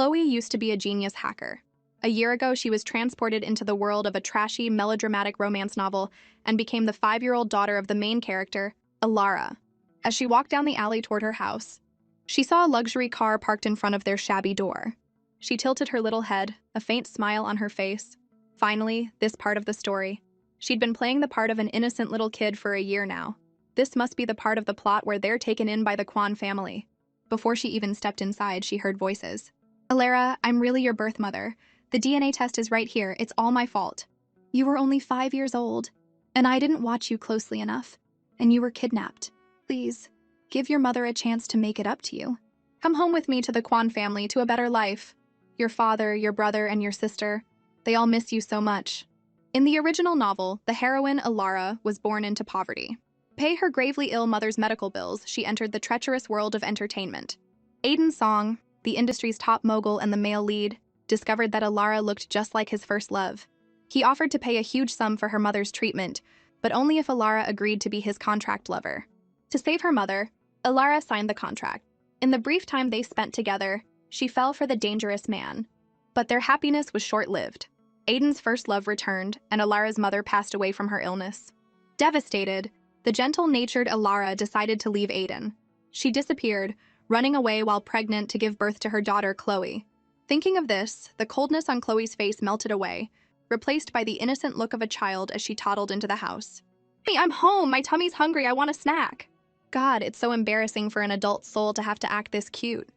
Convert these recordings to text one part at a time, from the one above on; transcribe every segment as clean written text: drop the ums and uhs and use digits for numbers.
Chloe used to be a genius hacker. A year ago, she was transported into the world of a trashy, melodramatic romance novel and became the 5-year-old daughter of the main character, Alara. As she walked down the alley toward her house, she saw a luxury car parked in front of their shabby door. She tilted her little head, a faint smile on her face. Finally, this part of the story. She'd been playing the part of an innocent little kid for a year now. This must be the part of the plot where they're taken in by the Kwan family. Before she even stepped inside, she heard voices. "Alara, I'm really your birth mother. The DNA test is right here. It's all my fault. You were only 5 years old, and I didn't watch you closely enough, and you were kidnapped. Please, give your mother a chance to make it up to you. Come home with me to the Kwan family, to a better life. Your father, your brother, and your sister, they all miss you so much." In the original novel, the heroine, Alara, was born into poverty. To pay her gravely ill mother's medical bills, she entered the treacherous world of entertainment. Aiden Song, the industry's top mogul and the male lead, discovered that Alara looked just like his first love. He offered to pay a huge sum for her mother's treatment, but only if Alara agreed to be his contract lover. To save her mother, Alara signed the contract. In the brief time they spent together, she fell for the dangerous man. But their happiness was short-lived. Aiden's first love returned, and Alara's mother passed away from her illness. Devastated, the gentle-natured Alara decided to leave Aiden. She disappeared, running away while pregnant to give birth to her daughter, Chloe. Thinking of this, the coldness on Chloe's face melted away, replaced by the innocent look of a child as she toddled into the house. "Hey, I'm home! My tummy's hungry! I want a snack!" God, it's so embarrassing for an adult soul to have to act this cute.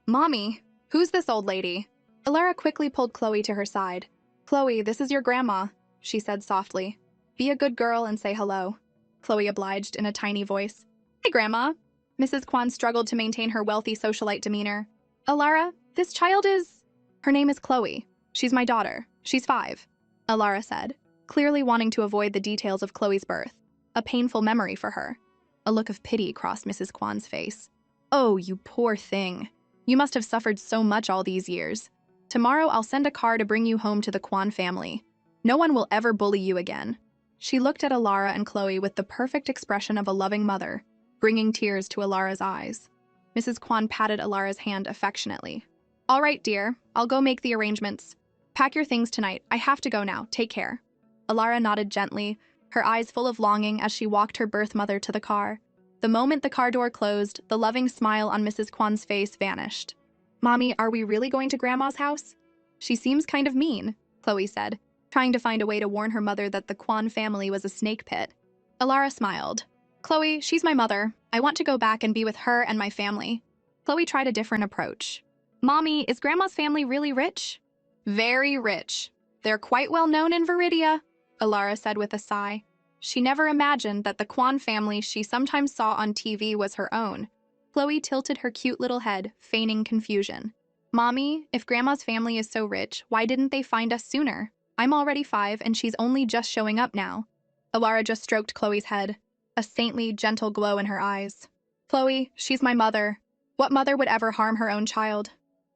"Mommy, who's this old lady?" Alara quickly pulled Chloe to her side. "Chloe, this is your grandma," she said softly. "Be a good girl and say hello." Chloe obliged in a tiny voice. "Hey, Grandma." Mrs. Kwan struggled to maintain her wealthy socialite demeanor. "Alara, this child is—" "Her name is Chloe. She's my daughter. She's 5, Alara said, clearly wanting to avoid the details of Chloe's birth. A painful memory for her. A look of pity crossed Mrs. Kwan's face. "Oh, you poor thing. You must have suffered so much all these years. Tomorrow I'll send a car to bring you home to the Kwan family. No one will ever bully you again." She looked at Alara and Chloe with the perfect expression of a loving mother, bringing tears to Alara's eyes. Mrs. Kwan patted Alara's hand affectionately. "All right, dear. I'll go make the arrangements. Pack your things tonight. I have to go now. Take care." Alara nodded gently, her eyes full of longing as she walked her birth mother to the car. The moment the car door closed, the loving smile on Mrs. Kwan's face vanished. "Mommy, are we really going to Grandma's house?" "She seems kind of mean," Chloe said, trying to find a way to warn her mother that the Kwan family was a snake pit. Alara smiled. "Chloe, she's my mother. I want to go back and be with her and my family." Chloe tried a different approach. "Mommy, is Grandma's family really rich?" "Very rich. They're quite well known in Viridia," Alara said with a sigh. She never imagined that the Kwan family she sometimes saw on TV was her own. Chloe tilted her cute little head, feigning confusion. "Mommy, if Grandma's family is so rich, why didn't they find us sooner? I'm already 5 and she's only just showing up now." Alara just stroked Chloe's head, a saintly, gentle glow in her eyes. "Chloe, she's my mother. What mother would ever harm her own child?"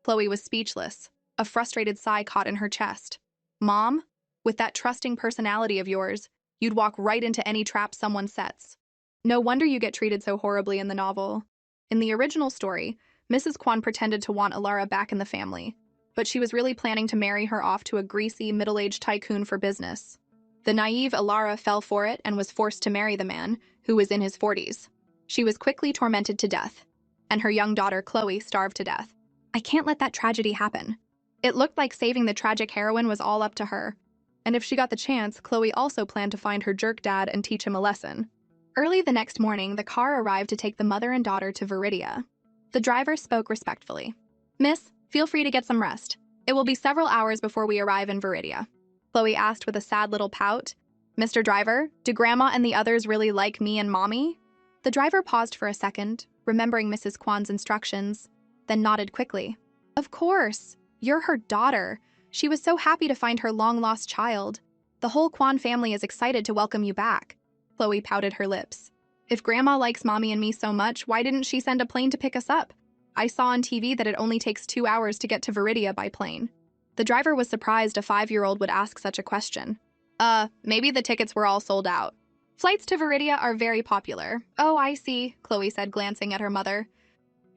Chloe was speechless. A frustrated sigh caught in her chest. "Mom, with that trusting personality of yours, you'd walk right into any trap someone sets. No wonder you get treated so horribly in the novel." In the original story, Mrs. Kwan pretended to want Alara back in the family, but she was really planning to marry her off to a greasy, middle-aged tycoon for business. The naive Alara fell for it and was forced to marry the man, who was in his 40s. She was quickly tormented to death, and her young daughter Chloe starved to death. I can't let that tragedy happen. It looked like saving the tragic heroine was all up to her, and if she got the chance, Chloe also planned to find her jerk dad and teach him a lesson. Early the next morning, the car arrived to take the mother and daughter to Viridia. The driver spoke respectfully. "Miss, feel free to get some rest. It will be several hours before we arrive in Viridia." Chloe asked with a sad little pout. "Mr. Driver, do Grandma and the others really like me and Mommy?" The driver paused for a second, remembering Mrs. Kwan's instructions, then nodded quickly. "Of course. You're her daughter. She was so happy to find her long-lost child. The whole Kwan family is excited to welcome you back." Chloe pouted her lips. "If Grandma likes Mommy and me so much, why didn't she send a plane to pick us up? I saw on TV that it only takes 2 hours to get to Viridia by plane." The driver was surprised a 5-year-old would ask such a question. Maybe the tickets were all sold out. Flights to Viridia are very popular." "Oh, I see," Chloe said, glancing at her mother.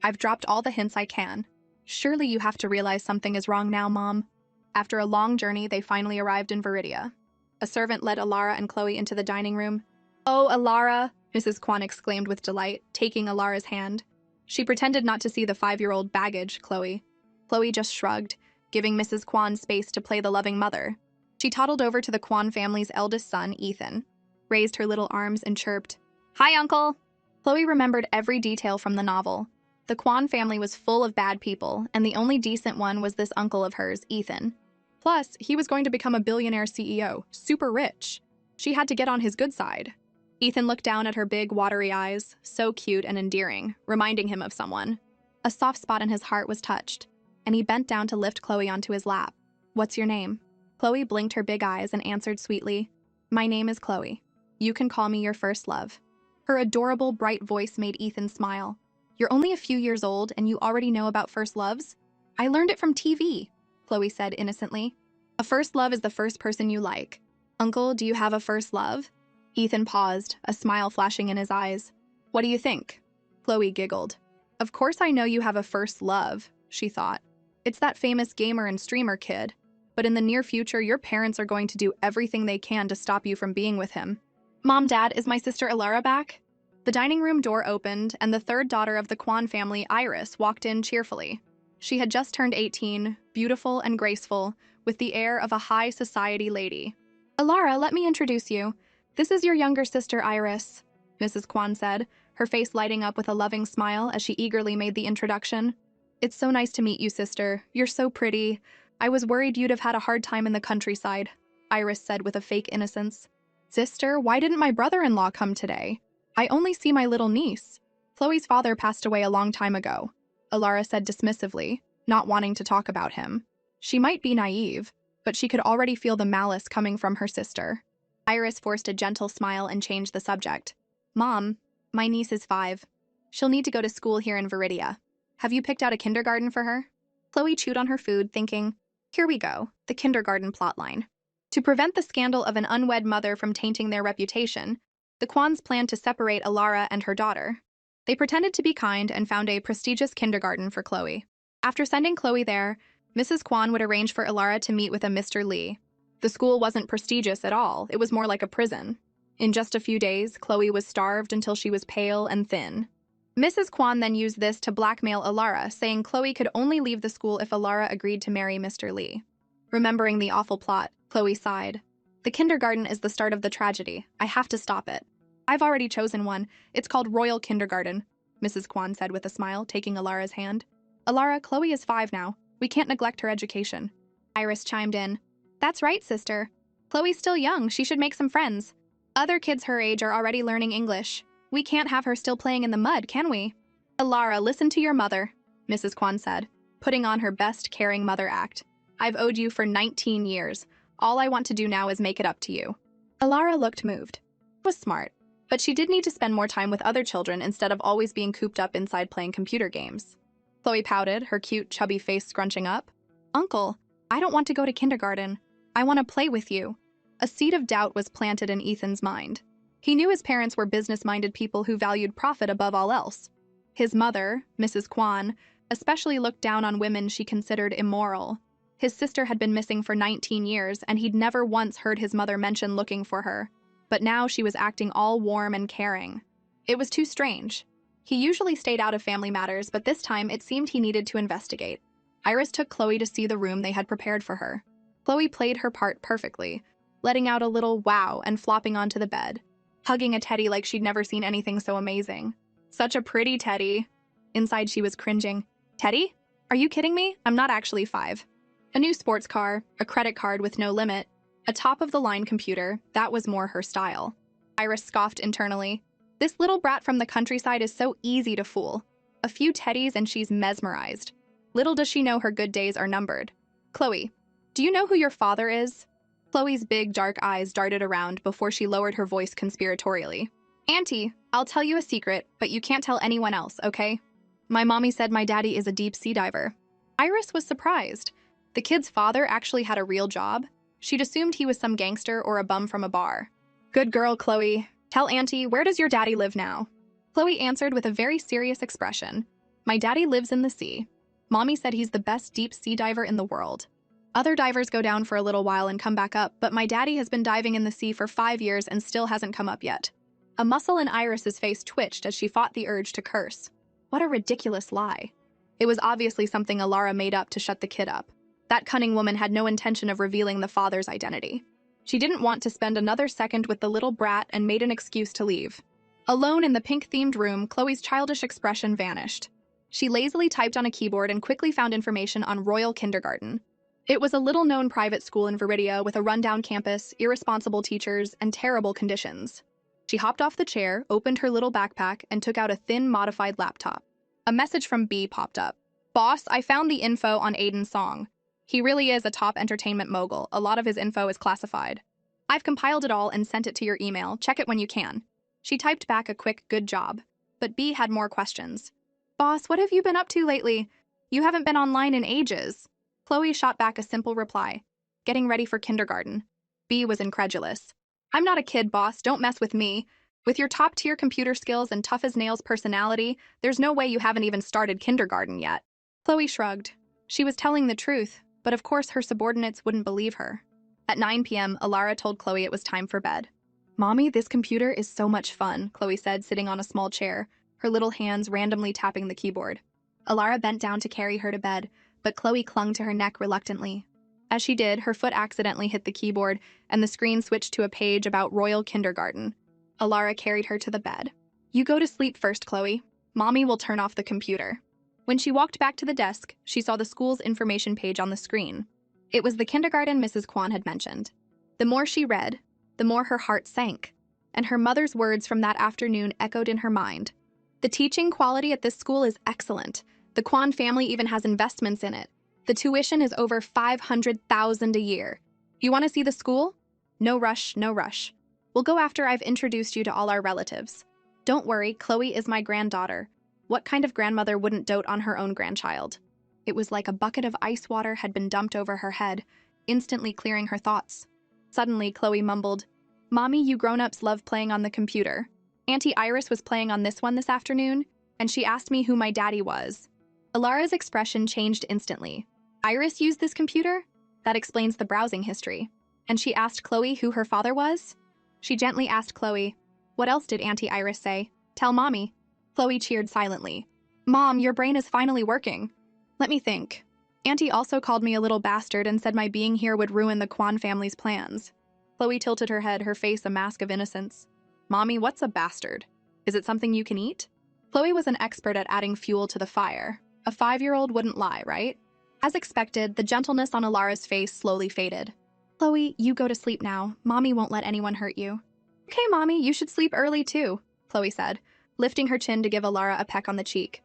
"I've dropped all the hints I can. Surely you have to realize something is wrong now, Mom. After a long journey, they finally arrived in Viridia. A servant led Alara and Chloe into the dining room. "Oh, Alara," Mrs. Kwan exclaimed with delight, taking Alara's hand. She pretended not to see the 5-year-old baggage, Chloe. Chloe just shrugged, giving Mrs. Kwan space to play the loving mother. She toddled over to the Kwan family's eldest son, Ethan, raised her little arms and chirped, "Hi, Uncle!" Chloe remembered every detail from the novel. The Kwan family was full of bad people, and the only decent one was this uncle of hers, Ethan. Plus, he was going to become a billionaire CEO, super rich. She had to get on his good side. Ethan looked down at her big, watery eyes, so cute and endearing, reminding him of someone. A soft spot in his heart was touched, and he bent down to lift Chloe onto his lap. "What's your name?" Chloe blinked her big eyes and answered sweetly, "My name is Chloe. You can call me your first love." Her adorable, bright voice made Ethan smile. "You're only a few years old and you already know about first loves? I learned it from TV," Chloe said innocently. "A first love is the first person you like. Uncle, do you have a first love?" Ethan paused, a smile flashing in his eyes. "What do you think?" Chloe giggled. "Of course I know you have a first love," she thought. "It's that famous gamer and streamer kid. But in the near future, your parents are going to do everything they can to stop you from being with him." "Mom, Dad, is my sister Alara back?" The dining room door opened, and the third daughter of the Kwan family, Iris, walked in cheerfully. She had just turned 18, beautiful and graceful, with the air of a high society lady. "Alara, let me introduce you. This is your younger sister, Iris," Mrs. Kwan said, her face lighting up with a loving smile as she eagerly made the introduction. "It's so nice to meet you, sister. You're so pretty. I was worried you'd have had a hard time in the countryside," Iris said with a fake innocence. "Sister, why didn't my brother-in-law come today? I only see my little niece. Chloe's father passed away a long time ago," Alara said dismissively, not wanting to talk about him. She might be naive, but she could already feel the malice coming from her sister. Iris forced a gentle smile and changed the subject. "Mom, my niece is 5. She'll need to go to school here in Viridia. Have you picked out a kindergarten for her?" Chloe chewed on her food, thinking, here we go, the kindergarten plotline. To prevent the scandal of an unwed mother from tainting their reputation, the Kwans planned to separate Alara and her daughter. They pretended to be kind and found a prestigious kindergarten for Chloe. After sending Chloe there, Mrs. Kwan would arrange for Alara to meet with a Mr. Lee. The school wasn't prestigious at all, it was more like a prison. In just a few days, Chloe was starved until she was pale and thin. Mrs. Kwan then used this to blackmail Alara, saying Chloe could only leave the school if Alara agreed to marry Mr. Lee. Remembering the awful plot, Chloe sighed. "The kindergarten is the start of the tragedy. I have to stop it." "I've already chosen one. It's called Royal Kindergarten," Mrs. Kwan said with a smile, taking Alara's hand. "Alara, Chloe is 5 now. We can't neglect her education." Iris chimed in. "That's right, sister. Chloe's still young. She should make some friends. Other kids her age are already learning English. We can't have her still playing in the mud, can we?" "Alara, listen to your mother," Mrs. Kwan said, putting on her best caring mother act. "I've owed you for 19 years. All I want to do now is make it up to you." Alara looked moved. It was smart, but she did need to spend more time with other children instead of always being cooped up inside playing computer games. Chloe pouted, her cute, chubby face scrunching up. "Uncle, I don't want to go to kindergarten. I want to play with you." A seed of doubt was planted in Ethan's mind. He knew his parents were business-minded people who valued profit above all else. His mother, Mrs. Kwan, especially looked down on women she considered immoral. His sister had been missing for 19 years, and he'd never once heard his mother mention looking for her. But now she was acting all warm and caring. It was too strange. He usually stayed out of family matters, but this time it seemed he needed to investigate. Iris took Chloe to see the room they had prepared for her. Chloe played her part perfectly, letting out a little wow and flopping onto the bed, hugging a teddy like she'd never seen anything so amazing. Such a pretty teddy. Inside she was cringing. "Teddy? Are you kidding me? I'm not actually 5. A new sports car, a credit card with no limit, a top-of-the-line computer, that was more her style. Iris scoffed internally. This little brat from the countryside is so easy to fool. A few teddies and she's mesmerized. Little does she know her good days are numbered. "Chloe, do you know who your father is?" Chloe's big, dark eyes darted around before she lowered her voice conspiratorially. "Auntie, I'll tell you a secret, but you can't tell anyone else, okay? My mommy said my daddy is a deep sea diver." Iris was surprised. The kid's father actually had a real job. She'd assumed he was some gangster or a bum from a bar. "Good girl, Chloe. Tell Auntie, where does your daddy live now?" Chloe answered with a very serious expression. "My daddy lives in the sea." Mommy said he's the best deep sea diver in the world. Other divers go down for a little while and come back up, but my daddy has been diving in the sea for 5 years and still hasn't come up yet. A muscle in Iris's face twitched as she fought the urge to curse. What a ridiculous lie. It was obviously something Alara made up to shut the kid up. That cunning woman had no intention of revealing the father's identity. She didn't want to spend another second with the little brat and made an excuse to leave. Alone in the pink-themed room, Chloe's childish expression vanished. She lazily typed on a keyboard and quickly found information on Royal Kindergarten. It was a little-known private school in Viridia with a rundown campus, irresponsible teachers, and terrible conditions. She hopped off the chair, opened her little backpack, and took out a thin, modified laptop. A message from B popped up. "Boss, I found the info on Aiden's song. He really is a top entertainment mogul. A lot of his info is classified. I've compiled it all and sent it to your email. Check it when you can." She typed back a quick "good job." But B had more questions. "Boss, what have you been up to lately? You haven't been online in ages." Chloe shot back a simple reply. "Getting ready for kindergarten." B was incredulous. "I'm not a kid, boss. Don't mess with me. With your top-tier computer skills and tough-as-nails personality, there's no way you haven't even started kindergarten yet." Chloe shrugged. She was telling the truth, but of course her subordinates wouldn't believe her. At 9 p.m., Alara told Chloe it was time for bed. "Mommy, this computer is so much fun," Chloe said, sitting on a small chair, her little hands randomly tapping the keyboard. Alara bent down to carry her to bed, but Chloe clung to her neck reluctantly. As she did, her foot accidentally hit the keyboard, and the screen switched to a page about Royal Kindergarten. Alara carried her to the bed. "You go to sleep first, Chloe. Mommy will turn off the computer." When she walked back to the desk, she saw the school's information page on the screen. It was the kindergarten Mrs. Kwan had mentioned. The more she read, the more her heart sank, and her mother's words from that afternoon echoed in her mind. "The teaching quality at this school is excellent. The Kwan family even has investments in it. The tuition is over $500,000 a year. You want to see the school? No rush, no rush. We'll go after I've introduced you to all our relatives. Don't worry, Chloe is my granddaughter. What kind of grandmother wouldn't dote on her own grandchild?" It was like a bucket of ice water had been dumped over her head, instantly clearing her thoughts. Suddenly, Chloe mumbled, "Mommy, you grown-ups love playing on the computer. Auntie Iris was playing on this one this afternoon, and she asked me who my daddy was." Alara's expression changed instantly. "Iris used this computer? That explains the browsing history. And she asked Chloe who her father was?" She gently asked Chloe, "What else did Auntie Iris say? Tell Mommy." Chloe cheered silently. "Mom, your brain is finally working. Let me think. Auntie also called me a little bastard and said my being here would ruin the Kwan family's plans." Chloe tilted her head, her face a mask of innocence. "Mommy, what's a bastard? Is it something you can eat?" Chloe was an expert at adding fuel to the fire. A 5-year-old wouldn't lie, right? As expected, the gentleness on Alara's face slowly faded. "Chloe, you go to sleep now. Mommy won't let anyone hurt you." "Okay, Mommy, you should sleep early too," Chloe said, lifting her chin to give Alara a peck on the cheek.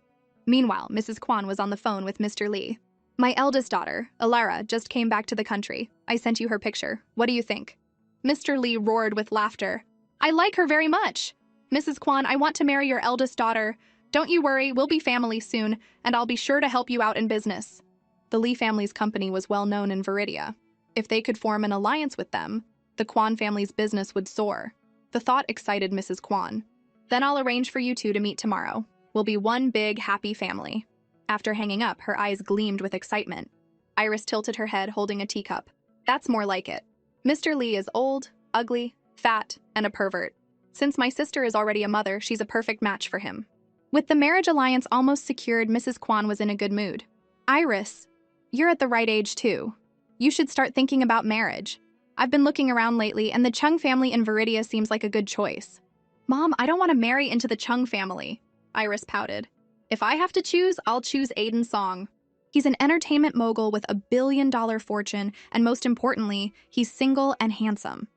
Meanwhile, Mrs. Kwan was on the phone with Mr. Lee. "My eldest daughter, Alara, just came back to the country. I sent you her picture. What do you think?" Mr. Lee roared with laughter. "I like her very much. Mrs. Kwan, I want to marry your eldest daughter. Don't you worry, we'll be family soon, and I'll be sure to help you out in business." The Lee family's company was well known in Viridia. If they could form an alliance with them, the Kwan family's business would soar. The thought excited Mrs. Kwan. "Then I'll arrange for you two to meet tomorrow. We'll be one big, happy family." After hanging up, her eyes gleamed with excitement. Iris tilted her head, holding a teacup. "That's more like it. Mr. Lee is old, ugly, fat, and a pervert. Since my sister is already a mother, she's a perfect match for him." With the marriage alliance almost secured, Mrs. Kwan was in a good mood. "Iris, you're at the right age too. You should start thinking about marriage. I've been looking around lately, and the Chung family in Viridia seems like a good choice." "Mom, I don't want to marry into the Chung family," Iris pouted. "If I have to choose, I'll choose Aiden's Song. He's an entertainment mogul with a billion-dollar fortune, and most importantly, he's single and handsome."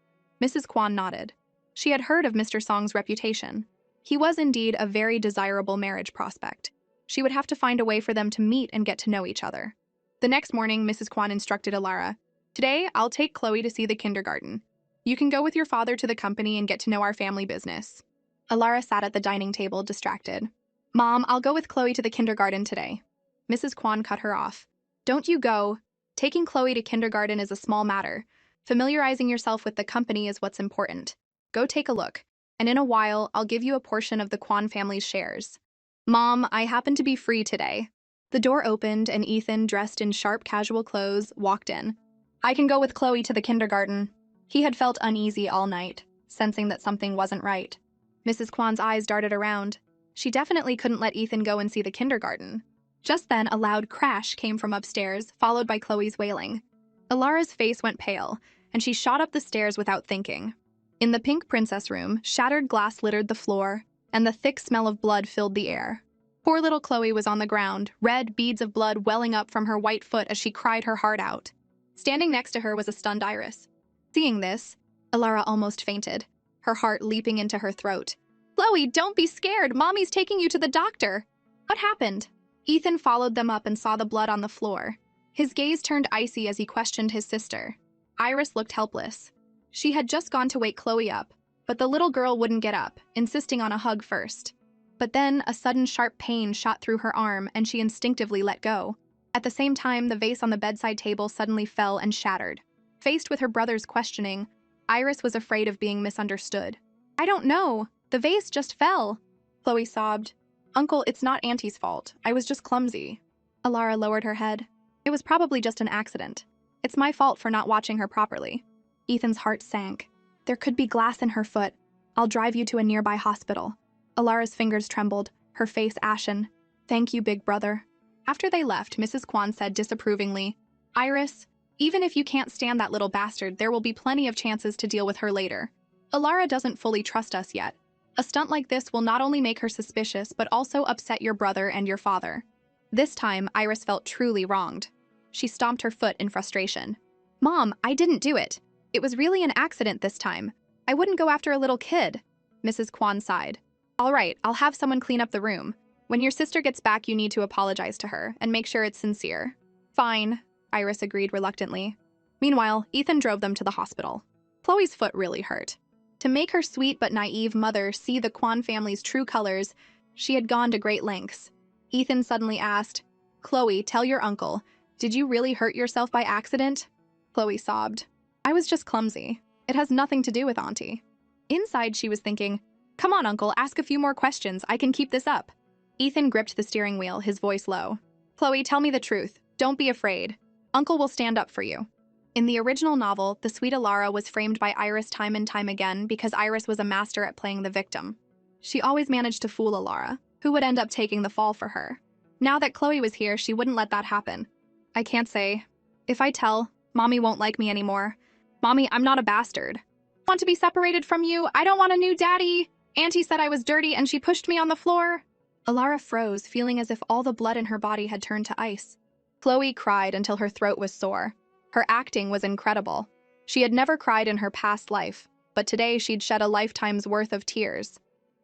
Mrs. Kwan nodded. She had heard of Mr. Song's reputation. He was indeed a very desirable marriage prospect. She would have to find a way for them to meet and get to know each other. The next morning, Mrs. Kwan instructed Alara, "Today, I'll take Chloe to see the kindergarten. You can go with your father to the company and get to know our family business." Alara sat at the dining table, distracted. "Mom, I'll go with Chloe to the kindergarten today." Mrs. Kwan cut her off. "Don't you go. Taking Chloe to kindergarten is a small matter. Familiarizing yourself with the company is what's important. Go take a look, and in a while, I'll give you a portion of the Kwan family's shares." "Mom, I happen to be free today." The door opened and Ethan, dressed in sharp casual clothes, walked in. "I can go with Chloe to the kindergarten." He had felt uneasy all night, sensing that something wasn't right. Mrs. Kwan's eyes darted around. She definitely couldn't let Ethan go and see the kindergarten. Just then, a loud crash came from upstairs, followed by Chloe's wailing. Alara's face went pale, and she shot up the stairs without thinking. In the pink princess room, shattered glass littered the floor, and the thick smell of blood filled the air. Poor little Chloe was on the ground, red beads of blood welling up from her white foot as she cried her heart out. Standing next to her was a stunned Iris. Seeing this, Alara almost fainted, her heart leaping into her throat. "Chloe, don't be scared! Mommy's taking you to the doctor!" "What happened?" Ethan followed them up and saw the blood on the floor. His gaze turned icy as he questioned his sister. Iris looked helpless. She had just gone to wake Chloe up, but the little girl wouldn't get up, insisting on a hug first. But then a sudden sharp pain shot through her arm and she instinctively let go. At the same time, the vase on the bedside table suddenly fell and shattered. Faced with her brother's questioning, Iris was afraid of being misunderstood. "I don't know. The vase just fell," Chloe sobbed. "Uncle, it's not Auntie's fault. I was just clumsy." Alara lowered her head. "It was probably just an accident. It's my fault for not watching her properly." Ethan's heart sank. "There could be glass in her foot. I'll drive you to a nearby hospital." Alara's fingers trembled, her face ashen. "Thank you, big brother." After they left, Mrs. Kwan said disapprovingly, "Iris, even if you can't stand that little bastard, there will be plenty of chances to deal with her later. Alara doesn't fully trust us yet. A stunt like this will not only make her suspicious, but also upset your brother and your father." This time, Iris felt truly wronged. She stomped her foot in frustration. "Mom, I didn't do it. It was really an accident this time. I wouldn't go after a little kid." Mrs. Kwan sighed. "All right, I'll have someone clean up the room. When your sister gets back, you need to apologize to her and make sure it's sincere." "Fine," Iris agreed reluctantly. Meanwhile, Ethan drove them to the hospital. Chloe's foot really hurt. To make her sweet but naive mother see the Kwan family's true colors, she had gone to great lengths. Ethan suddenly asked, "Chloe, tell your uncle, did you really hurt yourself by accident?" Chloe sobbed. "I was just clumsy. It has nothing to do with Auntie." Inside, she was thinking, "Come on, Uncle, ask a few more questions. I can keep this up." Ethan gripped the steering wheel, his voice low. "Chloe, tell me the truth. Don't be afraid. Uncle will stand up for you." In the original novel, the sweet Alara was framed by Iris time and time again because Iris was a master at playing the victim. She always managed to fool Alara, who would end up taking the fall for her. Now that Chloe was here, she wouldn't let that happen. "I can't say. If I tell, Mommy won't like me anymore. Mommy, I'm not a bastard. I want to be separated from you. I don't want a new daddy. Auntie said I was dirty and she pushed me on the floor." Alara froze, feeling as if all the blood in her body had turned to ice. Chloe cried until her throat was sore. Her acting was incredible. She had never cried in her past life, but today she'd shed a lifetime's worth of tears.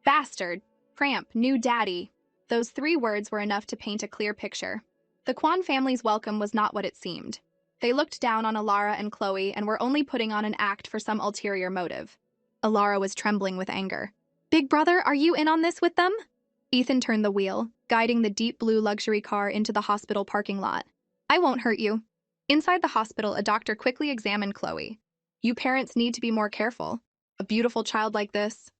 Bastard, tramp, new daddy. Those 3 words were enough to paint a clear picture. The Kwan family's welcome was not what it seemed. They looked down on Alara and Chloe and were only putting on an act for some ulterior motive. Alara was trembling with anger. "Big brother, are you in on this with them?" Ethan turned the wheel, guiding the deep blue luxury car into the hospital parking lot. "I won't hurt you." Inside the hospital, a doctor quickly examined Chloe. "You parents need to be more careful. A beautiful child like this.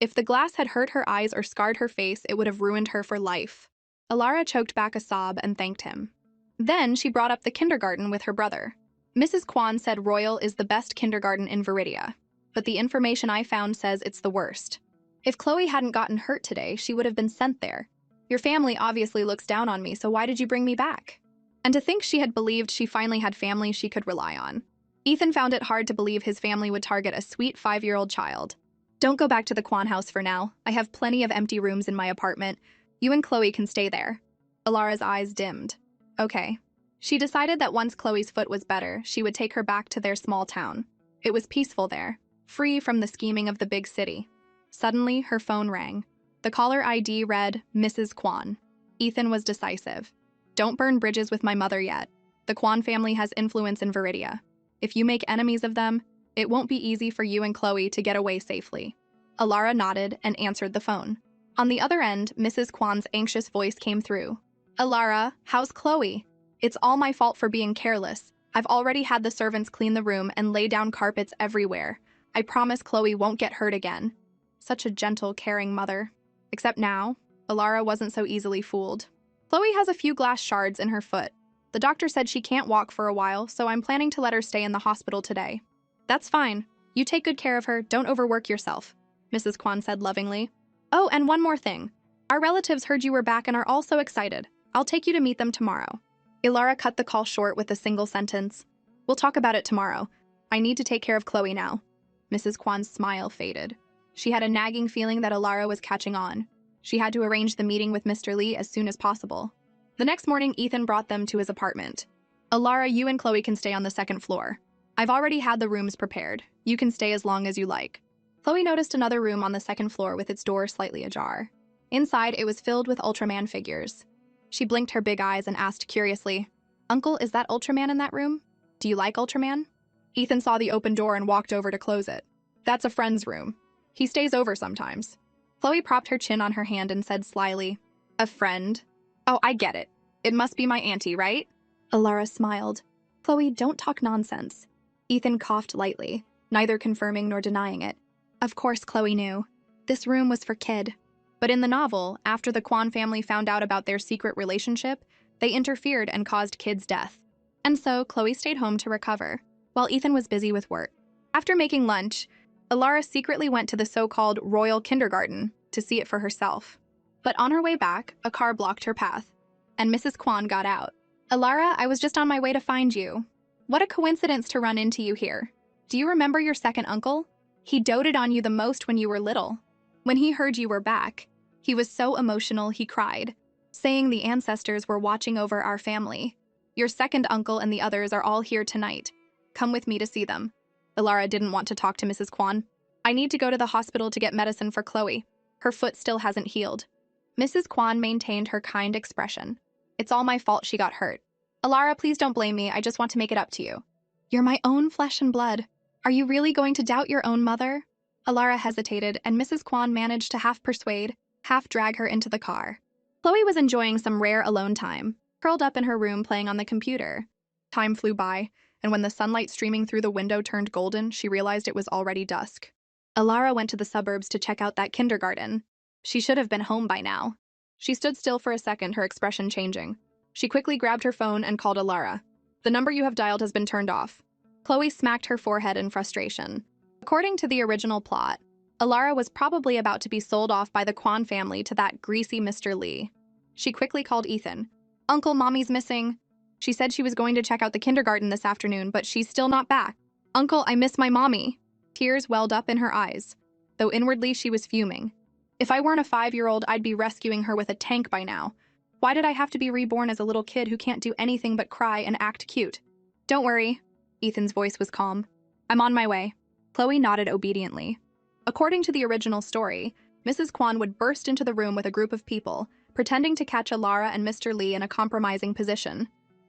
If the glass had hurt her eyes or scarred her face, it would have ruined her for life." Alara choked back a sob and thanked him. Then she brought up the kindergarten with her brother. "Mrs. Kwan said Royal is the best kindergarten in Viridia, but the information I found says it's the worst. If Chloe hadn't gotten hurt today, she would have been sent there. Your family obviously looks down on me, so why did you bring me back?" And to think she had believed she finally had family she could rely on. Ethan found it hard to believe his family would target a sweet 5-year-old child. "Don't go back to the Kwan house for now. I have plenty of empty rooms in my apartment. You and Chloe can stay there." Alara's eyes dimmed. Okay. She decided that once Chloe's foot was better, she would take her back to their small town. It was peaceful there, free from the scheming of the big city. Suddenly, her phone rang. The caller ID read, "Mrs. Kwan." Ethan was decisive. "Don't burn bridges with my mother yet. The Kwan family has influence in Viridia. If you make enemies of them, it won't be easy for you and Chloe to get away safely." Alara nodded and answered the phone. On the other end, Mrs. Kwan's anxious voice came through. "Alara, how's Chloe? It's all my fault for being careless. I've already had the servants clean the room and lay down carpets everywhere. I promise Chloe won't get hurt again." Such a gentle, caring mother. Except now, Alara wasn't so easily fooled. Chloe has a few glass shards in her foot. The doctor said she can't walk for a while, so I'm planning to let her stay in the hospital today. That's fine. You take good care of her, don't overwork yourself, Mrs. Kwan said lovingly. Oh, and one more thing. Our relatives heard you were back and are all so excited. I'll take you to meet them tomorrow. Ilara cut the call short with a single sentence. We'll talk about it tomorrow. I need to take care of Chloe now. Mrs. Kwan's smile faded. She had a nagging feeling that Ilara was catching on. She had to arrange the meeting with Mr. Lee as soon as possible. The next morning, Ethan brought them to his apartment. Ilara, you and Chloe can stay on the second floor. I've already had the rooms prepared. You can stay as long as you like. Chloe noticed another room on the second floor with its door slightly ajar. Inside, it was filled with Ultraman figures. She blinked her big eyes and asked curiously, Uncle, is that Ultraman in that room? Do you like Ultraman? Ethan saw the open door and walked over to close it. That's a friend's room. He stays over sometimes. Chloe propped her chin on her hand and said slyly, A friend? Oh, I get it. It must be my auntie, right? Ilara smiled. Chloe, don't talk nonsense. Ethan coughed lightly, neither confirming nor denying it. Of course Chloe knew. This room was for Kid. But in the novel, after the Kwan family found out about their secret relationship, they interfered and caused Kid's death. And so Chloe stayed home to recover, while Ethan was busy with work. After making lunch, Ilara secretly went to the so-called royal kindergarten to see it for herself. But on her way back, a car blocked her path, and Mrs. Kwan got out. Ilara, I was just on my way to find you. What a coincidence to run into you here. Do you remember your second uncle? He doted on you the most when you were little. When he heard you were back, he was so emotional he cried, saying the ancestors were watching over our family. Your second uncle and the others are all here tonight. Come with me to see them. Ilara didn't want to talk to Mrs. Kwan. I need to go to the hospital to get medicine for Chloe. Her foot still hasn't healed. Mrs. Kwan maintained her kind expression. It's all my fault she got hurt. Ilara, please don't blame me. I just want to make it up to you. You're my own flesh and blood. Are you really going to doubt your own mother? Ilara hesitated, and Mrs. Kwan managed to half persuade, half drag her into the car. Chloe was enjoying some rare alone time, curled up in her room playing on the computer. Time flew by, and when the sunlight streaming through the window turned golden, she realized it was already dusk. Ilara went to the suburbs to check out that kindergarten. She should have been home by now. She stood still for a second, her expression changing. She quickly grabbed her phone and called Ilara. The number you have dialed has been turned off. Chloe smacked her forehead in frustration. According to the original plot, Ilara was probably about to be sold off by the Kwan family to that greasy Mr. Lee. She quickly called Ethan. Uncle, Mommy's missing. She said she was going to check out the kindergarten this afternoon, but she's still not back. Uncle, I miss my mommy. Tears welled up in her eyes, though inwardly she was fuming. If I weren't a 5-year-old, I'd be rescuing her with a tank by now. Why did I have to be reborn as a little kid who can't do anything but cry and act cute? Don't worry. Ethan's voice was calm. I'm on my way. Chloe nodded obediently. According to the original story, Mrs. Kwan would burst into the room with a group of people, pretending to catch Ilara and Mr. Lee in a compromising position.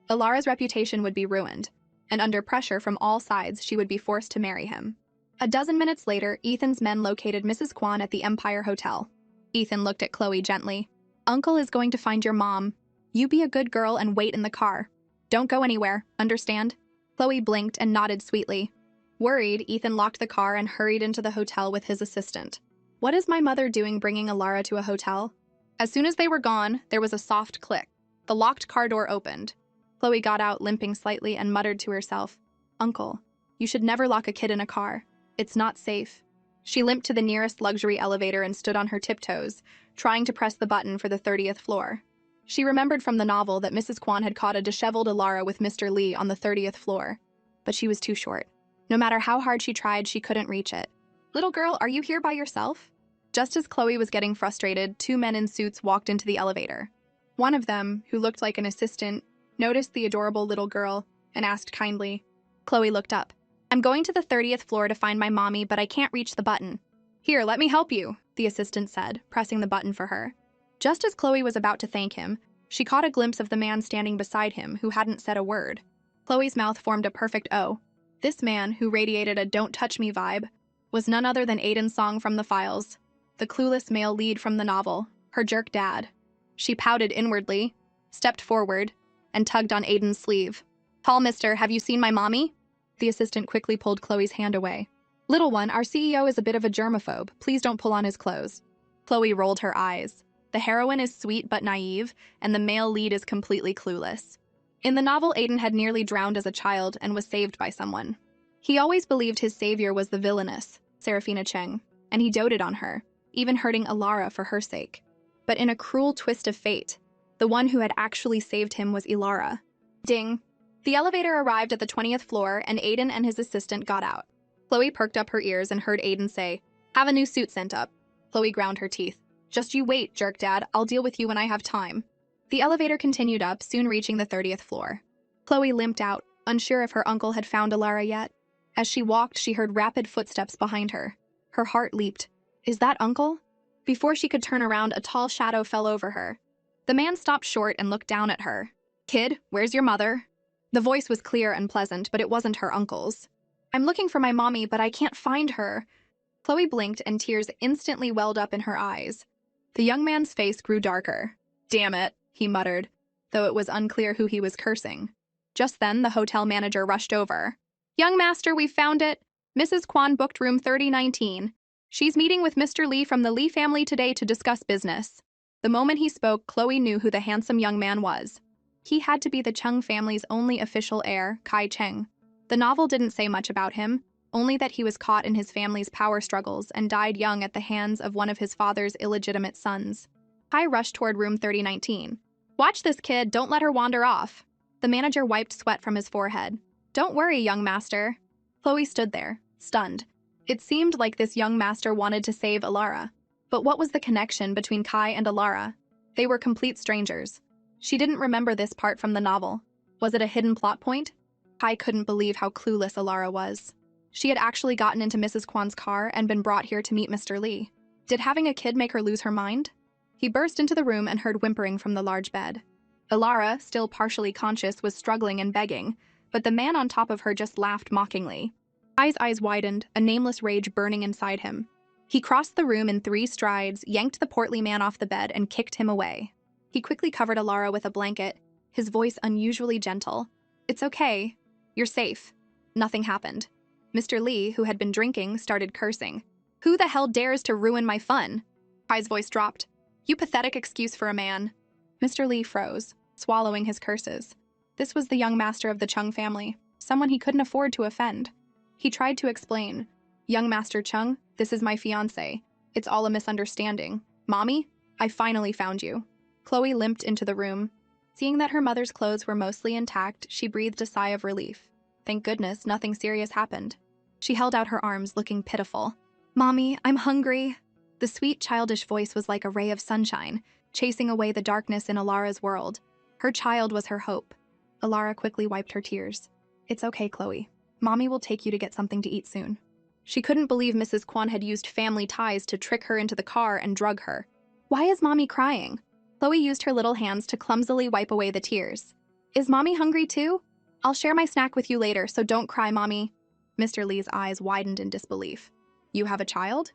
Ilara's reputation would be ruined, and under pressure from all sides, she would be forced to marry him. A dozen minutes later, Ethan's men located Mrs. Kwan at the Empire Hotel. Ethan looked at Chloe gently. Uncle is going to find your mom. You be a good girl and wait in the car. Don't go anywhere, understand? Chloe blinked and nodded sweetly. Worried, Ethan locked the car and hurried into the hotel with his assistant. What is my mother doing bringing Ilara to a hotel? As soon as they were gone, there was a soft click. The locked car door opened. Chloe got out, limping slightly, and muttered to herself, Uncle, you should never lock a kid in a car. It's not safe. She limped to the nearest luxury elevator and stood on her tiptoes, trying to press the button for the 30th floor. She remembered from the novel that Mrs. Kwan had caught a disheveled Ilara with Mr. Lee on the 30th floor. But she was too short. No matter how hard she tried, she couldn't reach it. Little girl, are you here by yourself? Just as Chloe was getting frustrated, 2 men in suits walked into the elevator. One of them, who looked like an assistant, noticed the adorable little girl and asked kindly. Chloe looked up. I'm going to the 30th floor to find my mommy, but I can't reach the button. Here, let me help you, the assistant said, pressing the button for her. Just as Chloe was about to thank him, she caught a glimpse of the man standing beside him who hadn't said a word. Chloe's mouth formed a perfect O. This man, who radiated a don't touch me vibe, was none other than Aiden Song from The Files, the clueless male lead from the novel, her jerk dad. She pouted inwardly, stepped forward, and tugged on Aiden's sleeve. Tall mister, have you seen my mommy? The assistant quickly pulled Chloe's hand away. Little one, our CEO is a bit of a germaphobe. Please don't pull on his clothes. Chloe rolled her eyes. The heroine is sweet but naive, and the male lead is completely clueless. In the novel, Aiden had nearly drowned as a child and was saved by someone. He always believed his savior was the villainess, Serafina Cheng, and he doted on her, even hurting Ilara for her sake. But in a cruel twist of fate, the one who had actually saved him was Ilara. Ding! The elevator arrived at the 20th floor, and Aiden and his assistant got out. Chloe perked up her ears and heard Aiden say, "Have a new suit sent up." Chloe ground her teeth. "Just you wait, jerk dad. I'll deal with you when I have time." The elevator continued up, soon reaching the 30th floor. Chloe limped out, unsure if her uncle had found Ilara yet. As she walked, she heard rapid footsteps behind her. Her heart leaped. Is that Uncle? Before she could turn around, a tall shadow fell over her. The man stopped short and looked down at her. "Kid, where's your mother?" The voice was clear and pleasant, but it wasn't her uncle's. "I'm looking for my mommy, but I can't find her." Chloe blinked and tears instantly welled up in her eyes. The young man's face grew darker. "Damn it," he muttered, though it was unclear who he was cursing. Just then, the hotel manager rushed over. "Young master, we found it. Mrs. Kwan booked room 3019. She's meeting with Mr. Lee from the Lee family today to discuss business." The moment he spoke, Chloe knew who the handsome young man was. He had to be the Chung family's only official heir, Kai Cheng. The novel didn't say much about him, only that he was caught in his family's power struggles and died young at the hands of one of his father's illegitimate sons. Kai rushed toward room 3019. "Watch this kid, don't let her wander off." The manager wiped sweat from his forehead. "Don't worry, young master." Chloe stood there, stunned. It seemed like this young master wanted to save Ilara. But what was the connection between Kai and Ilara? They were complete strangers. She didn't remember this part from the novel. Was it a hidden plot point? Kai couldn't believe how clueless Ilara was. She had actually gotten into Mrs. Kwan's car and been brought here to meet Mr. Lee. Did having a kid make her lose her mind? He burst into the room and heard whimpering from the large bed. Ilara, still partially conscious, was struggling and begging, but the man on top of her just laughed mockingly. Kai's eyes widened, a nameless rage burning inside him. He crossed the room in 3 strides, yanked the portly man off the bed, and kicked him away. He quickly covered Ilara with a blanket, his voice unusually gentle. "It's okay. You're safe." Nothing happened. Mr. Lee, who had been drinking, started cursing. "Who the hell dares to ruin my fun?" Kai's voice dropped. "You pathetic excuse for a man." Mr. Lee froze, swallowing his curses. This was the young master of the Chung family, someone he couldn't afford to offend. He tried to explain. "Young Master Chung, this is my fiancé. It's all a misunderstanding. Mommy, I finally found you." Chloe limped into the room. Seeing that her mother's clothes were mostly intact, she breathed a sigh of relief. Thank goodness nothing serious happened. She held out her arms, looking pitiful. "Mommy, I'm hungry." The sweet, childish voice was like a ray of sunshine, chasing away the darkness in Ilara's world. Her child was her hope. Ilara quickly wiped her tears. "It's okay, Chloe. Mommy will take you to get something to eat soon." She couldn't believe Mrs. Kwan had used family ties to trick her into the car and drug her. "Why is Mommy crying?" Chloe used her little hands to clumsily wipe away the tears. "Is Mommy hungry too? I'll share my snack with you later, so don't cry, Mommy." Mr. Lee's eyes widened in disbelief. "You have a child?"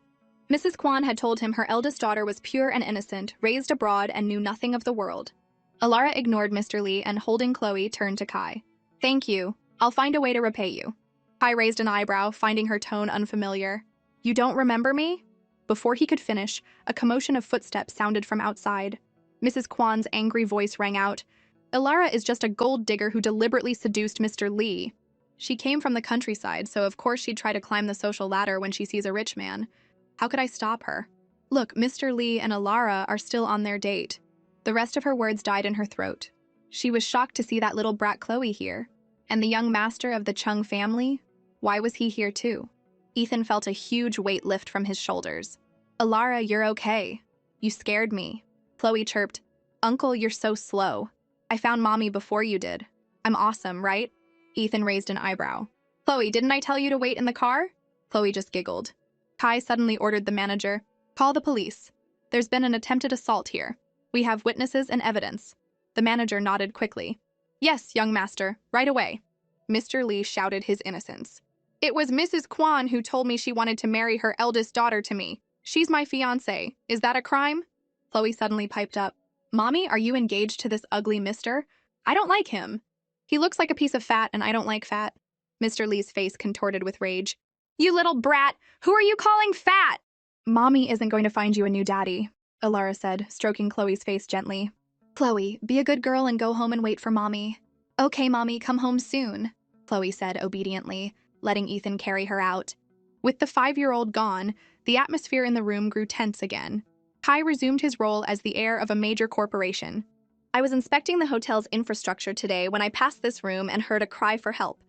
Mrs. Kwan had told him her eldest daughter was pure and innocent, raised abroad, and knew nothing of the world. Ilara ignored Mr. Lee and, holding Chloe, turned to Kai. "Thank you. I'll find a way to repay you." Kai raised an eyebrow, finding her tone unfamiliar. "You don't remember me?" Before he could finish, a commotion of footsteps sounded from outside. Mrs. Kwan's angry voice rang out. "Ilara is just a gold digger who deliberately seduced Mr. Lee. She came from the countryside, so of course she'd try to climb the social ladder when she sees a rich man. How could I stop her? Look, Mr. Lee and Ilara are still on their date." The rest of her words died in her throat. She was shocked to see that little brat Chloe here. And the young master of the Chung family? Why was he here too? Ethan felt a huge weight lift from his shoulders. "Ilara, you're okay. You scared me." Chloe chirped. "Uncle, you're so slow. I found Mommy before you did. I'm awesome, right?" Ethan raised an eyebrow. "Chloe, didn't I tell you to wait in the car?" Chloe just giggled. Kai suddenly ordered the manager, "Call the police. There's been an attempted assault here. We have witnesses and evidence." The manager nodded quickly. "Yes, young master, right away." Mr. Lee shouted his innocence. "It was Mrs. Kwan who told me she wanted to marry her eldest daughter to me. She's my fiancé. Is that a crime?" Chloe suddenly piped up. "Mommy, are you engaged to this ugly mister? I don't like him. He looks like a piece of fat, and I don't like fat." Mr. Lee's face contorted with rage. "You little brat! Who are you calling fat?" "Mommy isn't going to find you a new daddy." Alara said, stroking Chloe's face gently. Chloe, be a good girl and go home and wait for Mommy. Okay, Mommy, come home soon, Chloe said obediently, letting Ethan carry her out. With the 5-year-old gone, the atmosphere in the room grew tense again. Kai resumed his role as the heir of a major corporation. I was inspecting the hotel's infrastructure today when I passed this room and heard a cry for help.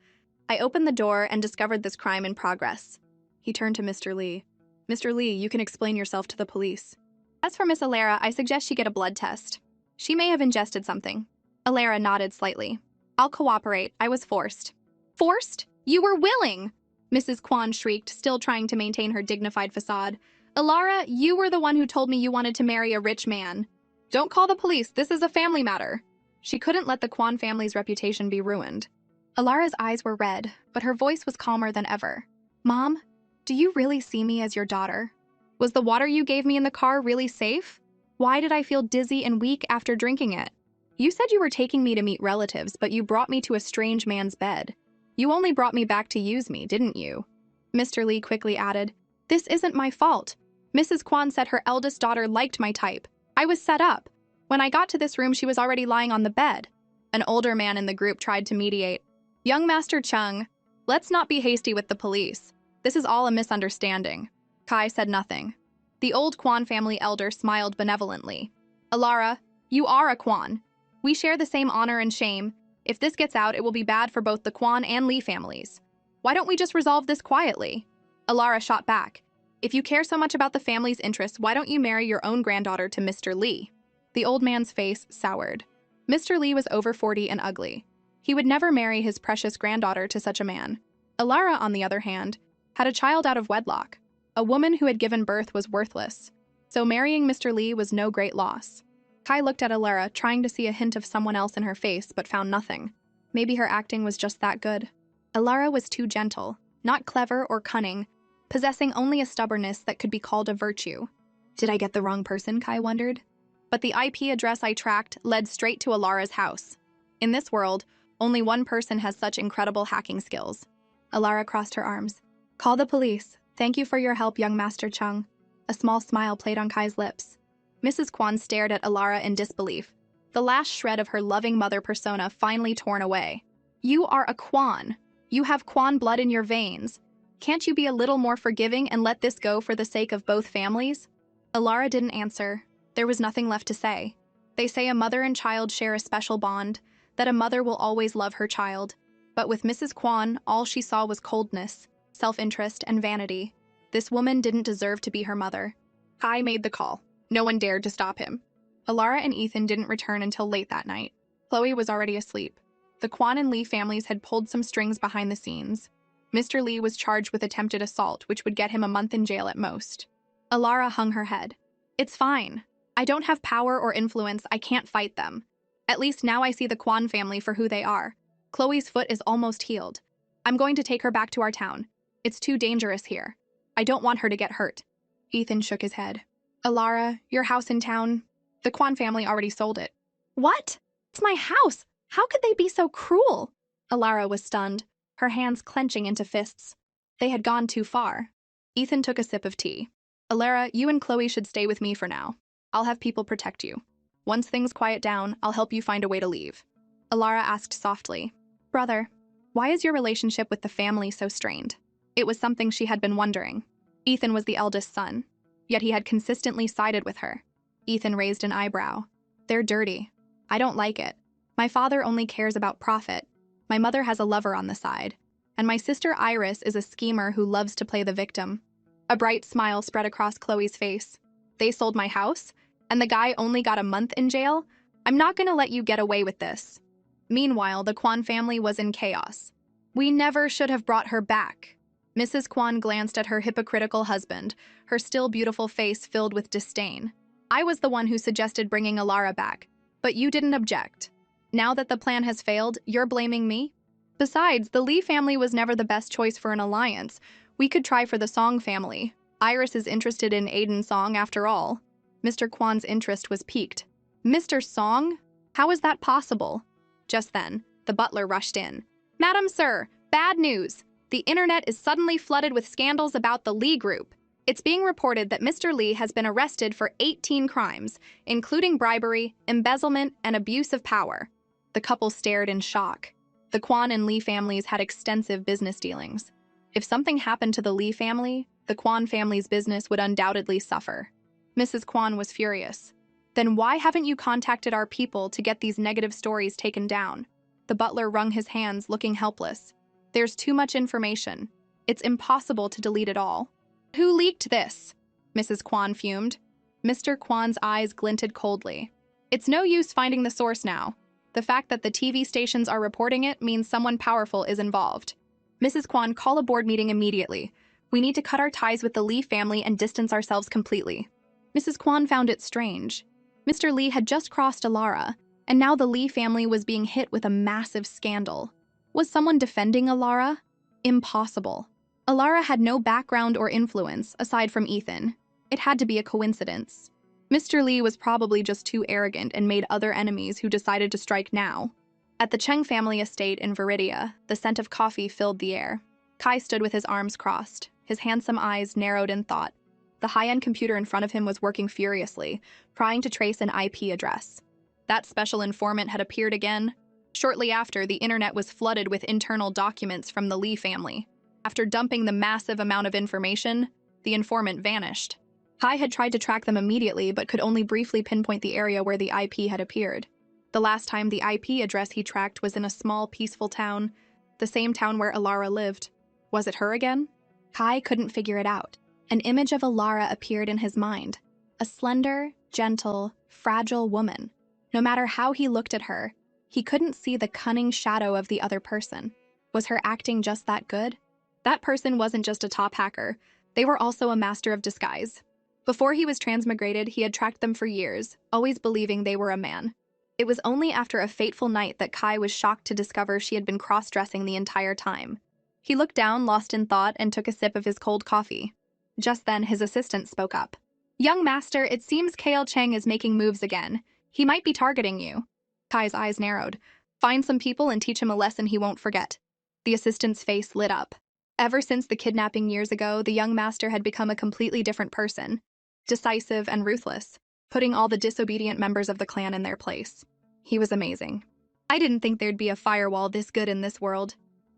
I opened the door and discovered this crime in progress. He turned to Mr. Lee. Mr. Lee, you can explain yourself to the police. As for Miss Alara, I suggest she get a blood test. She may have ingested something. Alara nodded slightly. I'll cooperate. I was forced. Forced? You were willing! Mrs. Kwan shrieked, still trying to maintain her dignified facade. Alara, you were the one who told me you wanted to marry a rich man. Don't call the police. This is a family matter. She couldn't let the Kwan family's reputation be ruined. Alara's eyes were red, but her voice was calmer than ever. Mom, do you really see me as your daughter? Was the water you gave me in the car really safe? Why did I feel dizzy and weak after drinking it? You said you were taking me to meet relatives, but you brought me to a strange man's bed. You only brought me back to use me, didn't you? Mr. Lee quickly added, This isn't my fault. Mrs. Kwan said her eldest daughter liked my type. I was set up. When I got to this room, she was already lying on the bed. An older man in the group tried to mediate. Young Master Chung, let's not be hasty with the police. This is all a misunderstanding. Kai said nothing. The old Kwan family elder smiled benevolently. Alara, you are a Kwan. We share the same honor and shame. If this gets out, it will be bad for both the Kwan and Lee families. Why don't we just resolve this quietly? Alara shot back. If you care so much about the family's interests, why don't you marry your own granddaughter to Mr. Lee? The old man's face soured. Mr. Lee was over 40 and ugly. He would never marry his precious granddaughter to such a man. Alara, on the other hand, had a child out of wedlock. A woman who had given birth was worthless. So marrying Mr. Lee was no great loss. Kai looked at Alara, trying to see a hint of someone else in her face, but found nothing. Maybe her acting was just that good. Alara was too gentle, not clever or cunning, possessing only a stubbornness that could be called a virtue. Did I get the wrong person, Kai wondered? But the IP address I tracked led straight to Alara's house. In this world, only one person has such incredible hacking skills. Alara crossed her arms. Call the police. Thank you for your help, young Master Chung. A small smile played on Kai's lips. Mrs. Kwan stared at Alara in disbelief, the last shred of her loving mother persona finally torn away. You are a Kwan. You have Kwan blood in your veins. Can't you be a little more forgiving and let this go for the sake of both families? Alara didn't answer. There was nothing left to say. They say a mother and child share a special bond, that a mother will always love her child. But with Mrs. Kwan, all she saw was coldness, self-interest, and vanity. This woman didn't deserve to be her mother. Kai made the call. No one dared to stop him. Alara and Ethan didn't return until late that night. Chloe was already asleep. The Kwan and Lee families had pulled some strings behind the scenes. Mr. Lee was charged with attempted assault, which would get him a month in jail at most. Alara hung her head. It's fine. I don't have power or influence. I can't fight them. At least now I see the Kwan family for who they are. Chloe's foot is almost healed. I'm going to take her back to our town. It's too dangerous here. I don't want her to get hurt. Ethan shook his head. Alara, your house in town, the Kwan family already sold it. What? It's my house. How could they be so cruel? Alara was stunned, her hands clenching into fists. They had gone too far. Ethan took a sip of tea. Alara, you and Chloe should stay with me for now. I'll have people protect you. Once things quiet down, I'll help you find a way to leave. Alara asked softly, Brother, why is your relationship with the family so strained? It was something she had been wondering. Ethan was the eldest son, yet he had consistently sided with her. Ethan raised an eyebrow. They're dirty. I don't like it. My father only cares about profit. My mother has a lover on the side. And my sister Iris is a schemer who loves to play the victim. A bright smile spread across Chloe's face. They sold my house, and the guy only got a month in jail? I'm not gonna let you get away with this. Meanwhile, the Kwan family was in chaos. We never should have brought her back. Mrs. Kwan glanced at her hypocritical husband, her still beautiful face filled with disdain. I was the one who suggested bringing Alara back, but you didn't object. Now that the plan has failed, you're blaming me? Besides, the Lee family was never the best choice for an alliance. We could try for the Song family. Iris is interested in Aiden Song after all. Mr. Kwan's interest was piqued. Mr. Song? How is that possible? Just then, the butler rushed in. Madam Sir, bad news. The internet is suddenly flooded with scandals about the Lee group. It's being reported that Mr. Lee has been arrested for 18 crimes, including bribery, embezzlement, and abuse of power. The couple stared in shock. The Kwon and Lee families had extensive business dealings. If something happened to the Lee family, the Kwon family's business would undoubtedly suffer. Mrs. Kwon was furious. Then why haven't you contacted our people to get these negative stories taken down? The butler wrung his hands, looking helpless. There's too much information. It's impossible to delete it all. Who leaked this? Mrs. Kwon fumed. Mr. Kwon's eyes glinted coldly. It's no use finding the source now. The fact that the TV stations are reporting it means someone powerful is involved. Mrs. Kwon, call a board meeting immediately. We need to cut our ties with the Lee family and distance ourselves completely. Mrs. Kwon found it strange. Mr. Lee had just crossed Alara, and now the Lee family was being hit with a massive scandal. Was someone defending Alara? Impossible. Alara had no background or influence, aside from Ethan. It had to be a coincidence. Mr. Lee was probably just too arrogant and made other enemies who decided to strike now. At the Cheng family estate in Viridia, the scent of coffee filled the air. Kai stood with his arms crossed, his handsome eyes narrowed in thought. The high-end computer in front of him was working furiously, trying to trace an IP address. That special informant had appeared again. Shortly after, the internet was flooded with internal documents from the Lee family. After dumping the massive amount of information, the informant vanished. Kai had tried to track them immediately, but could only briefly pinpoint the area where the IP had appeared. The last time the IP address he tracked was in a small, peaceful town, the same town where Alara lived. Was it her again? Kai couldn't figure it out. An image of Alara appeared in his mind. A slender, gentle, fragile woman. No matter how he looked at her, he couldn't see the cunning shadow of the other person. Was her acting just that good? That person wasn't just a top hacker. They were also a master of disguise. Before he was transmigrated, he had tracked them for years, always believing they were a man. It was only after a fateful night that Kai was shocked to discover she had been cross-dressing the entire time. He looked down, lost in thought, and took a sip of his cold coffee. Just then, his assistant spoke up. "Young master, it seems KL Cheng is making moves again. He might be targeting you." Kai's eyes narrowed. Find some people and teach him a lesson he won't forget. The assistant's face lit up. Ever since the kidnapping years ago, the young master had become a completely different person. Decisive and ruthless, putting all the disobedient members of the clan in their place. He was amazing. "I didn't think there'd be a firewall this good in this world."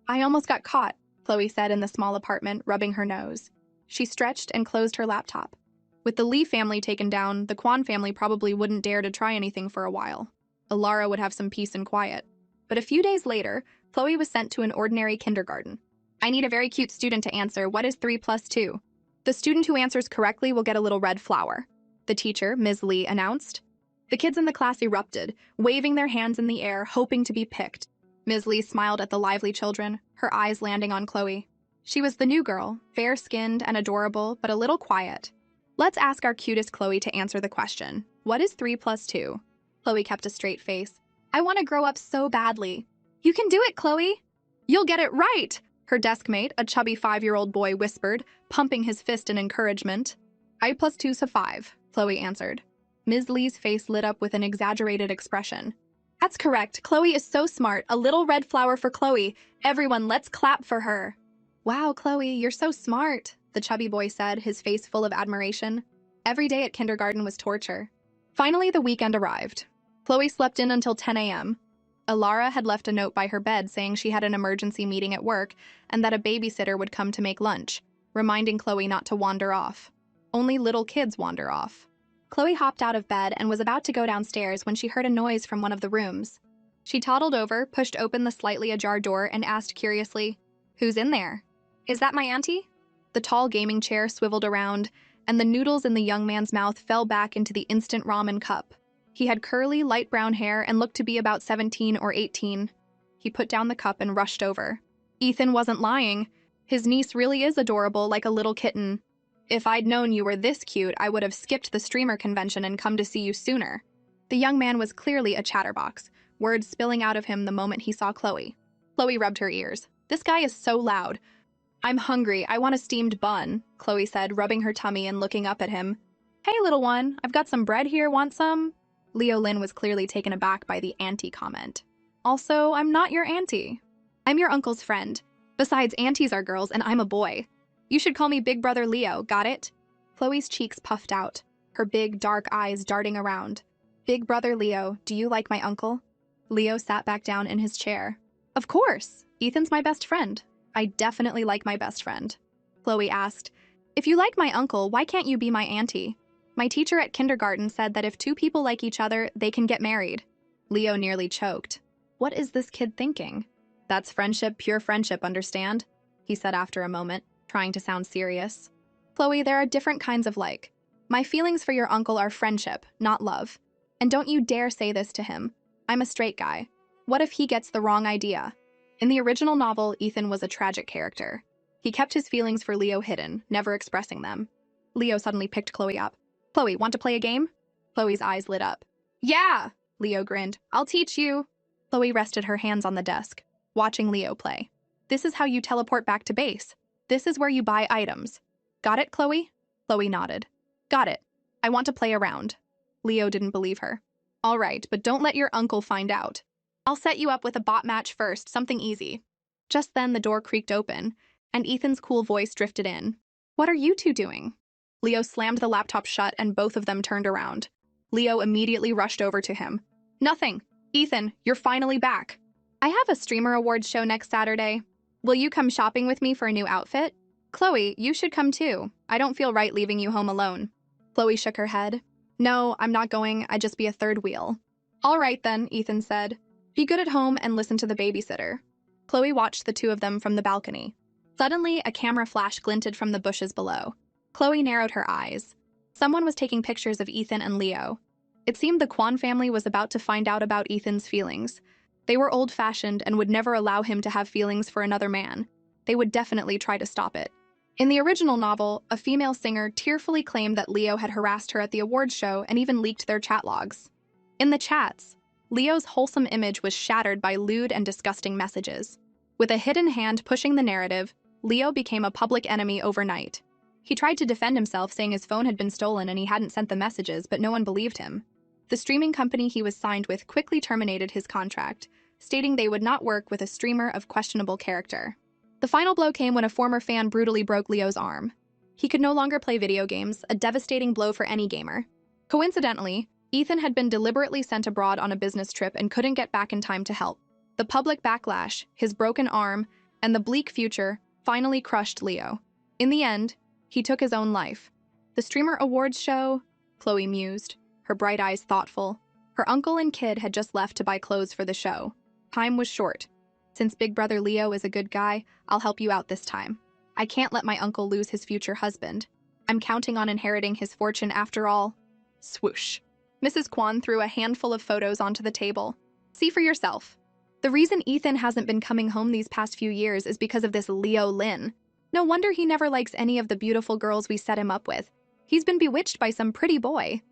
"I almost got caught," Chloe said in the small apartment, rubbing her nose. She stretched and closed her laptop. With the Lee family taken down, the Kwon family probably wouldn't dare to try anything for a while. Alara would have some peace and quiet. But a few days later, Chloe was sent to an ordinary kindergarten. "I need a very cute student to answer, what is 3 plus 2? The student who answers correctly will get a little red flower," the teacher, Ms. Lee, announced. The kids in the class erupted, waving their hands in the air, hoping to be picked. Ms. Lee smiled at the lively children, her eyes landing on Chloe. She was the new girl, fair-skinned and adorable, but a little quiet. "Let's ask our cutest Chloe to answer the question. What is 3 plus 2? Chloe kept a straight face. "I want to grow up so badly." "You can do it, Chloe." "You'll get it right," her deskmate, a chubby 5-year-old boy, whispered, pumping his fist in encouragement. "I plus 2's a 5, Chloe answered. Ms. Lee's face lit up with an exaggerated expression. "That's correct. Chloe is so smart. A little red flower for Chloe. Everyone, let's clap for her." "Wow, Chloe, you're so smart," the chubby boy said, his face full of admiration. Every day at kindergarten was torture. Finally, the weekend arrived. Chloe slept in until 10 a.m. Alara had left a note by her bed saying she had an emergency meeting at work and that a babysitter would come to make lunch, reminding Chloe not to wander off. Only little kids wander off. Chloe hopped out of bed and was about to go downstairs when she heard a noise from one of the rooms. She toddled over, pushed open the slightly ajar door, and asked curiously, "Who's in there?" "Is that my auntie?" The tall gaming chair swiveled around, and the noodles in the young man's mouth fell back into the instant ramen cup. He had curly, light brown hair and looked to be about 17 or 18. He put down the cup and rushed over. Ethan wasn't lying. His niece really is adorable, like a little kitten. "If I'd known you were this cute, I would have skipped the streamer convention and come to see you sooner." The young man was clearly a chatterbox, words spilling out of him the moment he saw Chloe. Chloe rubbed her ears. "This guy is so loud." "I'm hungry. I want a steamed bun," Chloe said, rubbing her tummy and looking up at him. "Hey, little one, I've got some bread here. Want some?" Leo Lin was clearly taken aback by the auntie comment. "Also, I'm not your auntie. I'm your uncle's friend. Besides, aunties are girls and I'm a boy. You should call me Big Brother Leo, got it?" Chloe's cheeks puffed out, her big, dark eyes darting around. Big brother Leo, do you like my uncle? Leo sat back down in his chair. Of course, Ethan's my best friend. I definitely like my best friend. Chloe asked, if you like my uncle, why can't you be my auntie? My teacher at kindergarten said that if two people like each other, they can get married. Leo nearly choked. What is this kid thinking? That's friendship, pure friendship, understand? He said after a moment, trying to sound serious. Chloe, there are different kinds of like. My feelings for your uncle are friendship, not love. And don't you dare say this to him. I'm a straight guy. What if he gets the wrong idea? In the original novel, Ethan was a tragic character. He kept his feelings for Leo hidden, never expressing them. Leo suddenly picked Chloe up. Chloe, want to play a game? Chloe's eyes lit up. Yeah, Leo grinned. I'll teach you. Chloe rested her hands on the desk, watching Leo play. This is how you teleport back to base. This is where you buy items. Got it, Chloe? Chloe nodded. Got it. I want to play around. Leo didn't believe her. All right, but don't let your uncle find out. I'll set you up with a bot match first, something easy. Just then the door creaked open, and Ethan's cool voice drifted in. What are you two doing? Leo slammed the laptop shut and both of them turned around. Leo immediately rushed over to him. Nothing. Ethan, you're finally back. I have a streamer awards show next Saturday. Will you come shopping with me for a new outfit? Chloe, you should come too. I don't feel right leaving you home alone. Chloe shook her head. No, I'm not going. I'd just be a third wheel. All right then, Ethan said. Be good at home and listen to the babysitter. Chloe watched the two of them from the balcony. Suddenly, a camera flash glinted from the bushes below. Chloe narrowed her eyes. Someone was taking pictures of Ethan and Leo. It seemed the Kwan family was about to find out about Ethan's feelings. They were old-fashioned and would never allow him to have feelings for another man. They would definitely try to stop it. In the original novel, a female singer tearfully claimed that Leo had harassed her at the awards show and even leaked their chat logs. In the chats, Leo's wholesome image was shattered by lewd and disgusting messages. With a hidden hand pushing the narrative, Leo became a public enemy overnight. He tried to defend himself, saying his phone had been stolen and he hadn't sent the messages, but no one believed him. The streaming company he was signed with quickly terminated his contract, stating they would not work with a streamer of questionable character. The final blow came when a former fan brutally broke Leo's arm. He could no longer play video games, a devastating blow for any gamer. Coincidentally, Ethan had been deliberately sent abroad on a business trip and couldn't get back in time to help. The public backlash, his broken arm, and the bleak future finally crushed Leo. In the end, he took his own life. The streamer awards show, Chloe mused, her bright eyes thoughtful. Her uncle and kid had just left to buy clothes for the show. Time was short. Since Big Brother Leo is a good guy, I'll help you out this time. I can't let my uncle lose his future husband. I'm counting on inheriting his fortune after all. Swoosh. Mrs. Kwan threw a handful of photos onto the table. See for yourself. The reason Ethan hasn't been coming home these past few years is because of this Leo Lin. No wonder he never likes any of the beautiful girls we set him up with. He's been bewitched by some pretty boy.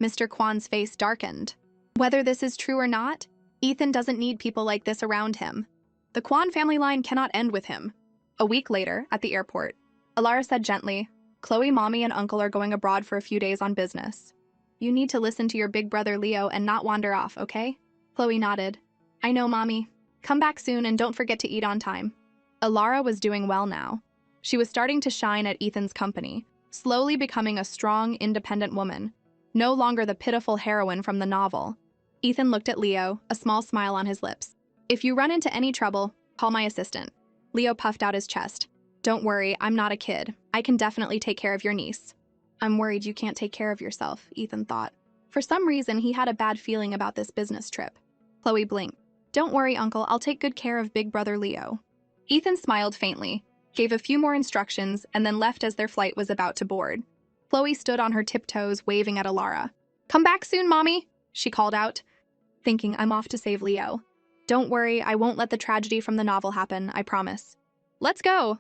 Mr. Kwan's face darkened. Whether this is true or not, Ethan doesn't need people like this around him. The Kwan family line cannot end with him. A week later, at the airport, Alara said gently, Chloe, Mommy, and Uncle are going abroad for a few days on business. You need to listen to your big brother Leo and not wander off, okay? Chloe nodded. I know, Mommy. Come back soon and don't forget to eat on time. Alara was doing well now. She was starting to shine at Ethan's company, slowly becoming a strong, independent woman, no longer the pitiful heroine from the novel. Ethan looked at Leo, a small smile on his lips. If you run into any trouble, call my assistant. Leo puffed out his chest. Don't worry, I'm not a kid. I can definitely take care of your niece. I'm worried you can't take care of yourself, Ethan thought. For some reason, he had a bad feeling about this business trip. Chloe blinked. Don't worry, Uncle, I'll take good care of Big Brother Leo. Ethan smiled faintly, gave a few more instructions, and then left as their flight was about to board. Chloe stood on her tiptoes, waving at Alara. Come back soon, Mommy, she called out, thinking I'm off to save Leo. Don't worry, I won't let the tragedy from the novel happen, I promise. Let's go,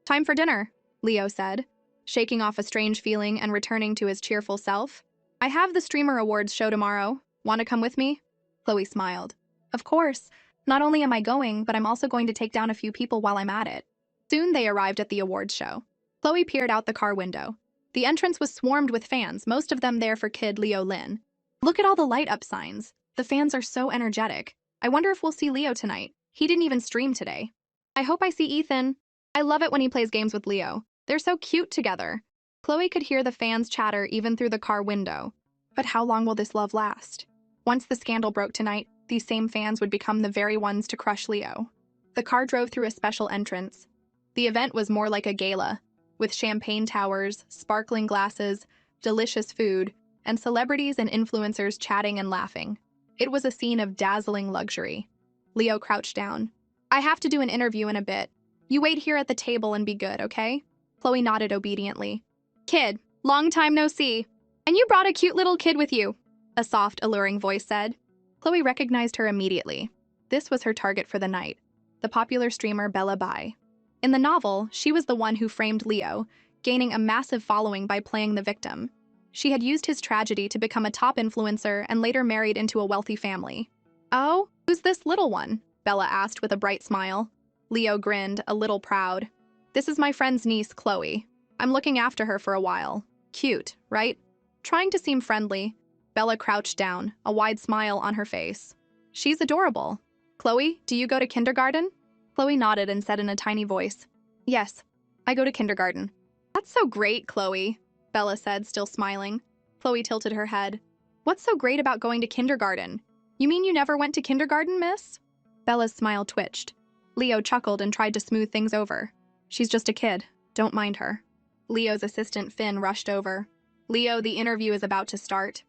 time for dinner, Leo said, shaking off a strange feeling and returning to his cheerful self. I have the streamer awards show tomorrow. Want to come with me? Chloe smiled. Of course. Not only am I going, but I'm also going to take down a few people while I'm at it. Soon they arrived at the awards show. Chloe peered out the car window. The entrance was swarmed with fans, most of them there for kid Leo Lin. Look at all the light-up signs. The fans are so energetic. I wonder if we'll see Leo tonight. He didn't even stream today. I hope I see Ethan. I love it when he plays games with Leo. They're so cute together. Chloe could hear the fans chatter even through the car window. But how long will this love last? Once the scandal broke tonight, these same fans would become the very ones to crush Leo. The car drove through a special entrance. The event was more like a gala, with champagne towers, sparkling glasses, delicious food, and celebrities and influencers chatting and laughing. It was a scene of dazzling luxury. Leo crouched down. I have to do an interview in a bit. You wait here at the table and be good, okay? Chloe nodded obediently. Kid, long time no see. And you brought a cute little kid with you, a soft, alluring voice said. Chloe recognized her immediately. This was her target for the night, the popular streamer Bella Bai. In the novel, she was the one who framed Leo, gaining a massive following by playing the victim. She had used his tragedy to become a top influencer and later married into a wealthy family. Oh, who's this little one? Bella asked with a bright smile. Leo grinned, a little proud. This is my friend's niece, Chloe. I'm looking after her for a while. Cute, right? Trying to seem friendly, Bella crouched down, a wide smile on her face. She's adorable. Chloe, do you go to kindergarten? Chloe nodded and said in a tiny voice, Yes, I go to kindergarten. That's so great, Chloe, Bella said, still smiling. Chloe tilted her head. What's so great about going to kindergarten? You mean you never went to kindergarten, miss? Bella's smile twitched. Leo chuckled and tried to smooth things over. She's just a kid. Don't mind her. Leo's assistant Finn rushed over. Leo, the interview is about to start.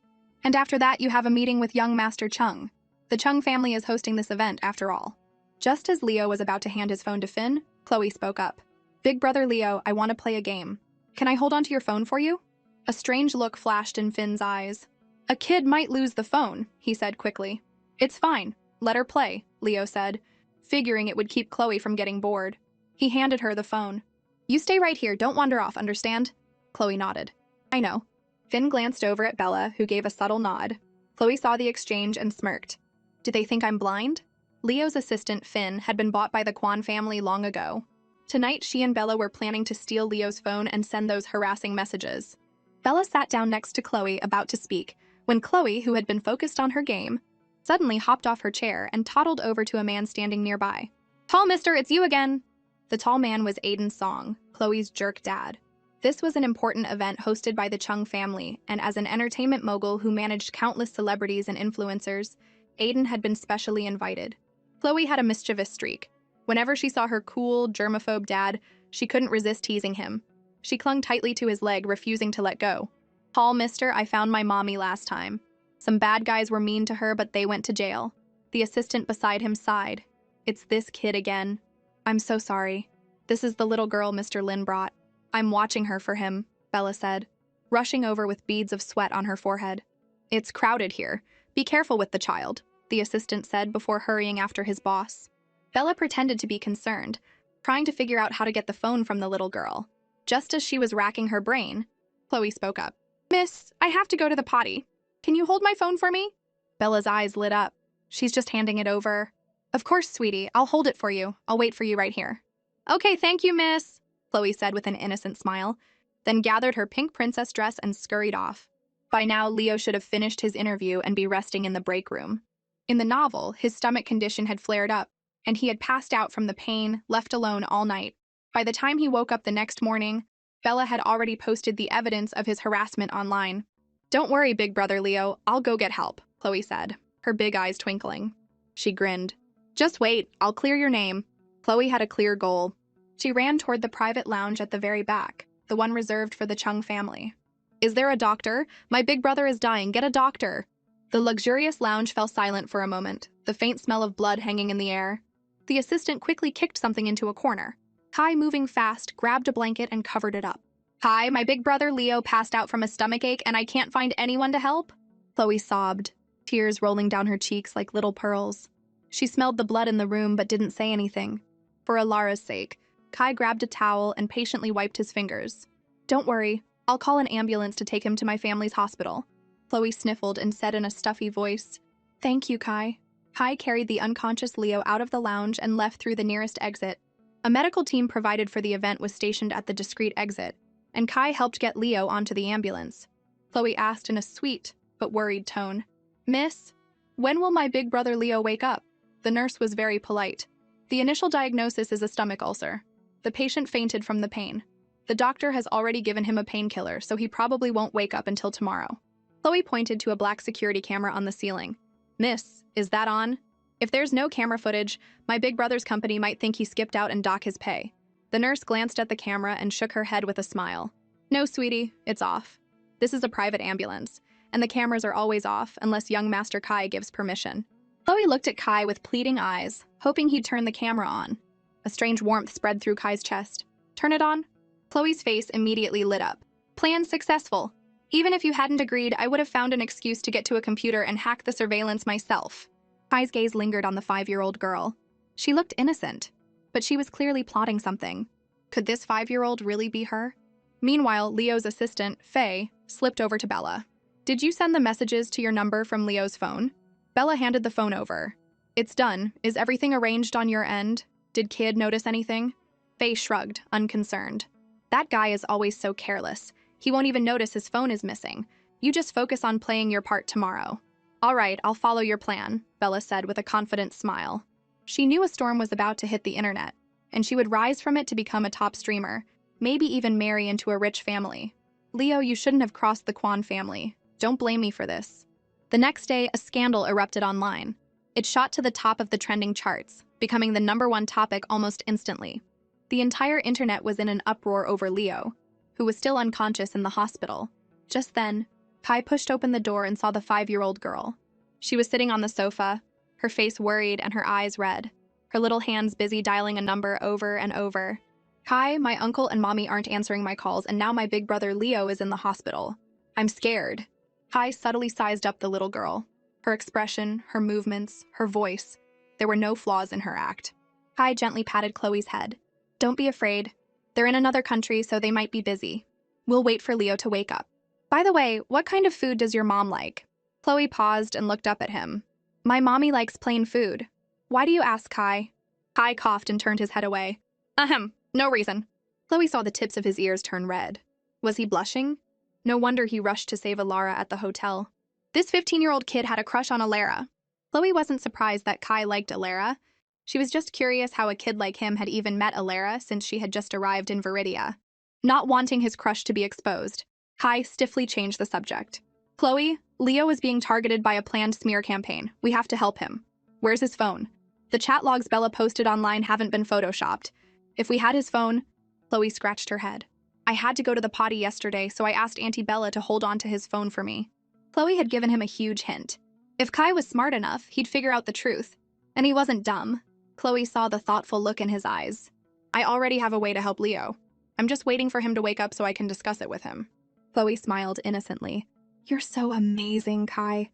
And after that, you have a meeting with young Master Chung. The Chung family is hosting this event, after all. Just as Leo was about to hand his phone to Finn, Chloe spoke up. Big brother Leo, I want to play a game. Can I hold onto your phone for you? A strange look flashed in Finn's eyes. A kid might lose the phone, he said quickly. It's fine. Let her play, Leo said, figuring it would keep Chloe from getting bored. He handed her the phone. You stay right here, don't wander off, understand? Chloe nodded. I know. Finn glanced over at Bella, who gave a subtle nod. Chloe saw the exchange and smirked. Do they think I'm blind? Leo's assistant, Finn, had been bought by the Kwan family long ago. Tonight, she and Bella were planning to steal Leo's phone and send those harassing messages. Bella sat down next to Chloe, about to speak, when Chloe, who had been focused on her game, suddenly hopped off her chair and toddled over to a man standing nearby. Tall mister, it's you again! The tall man was Aiden Song, Chloe's jerk dad. This was an important event hosted by the Chung family, and as an entertainment mogul who managed countless celebrities and influencers, Aiden had been specially invited. Chloe had a mischievous streak. Whenever she saw her cool, germaphobe dad, she couldn't resist teasing him. She clung tightly to his leg, refusing to let go. Tall mister, I found my mommy last time. Some bad guys were mean to her, but they went to jail. The assistant beside him sighed. It's this kid again. I'm so sorry. This is the little girl Mr. Lin brought. I'm watching her for him, Bella said, rushing over with beads of sweat on her forehead. It's crowded here. Be careful with the child, the assistant said before hurrying after his boss. Bella pretended to be concerned, trying to figure out how to get the phone from the little girl. Just as she was racking her brain, Chloe spoke up. Miss, I have to go to the potty. Can you hold my phone for me? Bella's eyes lit up. She's just handing it over. Of course, sweetie. I'll hold it for you. I'll wait for you right here. Okay, thank you, miss, Chloe said with an innocent smile, then gathered her pink princess dress and scurried off. By now, Leo should have finished his interview and be resting in the break room. In the novel, his stomach condition had flared up, and he had passed out from the pain, left alone all night. By the time he woke up the next morning, Bella had already posted the evidence of his harassment online. Don't worry, big brother Leo, I'll go get help, Chloe said, her big eyes twinkling. She grinned. Just wait, I'll clear your name. Chloe had a clear goal. She ran toward the private lounge at the very back, the one reserved for the Chung family. Is there a doctor? My big brother is dying, get a doctor. The luxurious lounge fell silent for a moment, the faint smell of blood hanging in the air. The assistant quickly kicked something into a corner. Kai, moving fast, grabbed a blanket and covered it up. Hi, my big brother Leo passed out from a stomachache and I can't find anyone to help. Chloe sobbed, tears rolling down her cheeks like little pearls. She smelled the blood in the room but didn't say anything. For Alara's sake, Kai grabbed a towel and patiently wiped his fingers. Don't worry, I'll call an ambulance to take him to my family's hospital. Chloe sniffled and said in a stuffy voice, Thank you, Kai. Kai carried the unconscious Leo out of the lounge and left through the nearest exit. A medical team provided for the event was stationed at the discreet exit, and Kai helped get Leo onto the ambulance. Chloe asked in a sweet but worried tone, Miss, when will my big brother Leo wake up? The nurse was very polite. The initial diagnosis is a stomach ulcer. The patient fainted from the pain. The doctor has already given him a painkiller, so he probably won't wake up until tomorrow. Chloe pointed to a black security camera on the ceiling. Miss, is that on? If there's no camera footage, my big brother's company might think he skipped out and dock his pay. The nurse glanced at the camera and shook her head with a smile. No, sweetie, it's off. This is a private ambulance, and the cameras are always off unless young Master Kai gives permission. Chloe looked at Kai with pleading eyes, hoping he'd turn the camera on. A strange warmth spread through Kai's chest. Turn it on? Chloe's face immediately lit up. Plan successful. Even if you hadn't agreed, I would have found an excuse to get to a computer and hack the surveillance myself. Kai's gaze lingered on the 5-year-old girl. She looked innocent, but she was clearly plotting something. Could this 5-year-old really be her? Meanwhile, Leo's assistant, Faye, slipped over to Bella. Did you send the messages to your number from Leo's phone? Bella handed the phone over. It's done. Is everything arranged on your end? Did Kid notice anything? Faye shrugged, unconcerned. That guy is always so careless. He won't even notice his phone is missing. You just focus on playing your part tomorrow. All right, I'll follow your plan, Bella said with a confident smile. She knew a storm was about to hit the internet, and she would rise from it to become a top streamer, maybe even marry into a rich family. Leo, you shouldn't have crossed the Kwan family. Don't blame me for this. The next day, a scandal erupted online. It shot to the top of the trending charts, becoming the #1 topic almost instantly. The entire internet was in an uproar over Leo, who was still unconscious in the hospital. Just then, Kai pushed open the door and saw the 5-year-old girl. She was sitting on the sofa, her face worried and her eyes red, her little hands busy dialing a number over and over. Kai, my uncle and mommy aren't answering my calls, and now my big brother Leo is in the hospital. I'm scared. Kai subtly sized up the little girl. Her expression, her movements, her voice. There were no flaws in her act. Kai gently patted Chloe's head. Don't be afraid. They're in another country, so they might be busy. We'll wait for Leo to wake up. By the way, what kind of food does your mom like? Chloe paused and looked up at him. My mommy likes plain food. Why do you ask, Kai? Kai coughed and turned his head away. Ahem, no reason. Chloe saw the tips of his ears turn red. Was he blushing? No wonder he rushed to save Alara at the hotel. This 15-year-old kid had a crush on Alara. Chloe wasn't surprised that Kai liked Alara. She was just curious how a kid like him had even met Alara since she had just arrived in Viridia. Not wanting his crush to be exposed, Kai stiffly changed the subject. Chloe, Leo is being targeted by a planned smear campaign. We have to help him. Where's his phone? The chat logs Bella posted online haven't been photoshopped. If we had his phone... Chloe scratched her head. I had to go to the potty yesterday, so I asked Auntie Bella to hold on to his phone for me. Chloe had given him a huge hint. If Kai was smart enough, he'd figure out the truth. And he wasn't dumb. Chloe saw the thoughtful look in his eyes. I already have a way to help Leo. I'm just waiting for him to wake up so I can discuss it with him. Chloe smiled innocently. You're so amazing, Kai.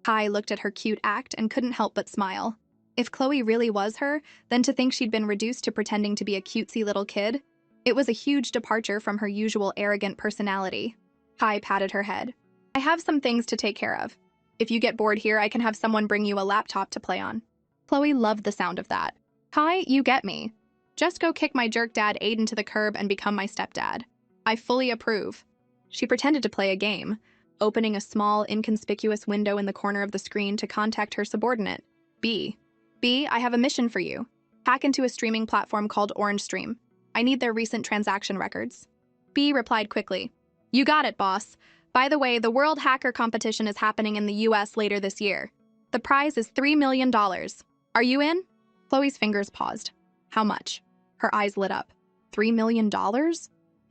Kai looked at her cute act and couldn't help but smile. If Chloe really was her, then to think she'd been reduced to pretending to be a cutesy little kid, it was a huge departure from her usual arrogant personality. Kai patted her head. I have some things to take care of. If you get bored here, I can have someone bring you a laptop to play on. Chloe loved the sound of that. Kai, you get me. Just go kick my jerk dad Aiden to the curb and become my stepdad. I fully approve. She pretended to play a game, opening a small, inconspicuous window in the corner of the screen to contact her subordinate, B. B, I have a mission for you. Hack into a streaming platform called Orange Stream. I need their recent transaction records. B replied quickly. You got it, boss. By the way, the World Hacker Competition is happening in the US later this year. The prize is $3 million. Are you in? Chloe's fingers paused. How much? Her eyes lit up. $3 million?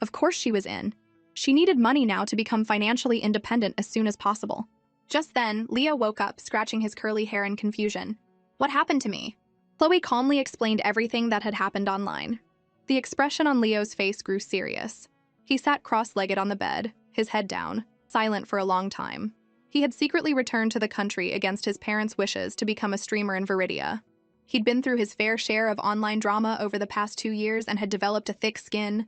Of course she was in. She needed money now to become financially independent as soon as possible. Just then, Leo woke up, scratching his curly hair in confusion. What happened to me? Chloe calmly explained everything that had happened online. The expression on Leo's face grew serious. He sat cross-legged on the bed, his head down, silent for a long time. He had secretly returned to the country against his parents' wishes to become a streamer in Viridia. He'd been through his fair share of online drama over the past 2 years and had developed a thick skin.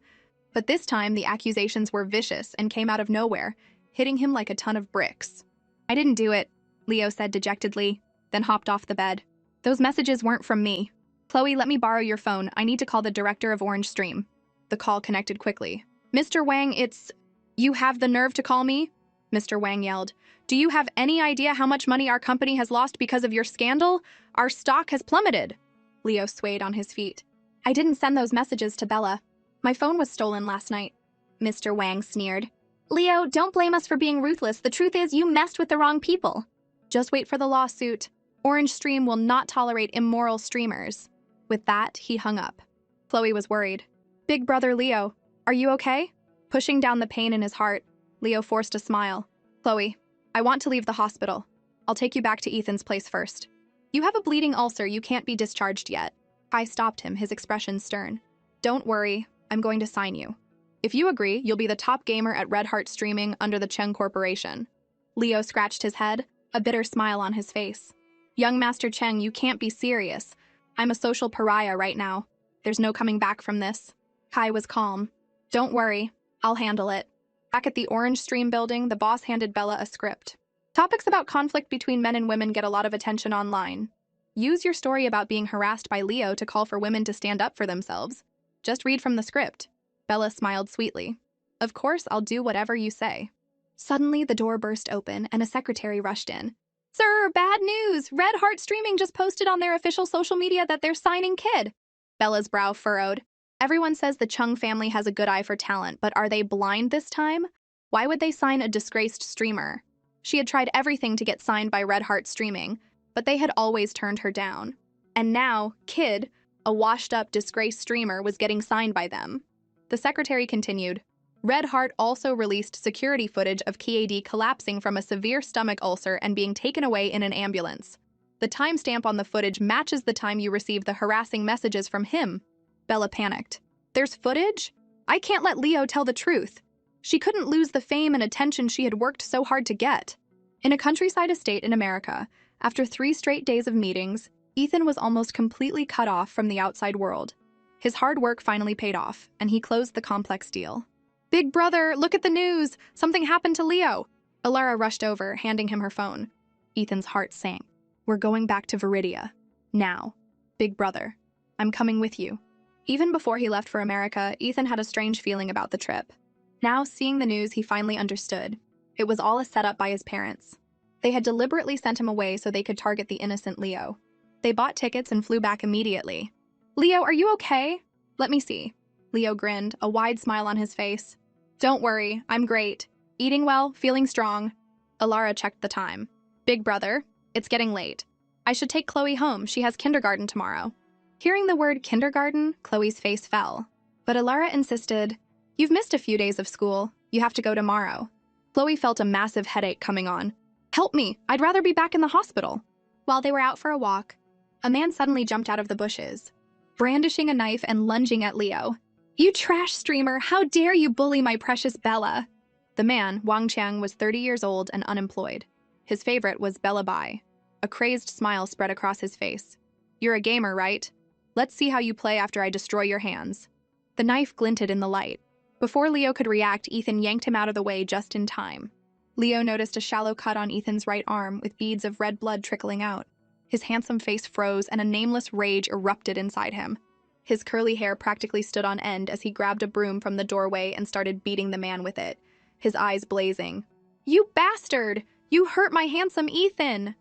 But this time, the accusations were vicious and came out of nowhere, hitting him like a ton of bricks. I didn't do it, Leo said dejectedly, then hopped off the bed. Those messages weren't from me. Chloe, let me borrow your phone. I need to call the director of Orange Stream. The call connected quickly. Mr. Wang, it's... You have the nerve to call me? Mr. Wang yelled. Do you have any idea how much money our company has lost because of your scandal? Our stock has plummeted. Leo swayed on his feet. I didn't send those messages to Bella. My phone was stolen last night. Mr. Wang sneered. Leo, don't blame us for being ruthless. The truth is you messed with the wrong people. Just wait for the lawsuit. Orange Stream will not tolerate immoral streamers. With that, he hung up. Chloe was worried. Big brother Leo, are you okay? Pushing down the pain in his heart, Leo forced a smile. Chloe, I want to leave the hospital. I'll take you back to Ethan's place first. You have a bleeding ulcer, you can't be discharged yet. Kai stopped him, his expression stern. Don't worry, I'm going to sign you. If you agree, you'll be the top gamer at Red Heart Streaming under the Cheng Corporation. Leo scratched his head, a bitter smile on his face. Young Master Cheng, you can't be serious. I'm a social pariah right now. There's no coming back from this. Kai was calm. Don't worry, I'll handle it. Back at the Orange Stream building, the boss handed Bella a script. Topics about conflict between men and women get a lot of attention online. Use your story about being harassed by Leo to call for women to stand up for themselves. Just read from the script. Bella smiled sweetly. Of course, I'll do whatever you say. Suddenly, the door burst open and a secretary rushed in. Sir, bad news! Red Heart Streaming just posted on their official social media that they're signing Kid. Bella's brow furrowed. Everyone says the Chung family has a good eye for talent, but are they blind this time? Why would they sign a disgraced streamer? She had tried everything to get signed by Red Heart Streaming, but they had always turned her down. And now, Kid, a washed-up, disgraced streamer, was getting signed by them. The secretary continued. Red Heart also released security footage of KAD collapsing from a severe stomach ulcer and being taken away in an ambulance. The timestamp on the footage matches the time you received the harassing messages from him. Bella panicked. There's footage? I can't let Leo tell the truth. She couldn't lose the fame and attention she had worked so hard to get. In a countryside estate in America, after 3 straight days of meetings, Ethan was almost completely cut off from the outside world. His hard work finally paid off, and he closed the complex deal. Big brother, look at the news! Something happened to Leo! Alara rushed over, handing him her phone. Ethan's heart sank. We're going back to Viridia. Now. Big brother, I'm coming with you. Even before he left for America, Ethan had a strange feeling about the trip. Now, seeing the news, he finally understood. It was all a setup by his parents. They had deliberately sent him away so they could target the innocent Leo. They bought tickets and flew back immediately. Leo, are you okay? Let me see. Leo grinned, a wide smile on his face. Don't worry, I'm great. Eating well, feeling strong. Alara checked the time. Big brother, it's getting late. I should take Chloe home, she has kindergarten tomorrow. Hearing the word kindergarten, Chloe's face fell. But Alara insisted, You've missed a few days of school. You have to go tomorrow. Chloe felt a massive headache coming on. Help me, I'd rather be back in the hospital. While they were out for a walk, a man suddenly jumped out of the bushes, brandishing a knife and lunging at Leo. You trash streamer, how dare you bully my precious Bella? The man, Wang Qiang, was 30 years old and unemployed. His favorite was Bella Bai. A crazed smile spread across his face. You're a gamer, right? Let's see how you play after I destroy your hands. The knife glinted in the light. Before Leo could react, Ethan yanked him out of the way just in time. Leo noticed a shallow cut on Ethan's right arm with beads of red blood trickling out. His handsome face froze and a nameless rage erupted inside him. His curly hair practically stood on end as he grabbed a broom from the doorway and started beating the man with it, his eyes blazing. You bastard! You hurt my handsome Ethan!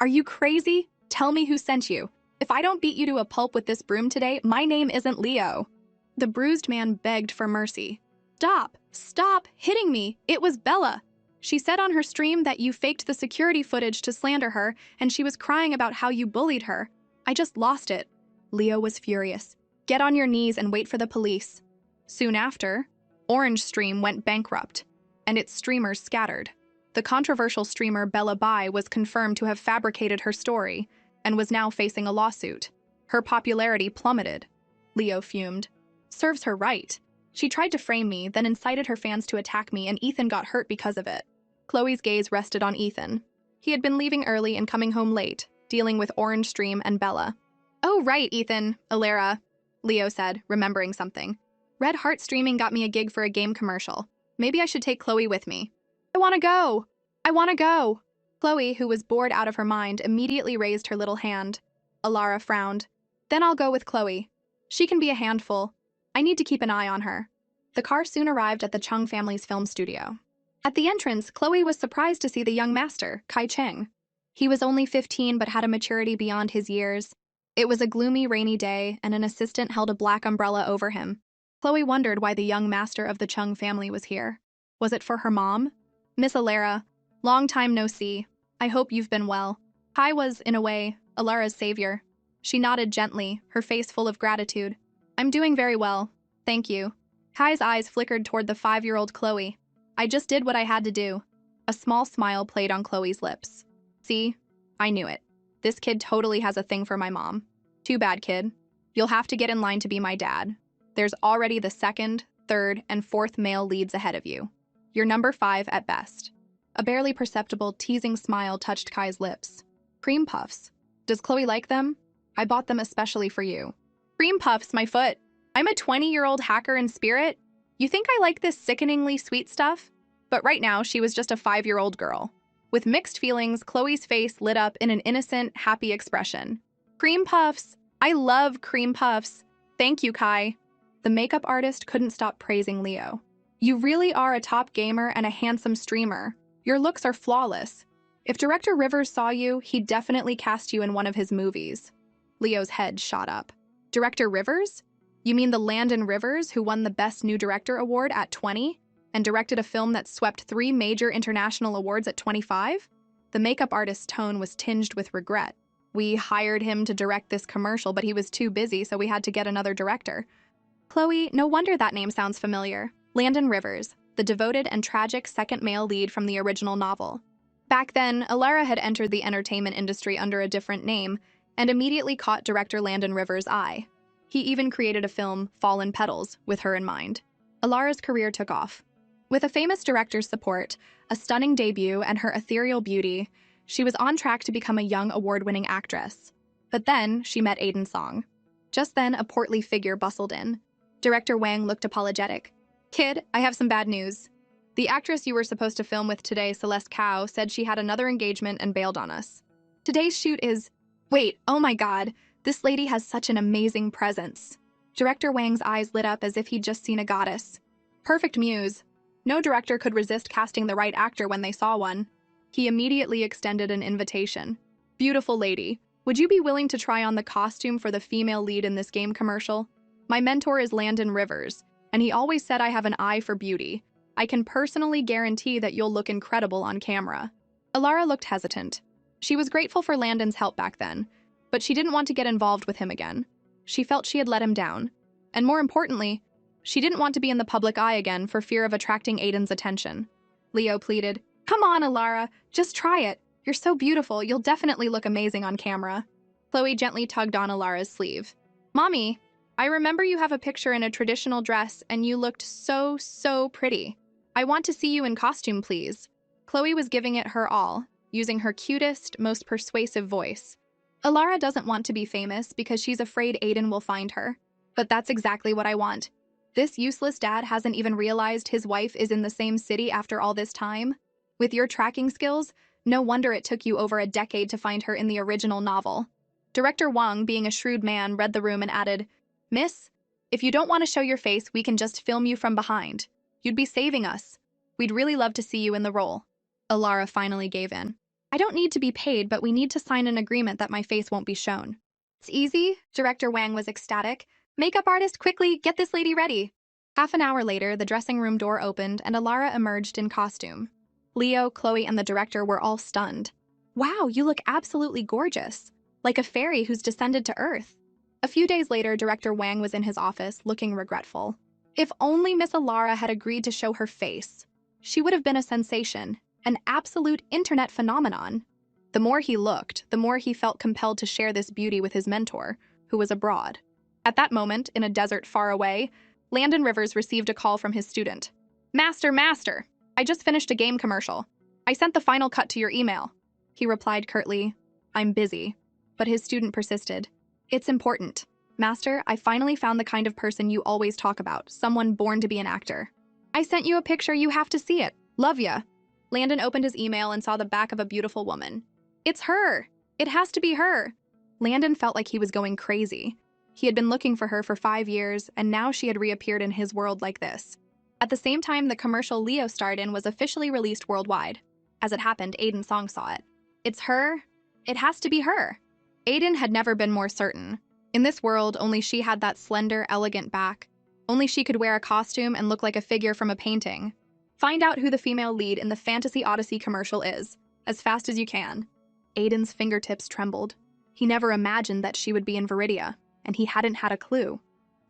Are you crazy? Tell me who sent you. If I don't beat you to a pulp with this broom today, my name isn't Leo. The bruised man begged for mercy. Stop! Stop hitting me! It was Bella! She said on her stream that you faked the security footage to slander her, and she was crying about how you bullied her. I just lost it. Leo was furious. Get on your knees and wait for the police. Soon after, Orange Stream went bankrupt, and its streamers scattered. The controversial streamer Bella Bai was confirmed to have fabricated her story and was now facing a lawsuit. Her popularity plummeted. Leo fumed. Serves her right. She tried to frame me, then incited her fans to attack me, and Ethan got hurt because of it. Chloe's gaze rested on Ethan. He had been leaving early and coming home late, dealing with Orange Stream and Bella. Oh, right, Ethan, Alara, Leo said, remembering something. Red Heart Streaming got me a gig for a game commercial. Maybe I should take Chloe with me. I want to go! I want to go! Chloe, who was bored out of her mind, immediately raised her little hand. Alara frowned. Then I'll go with Chloe. She can be a handful. I need to keep an eye on her. The car soon arrived at the Chung family's film studio. At the entrance, Chloe was surprised to see the young master, Kai Cheng. He was only 15 but had a maturity beyond his years. It was a gloomy, rainy day, and an assistant held a black umbrella over him. Chloe wondered why the young master of the Chung family was here. Was it for her mom? Miss Alara, long time no see. I hope you've been well. Kai was, in a way, Alara's savior. She nodded gently, her face full of gratitude. I'm doing very well, thank you. Kai's eyes flickered toward the 5-year-old Chloe. I just did what I had to do. A small smile played on Chloe's lips. See? I knew it. This kid totally has a thing for my mom. Too bad, kid. You'll have to get in line to be my dad. There's already the 2nd, 3rd, and 4th male leads ahead of you. You're number 5 at best. A barely perceptible, teasing smile touched Kai's lips. Cream puffs. Does Chloe like them? I bought them especially for you. Cream puffs, my foot. I'm a 20-year-old hacker in spirit. You think I like this sickeningly sweet stuff? But right now, she was just a 5-year-old girl. With mixed feelings, Chloe's face lit up in an innocent, happy expression. Cream puffs. I love cream puffs. Thank you, Kai. The makeup artist couldn't stop praising Leo. You really are a top gamer and a handsome streamer. Your looks are flawless. If Director Rivers saw you, he'd definitely cast you in one of his movies. Leo's head shot up. Director Rivers? You mean the Landon Rivers who won the Best New Director award at 20 and directed a film that swept 3 major international awards at 25? The makeup artist's tone was tinged with regret. We hired him to direct this commercial, but he was too busy, so we had to get another director. Chloe, no wonder that name sounds familiar. Landon Rivers, the devoted and tragic second male lead from the original novel. Back then, Alara had entered the entertainment industry under a different name and immediately caught director Landon Rivers' eye. He even created a film, Fallen Petals, with her in mind. Alara's career took off. With a famous director's support, a stunning debut, and her ethereal beauty, she was on track to become a young award-winning actress. But then, she met Aiden Song. Just then, a portly figure bustled in. Director Wang looked apologetic. Kid, I have some bad news. The actress you were supposed to film with today, Celeste Cao, said she had another engagement and bailed on us. Today's shoot is... Wait, oh my god, this lady has such an amazing presence. Director Wang's eyes lit up as if he'd just seen a goddess. Perfect muse. No director could resist casting the right actor when they saw one. He immediately extended an invitation. Beautiful lady, would you be willing to try on the costume for the female lead in this game commercial? My mentor is Landon Rivers, and he always said I have an eye for beauty. I can personally guarantee that you'll look incredible on camera. Alara looked hesitant. She was grateful for Landon's help back then, but she didn't want to get involved with him again. She felt she had let him down. And more importantly, she didn't want to be in the public eye again for fear of attracting Aiden's attention. Leo pleaded, Come on, Alara, just try it. You're so beautiful, you'll definitely look amazing on camera. Chloe gently tugged on Alara's sleeve. Mommy, I remember you have a picture in a traditional dress and you looked so pretty. I want to see you in costume, please. Chloe was giving it her all, using her cutest, most persuasive voice. Alara doesn't want to be famous because she's afraid Aiden will find her. But that's exactly what I want. This useless dad hasn't even realized his wife is in the same city after all this time. With your tracking skills, no wonder it took you over a decade to find her in the original novel. Director Wang, being a shrewd man, read the room and added, Miss, if you don't want to show your face, we can just film you from behind. You'd be saving us. We'd really love to see you in the role. Alara finally gave in. I don't need to be paid, but we need to sign an agreement that my face won't be shown. It's easy. Director Wang was ecstatic. Makeup artist, quickly, get this lady ready. Half an hour later, the dressing room door opened and Alara emerged in costume. Leo, Chloe, and the director were all stunned. Wow, you look absolutely gorgeous. Like a fairy who's descended to Earth. A few days later, Director Wang was in his office, looking regretful. If only Miss Alara had agreed to show her face. She would have been a sensation, an absolute internet phenomenon. The more he looked, the more he felt compelled to share this beauty with his mentor, who was abroad. At that moment, in a desert far away, Landon Rivers received a call from his student. Master, I just finished a game commercial. I sent the final cut to your email. He replied curtly, I'm busy. But his student persisted. It's important. Master, I finally found the kind of person you always talk about, someone born to be an actor. I sent you a picture, you have to see it. Love ya. Landon opened his email and saw the back of a beautiful woman. It's her. It has to be her. Landon felt like he was going crazy. He had been looking for her for 5 years, and now she had reappeared in his world like this. At the same time, the commercial Leo starred in was officially released worldwide. As it happened, Aiden Song saw it. It's her. It has to be her. Aiden had never been more certain. In this world, only she had that slender, elegant back. Only she could wear a costume and look like a figure from a painting. Find out who the female lead in the Fantasy Odyssey commercial is, as fast as you can. Aiden's fingertips trembled. He never imagined that she would be in Viridia, and he hadn't had a clue.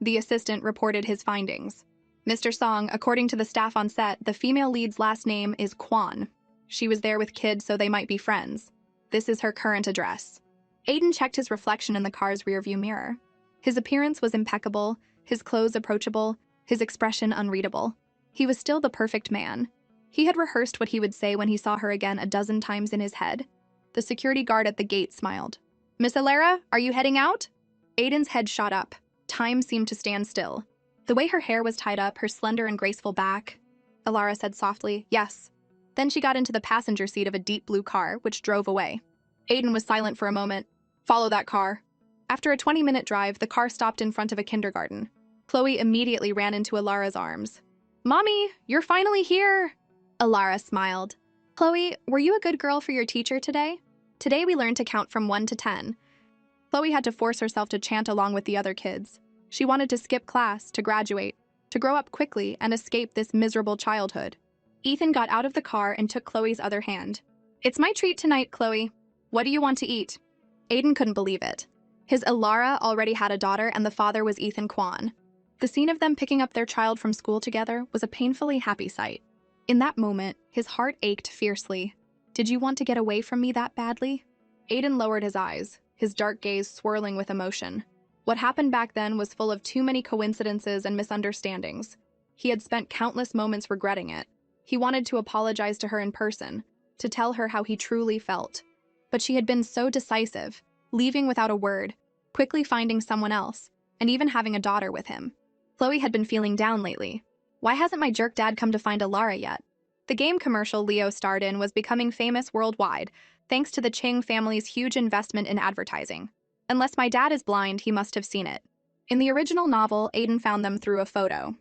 The assistant reported his findings. Mr. Song, according to the staff on set, the female lead's last name is Kwan. She was there with kids so they might be friends. This is her current address. Aiden checked his reflection in the car's rearview mirror. His appearance was impeccable, his clothes approachable, his expression unreadable. He was still the perfect man. He had rehearsed what he would say when he saw her again a dozen times in his head. The security guard at the gate smiled. "Miss Alara, are you heading out?" Aiden's head shot up. Time seemed to stand still. The way her hair was tied up, her slender and graceful back. Alara said softly, "Yes." Then she got into the passenger seat of a deep blue car, which drove away. Aiden was silent for a moment. "Follow that car." After a 20-minute drive, the car stopped in front of a kindergarten. Chloe immediately ran into Alara's arms. "Mommy, you're finally here!" Alara smiled. "Chloe, were you a good girl for your teacher today? Today we learned to count from 1 to 10. Chloe had to force herself to chant along with the other kids. She wanted to skip class, to graduate, to grow up quickly and escape this miserable childhood. Ethan got out of the car and took Chloe's other hand. "It's my treat tonight, Chloe. What do you want to eat?" Aiden couldn't believe it. His Alara already had a daughter and the father was Ethan Kwan. The scene of them picking up their child from school together was a painfully happy sight. In that moment, his heart ached fiercely. "Did you want to get away from me that badly?" Aiden lowered his eyes, his dark gaze swirling with emotion. What happened back then was full of too many coincidences and misunderstandings. He had spent countless moments regretting it. He wanted to apologize to her in person, to tell her how he truly felt. But she had been so decisive, leaving without a word, quickly finding someone else, and even having a daughter with him. Chloe had been feeling down lately. Why hasn't my jerk dad come to find Alara yet? The game commercial Leo starred in was becoming famous worldwide, thanks to the Ching family's huge investment in advertising. Unless my dad is blind, he must have seen it. In the original novel, Aiden found them through a photo.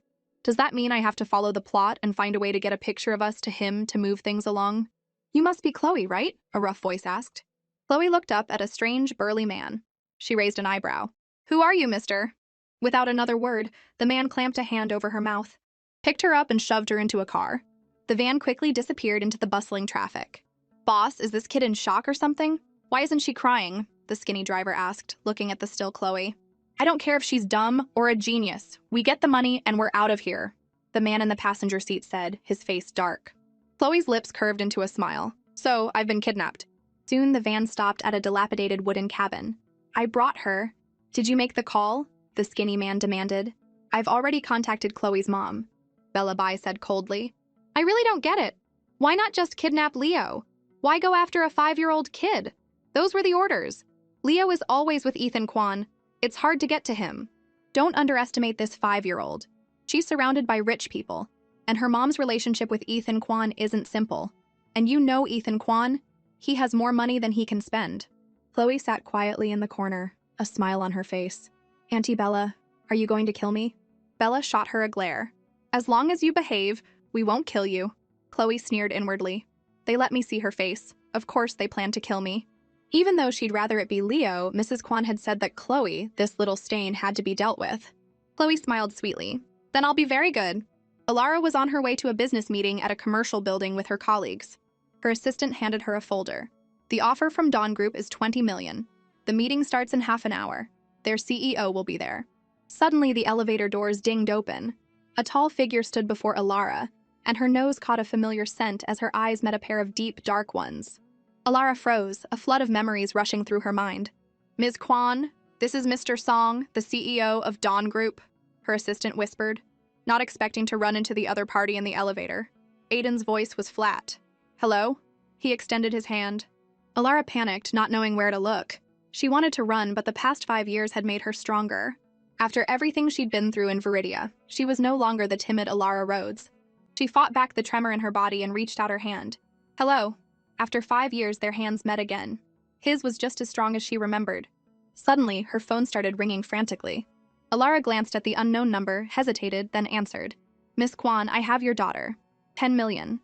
Does that mean I have to follow the plot and find a way to get a picture of us to him to move things along? "You must be Chloe, right?" a rough voice asked. Chloe looked up at a strange, burly man. She raised an eyebrow. "Who are you, mister?" Without another word, the man clamped a hand over her mouth, picked her up and shoved her into a car. The van quickly disappeared into the bustling traffic. "Boss, is this kid in shock or something? Why isn't she crying?" the skinny driver asked, looking at the still Chloe. "I don't care if she's dumb or a genius. We get the money and we're out of here," the man in the passenger seat said, his face dark. Chloe's lips curved into a smile. "So, I've been kidnapped." Soon the van stopped at a dilapidated wooden cabin. "I brought her." "Did you make the call?" the skinny man demanded. "I've already contacted Chloe's mom," Bella Bai said coldly. "I really don't get it. Why not just kidnap Leo? Why go after a 5-year-old kid? Those were the orders. Leo is always with Ethan Kwan. It's hard to get to him. Don't underestimate this 5-year-old. She's surrounded by rich people, and her mom's relationship with Ethan Kwan isn't simple. And you know Ethan Kwan? He has more money than he can spend." Chloe sat quietly in the corner, a smile on her face. "Auntie Bella, are you going to kill me?" Bella shot her a glare. "As long as you behave, we won't kill you." Chloe sneered inwardly. They let me see her face. Of course they planned to kill me. Even though she'd rather it be Leo, Mrs. Kwan had said that Chloe, this little stain, had to be dealt with. Chloe smiled sweetly. "Then I'll be very good." Alara was on her way to a business meeting at a commercial building with her colleagues. Her assistant handed her a folder. "The offer from Dawn Group is $20 million. The meeting starts in half an hour. Their CEO will be there." Suddenly, the elevator doors dinged open. A tall figure stood before Alara, and her nose caught a familiar scent as her eyes met a pair of deep, dark ones. Alara froze, a flood of memories rushing through her mind. "Ms. Kwan, this is Mr. Song, the CEO of Dawn Group," her assistant whispered, not expecting to run into the other party in the elevator. Aiden's voice was flat. "Hello?" He extended his hand. Alara panicked, not knowing where to look. She wanted to run, but the past 5 years had made her stronger. After everything she'd been through in Viridia, she was no longer the timid Alara Rhodes. She fought back the tremor in her body and reached out her hand. "Hello." After 5 years, their hands met again. His was just as strong as she remembered. Suddenly, her phone started ringing frantically. Alara glanced at the unknown number, hesitated, then answered. "Miss Kwan, I have your daughter. 10 million.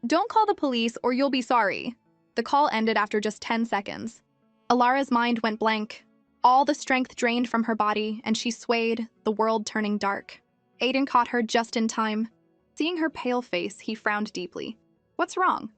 Don't call the police or you'll be sorry." The call ended after just 10 seconds. Alara's mind went blank. All the strength drained from her body, and she swayed, the world turning dark. Aiden caught her just in time. Seeing her pale face, he frowned deeply. What's wrong?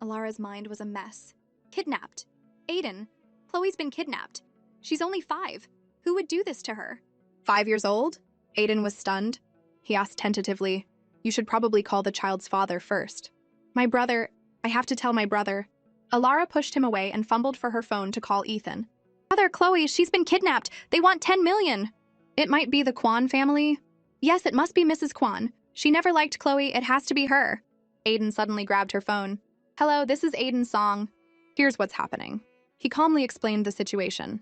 Alara's mind was a mess. Kidnapped. Aiden, Chloe's been kidnapped. She's only 5. Who would do this to her? 5 years old? Aiden was stunned. He asked tentatively, You should probably call the child's father first. My brother, I have to tell my brother. Alara pushed him away and fumbled for her phone to call Ethan. Brother, Chloe, she's been kidnapped. They want 10 million. It might be the Kwan family. Yes, it must be Mrs. Kwan. She never liked Chloe. It has to be her. Aiden suddenly grabbed her phone. Hello, this is Aiden's song. Here's what's happening. He calmly explained the situation.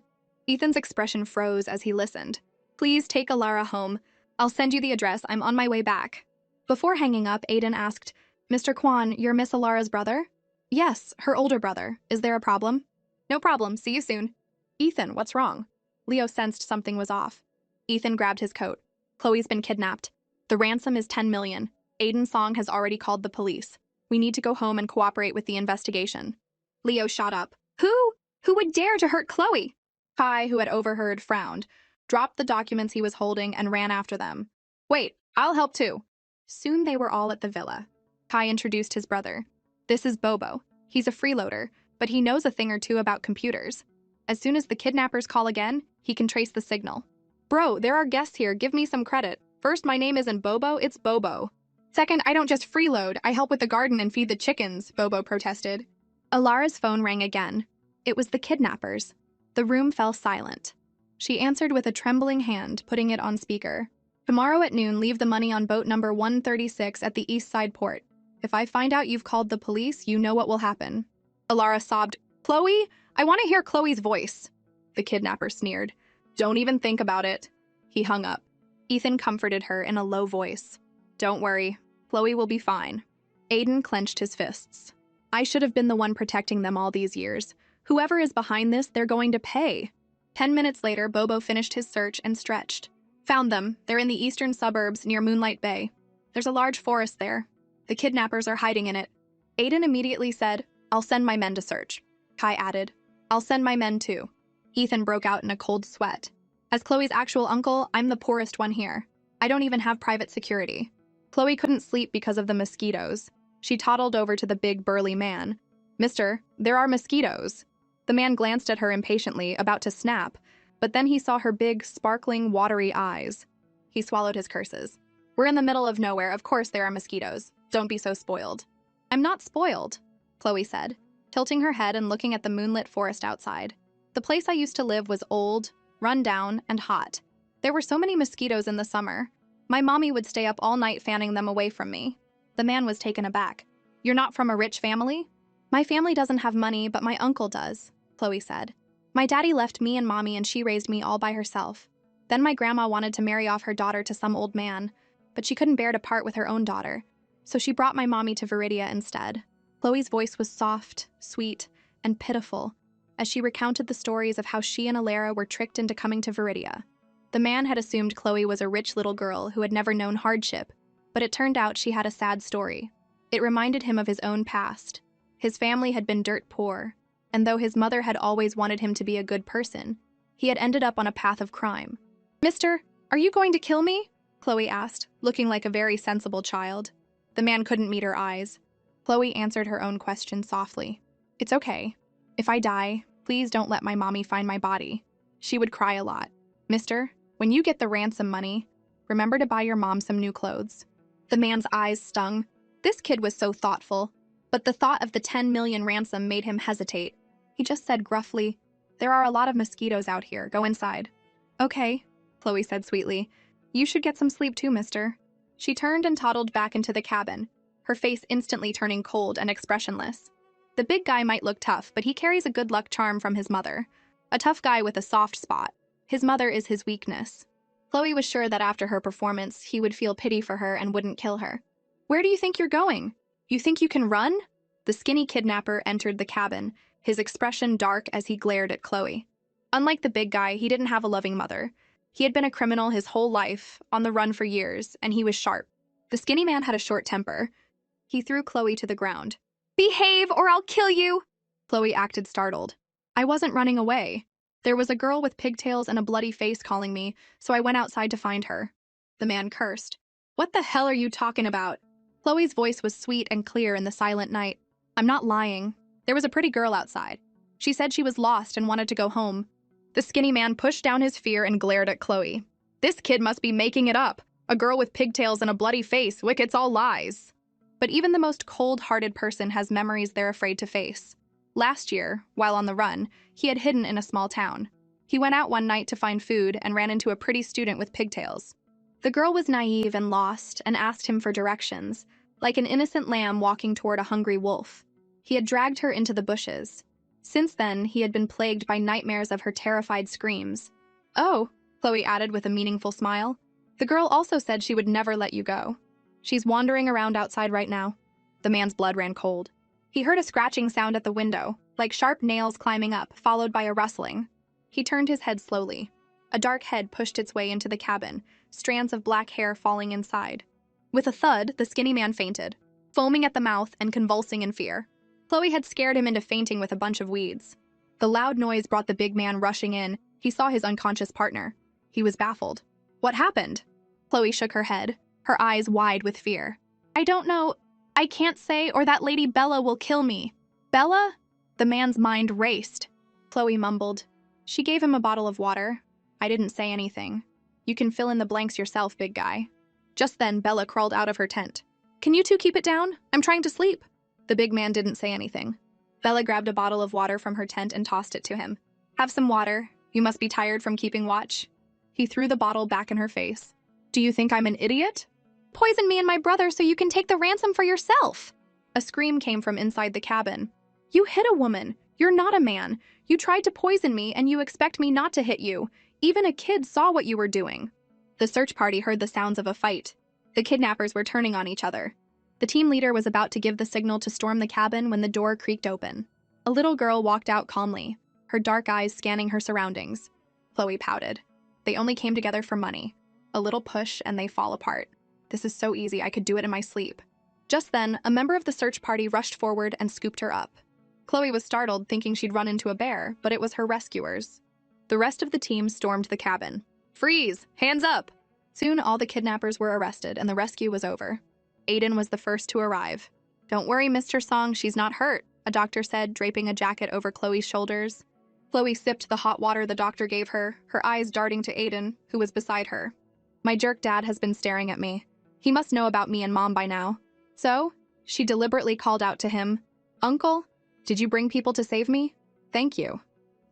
Ethan's expression froze as he listened. Please take Alara home. I'll send you the address. I'm on my way back. Before hanging up, Aiden asked, Mr. Kwan, you're Miss Alara's brother? Yes, her older brother. Is there a problem? No problem. See you soon. Ethan, what's wrong? Leo sensed something was off. Ethan grabbed his coat. Chloe's been kidnapped. The ransom is 10 million. Aiden's song has already called the police. We need to go home and cooperate with the investigation. Leo shot up. Who? Who would dare to hurt Chloe? Kai, who had overheard, frowned, dropped the documents he was holding, and ran after them. Wait, I'll help too. Soon they were all at the villa. Kai introduced his brother. This is Bobo. He's a freeloader, but he knows a thing or two about computers. As soon as the kidnappers call again, he can trace the signal. Bro, there are guests here. Give me some credit. First, my name isn't Bobo, it's Bobo. Second, I don't just freeload. I help with the garden and feed the chickens, Bobo protested. Alara's phone rang again. It was the kidnappers. The room fell silent. She answered with a trembling hand, putting it on speaker. Tomorrow at noon, leave the money on boat number 136 at the East Side Port. If I find out you've called the police, you know what will happen. Alara sobbed, Chloe? I want to hear Chloe's voice. The kidnapper sneered. Don't even think about it. He hung up. Ethan comforted her in a low voice. Don't worry. Chloe will be fine. Aiden clenched his fists. I should have been the one protecting them all these years. Whoever is behind this, they're going to pay. 10 minutes later, Bobo finished his search and stretched. Found them. They're in the eastern suburbs near Moonlight Bay. There's a large forest there. The kidnappers are hiding in it. Aiden immediately said, I'll send my men to search. Kai added, I'll send my men too. Ethan broke out in a cold sweat. As Chloe's actual uncle, I'm the poorest one here. I don't even have private security. Chloe couldn't sleep because of the mosquitoes. She toddled over to the big burly man. Mister, there are mosquitoes. The man glanced at her impatiently, about to snap, but then he saw her big, sparkling, watery eyes. He swallowed his curses. We're in the middle of nowhere. Of course there are mosquitoes. Don't be so spoiled. I'm not spoiled, Chloe said, tilting her head and looking at the moonlit forest outside. The place I used to live was old, run down, and hot. There were so many mosquitoes in the summer. My mommy would stay up all night fanning them away from me. The man was taken aback. You're not from a rich family? My family doesn't have money, but my uncle does, Chloe said. My daddy left me and mommy and she raised me all by herself. Then my grandma wanted to marry off her daughter to some old man, but she couldn't bear to part with her own daughter. So she brought my mommy to Viridia instead. Chloe's voice was soft, sweet, and pitiful as she recounted the stories of how she and Alara were tricked into coming to Viridia. The man had assumed Chloe was a rich little girl who had never known hardship, but it turned out she had a sad story. It reminded him of his own past. His family had been dirt poor, and though his mother had always wanted him to be a good person, he had ended up on a path of crime. Mister, are you going to kill me? Chloe asked, looking like a very sensible child. The man couldn't meet her eyes. Chloe answered her own question softly. It's okay. If I die, please don't let my mommy find my body. She would cry a lot. Mister, when you get the ransom money, remember to buy your mom some new clothes. The man's eyes stung. This kid was so thoughtful, but the thought of the 10 million ransom made him hesitate. He just said gruffly, There are a lot of mosquitoes out here. Go inside. Okay, Chloe said sweetly. You should get some sleep too, mister. She turned and toddled back into the cabin, her face instantly turning cold and expressionless. The big guy might look tough, but he carries a good luck charm from his mother. A tough guy with a soft spot. His mother is his weakness. Chloe was sure that after her performance, he would feel pity for her and wouldn't kill her. Where do you think you're going? You think you can run? The skinny kidnapper entered the cabin, his expression dark as he glared at Chloe. Unlike the big guy, he didn't have a loving mother. He had been a criminal his whole life, on the run for years, and he was sharp. The skinny man had a short temper. He threw Chloe to the ground. Behave or I'll kill you! Chloe acted startled. I wasn't running away. There was a girl with pigtails and a bloody face calling me, so I went outside to find her. The man cursed. What the hell are you talking about? Chloe's voice was sweet and clear in the silent night. I'm not lying. There was a pretty girl outside. She said she was lost and wanted to go home. The skinny man pushed down his fear and glared at Chloe. This kid must be making it up. A girl with pigtails and a bloody face. Wick, it's all lies. But even the most cold-hearted person has memories they're afraid to face. Last year, while on the run, he had hidden in a small town. He went out one night to find food and ran into a pretty student with pigtails. The girl was naive and lost and asked him for directions, like an innocent lamb walking toward a hungry wolf. He had dragged her into the bushes. Since then, he had been plagued by nightmares of her terrified screams. Oh, Chloe added with a meaningful smile. The girl also said she would never let you go. She's wandering around outside right now. The man's blood ran cold. He heard a scratching sound at the window, like sharp nails climbing up, followed by a rustling. He turned his head slowly. A dark head pushed its way into the cabin, strands of black hair falling inside. With a thud, the skinny man fainted, foaming at the mouth and convulsing in fear. Chloe had scared him into fainting with a bunch of weeds. The loud noise brought the big man rushing in. He saw his unconscious partner. He was baffled. What happened? Chloe shook her head, her eyes wide with fear. I don't know. I can't say, or that lady Bella will kill me. Bella? The man's mind raced. Chloe mumbled. She gave him a bottle of water. I didn't say anything. You can fill in the blanks yourself, big guy. Just then, Bella crawled out of her tent. Can you two keep it down? I'm trying to sleep. The big man didn't say anything. Bella grabbed a bottle of water from her tent and tossed it to him. Have some water. You must be tired from keeping watch. He threw the bottle back in her face. Do you think I'm an idiot? Poison me and my brother so you can take the ransom for yourself. A scream came from inside the cabin. You hit a woman. You're not a man. You tried to poison me and you expect me not to hit you. Even a kid saw what you were doing. The search party heard the sounds of a fight. The kidnappers were turning on each other. The team leader was about to give the signal to storm the cabin when the door creaked open. A little girl walked out calmly, her dark eyes scanning her surroundings. Chloe pouted. They only came together for money. A little push and they fall apart. This is so easy, I could do it in my sleep. Just then, a member of the search party rushed forward and scooped her up. Chloe was startled, thinking she'd run into a bear, but it was her rescuers. The rest of the team stormed the cabin. Freeze! Hands up! Soon all the kidnappers were arrested and the rescue was over. Aiden was the first to arrive. Don't worry, Mr. Song, she's not hurt, a doctor said, draping a jacket over Chloe's shoulders. Chloe sipped the hot water the doctor gave her, her eyes darting to Aiden, who was beside her. My jerk dad has been staring at me. He must know about me and Mom by now. So, she deliberately called out to him, Uncle, did you bring people to save me? Thank you.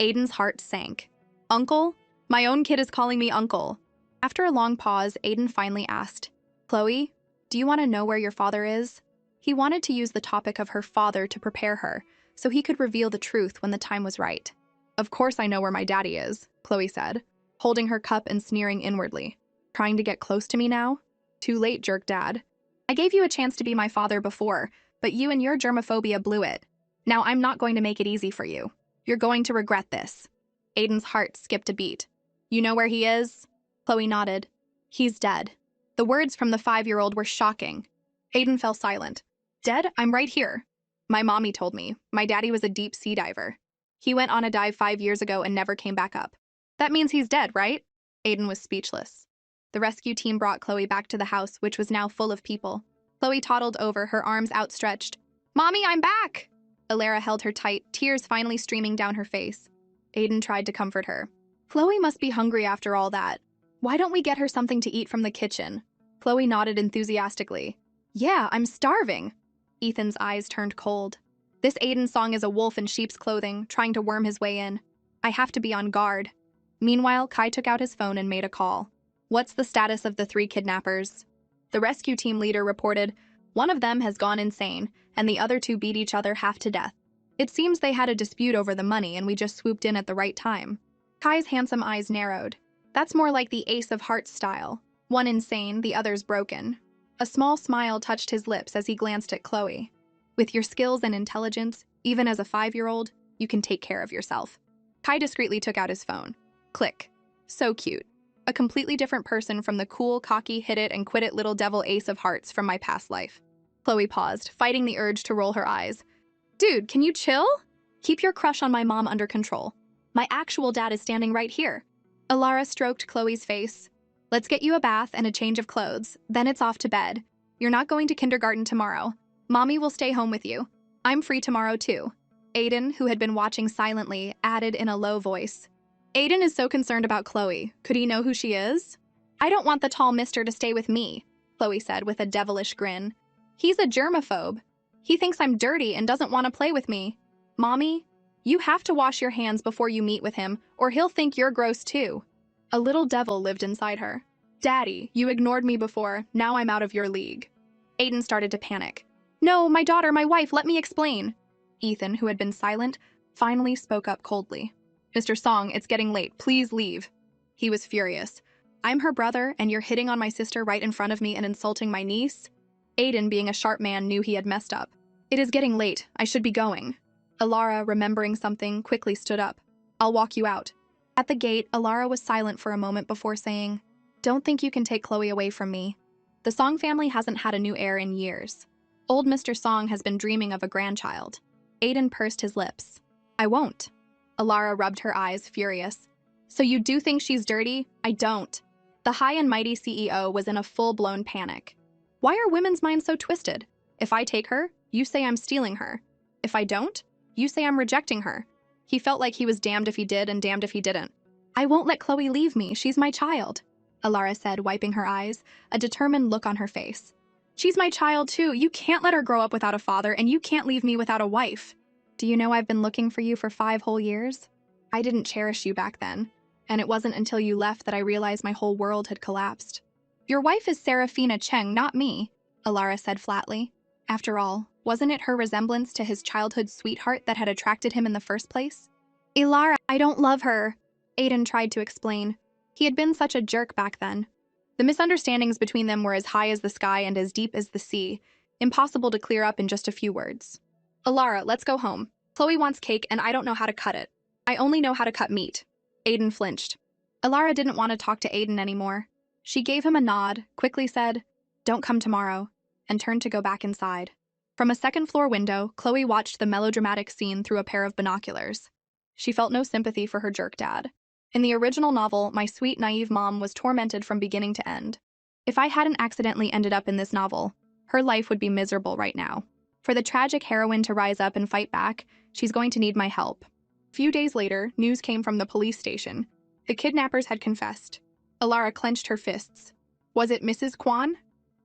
Aiden's heart sank. Uncle? My own kid is calling me uncle. After a long pause, Aiden finally asked, Chloe, do you want to know where your father is? He wanted to use the topic of her father to prepare her, so he could reveal the truth when the time was right. Of course I know where my daddy is, Chloe said, holding her cup and sneering inwardly. Trying to get close to me now? Too late, jerk dad. I gave you a chance to be my father before, but you and your germophobia blew it. Now I'm not going to make it easy for you. You're going to regret this. Aiden's heart skipped a beat. You know where he is? Chloe nodded. He's dead. The words from the 5-year-old were shocking. Aiden fell silent. Dead? I'm right here. My mommy told me. My daddy was a deep sea diver. He went on a dive 5 years ago and never came back up. That means he's dead, right? Aiden was speechless. The rescue team brought Chloe back to the house, which was now full of people. Chloe toddled over, her arms outstretched. Mommy, I'm back! Alara held her tight, tears finally streaming down her face. Aiden tried to comfort her. Chloe must be hungry after all that. Why don't we get her something to eat from the kitchen? Chloe nodded enthusiastically. Yeah, I'm starving. Ethan's eyes turned cold. This Aiden song is a wolf in sheep's clothing, trying to worm his way in. I have to be on guard. Meanwhile, Kai took out his phone and made a call. What's the status of the 3 kidnappers? The rescue team leader reported, one of them has gone insane, and the other 2 beat each other half to death. It seems they had a dispute over the money and we just swooped in at the right time. Kai's handsome eyes narrowed. That's more like the Ace of Hearts style. One insane, the other's broken. A small smile touched his lips as he glanced at Chloe. With your skills and intelligence, even as a 5-year-old, you can take care of yourself. Kai discreetly took out his phone. Click. So cute. A completely different person from the cool, cocky, hit-it-and-quit-it little devil Ace of Hearts from my past life. Chloe paused, fighting the urge to roll her eyes. Dude, can you chill? Keep your crush on my mom under control. My actual dad is standing right here. Alara stroked Chloe's face. Let's get you a bath and a change of clothes, then it's off to bed. You're not going to kindergarten tomorrow. Mommy will stay home with you. I'm free tomorrow too. Aiden, who had been watching silently, added in a low voice. Aiden is so concerned about Chloe. Could he know who she is? I don't want the tall mister to stay with me, Chloe said with a devilish grin. He's a germaphobe. He thinks I'm dirty and doesn't want to play with me. Mommy, you have to wash your hands before you meet with him, or he'll think you're gross too. A little devil lived inside her. Daddy, you ignored me before, now I'm out of your league. Aiden started to panic. No, my daughter, my wife, let me explain. Ethan, who had been silent, finally spoke up coldly. Mr. Song, it's getting late, please leave. He was furious. I'm her brother, and you're hitting on my sister right in front of me and insulting my niece? Aiden, being a sharp man, knew he had messed up. It is getting late, I should be going. Alara, remembering something, quickly stood up. I'll walk you out. At the gate, Alara was silent for a moment before saying, Don't think you can take Chloe away from me. The Song family hasn't had a new heir in years. Old Mr. Song has been dreaming of a grandchild. Aiden pursed his lips. I won't. Alara rubbed her eyes, furious. So you do think she's dirty? I don't. The high and mighty CEO was in a full-blown panic. Why are women's minds so twisted? If I take her, you say I'm stealing her. If I don't, you say I'm rejecting her. He felt like he was damned if he did and damned if he didn't. I won't let Chloe leave me. She's my child, Alara said, wiping her eyes, a determined look on her face. She's my child too. You can't let her grow up without a father, and you can't leave me without a wife. Do you know I've been looking for you for 5 whole years? I didn't cherish you back then, and it wasn't until you left that I realized my whole world had collapsed. Your wife is Serafina Cheng, not me, Alara said flatly. After all, wasn't it her resemblance to his childhood sweetheart that had attracted him in the first place? Alara, I don't love her, Aiden tried to explain. He had been such a jerk back then. The misunderstandings between them were as high as the sky and as deep as the sea, impossible to clear up in just a few words. Alara, let's go home. Chloe wants cake and I don't know how to cut it. I only know how to cut meat. Aiden flinched. Alara didn't want to talk to Aiden anymore. She gave him a nod, quickly said, Don't come tomorrow, and turned to go back inside. From a second-floor window, Chloe watched the melodramatic scene through a pair of binoculars. She felt no sympathy for her jerk dad. In the original novel, my sweet, naive mom was tormented from beginning to end. If I hadn't accidentally ended up in this novel, her life would be miserable right now. For the tragic heroine to rise up and fight back, she's going to need my help. A few days later, news came from the police station. The kidnappers had confessed. Alara clenched her fists. Was it Mrs. Kwan?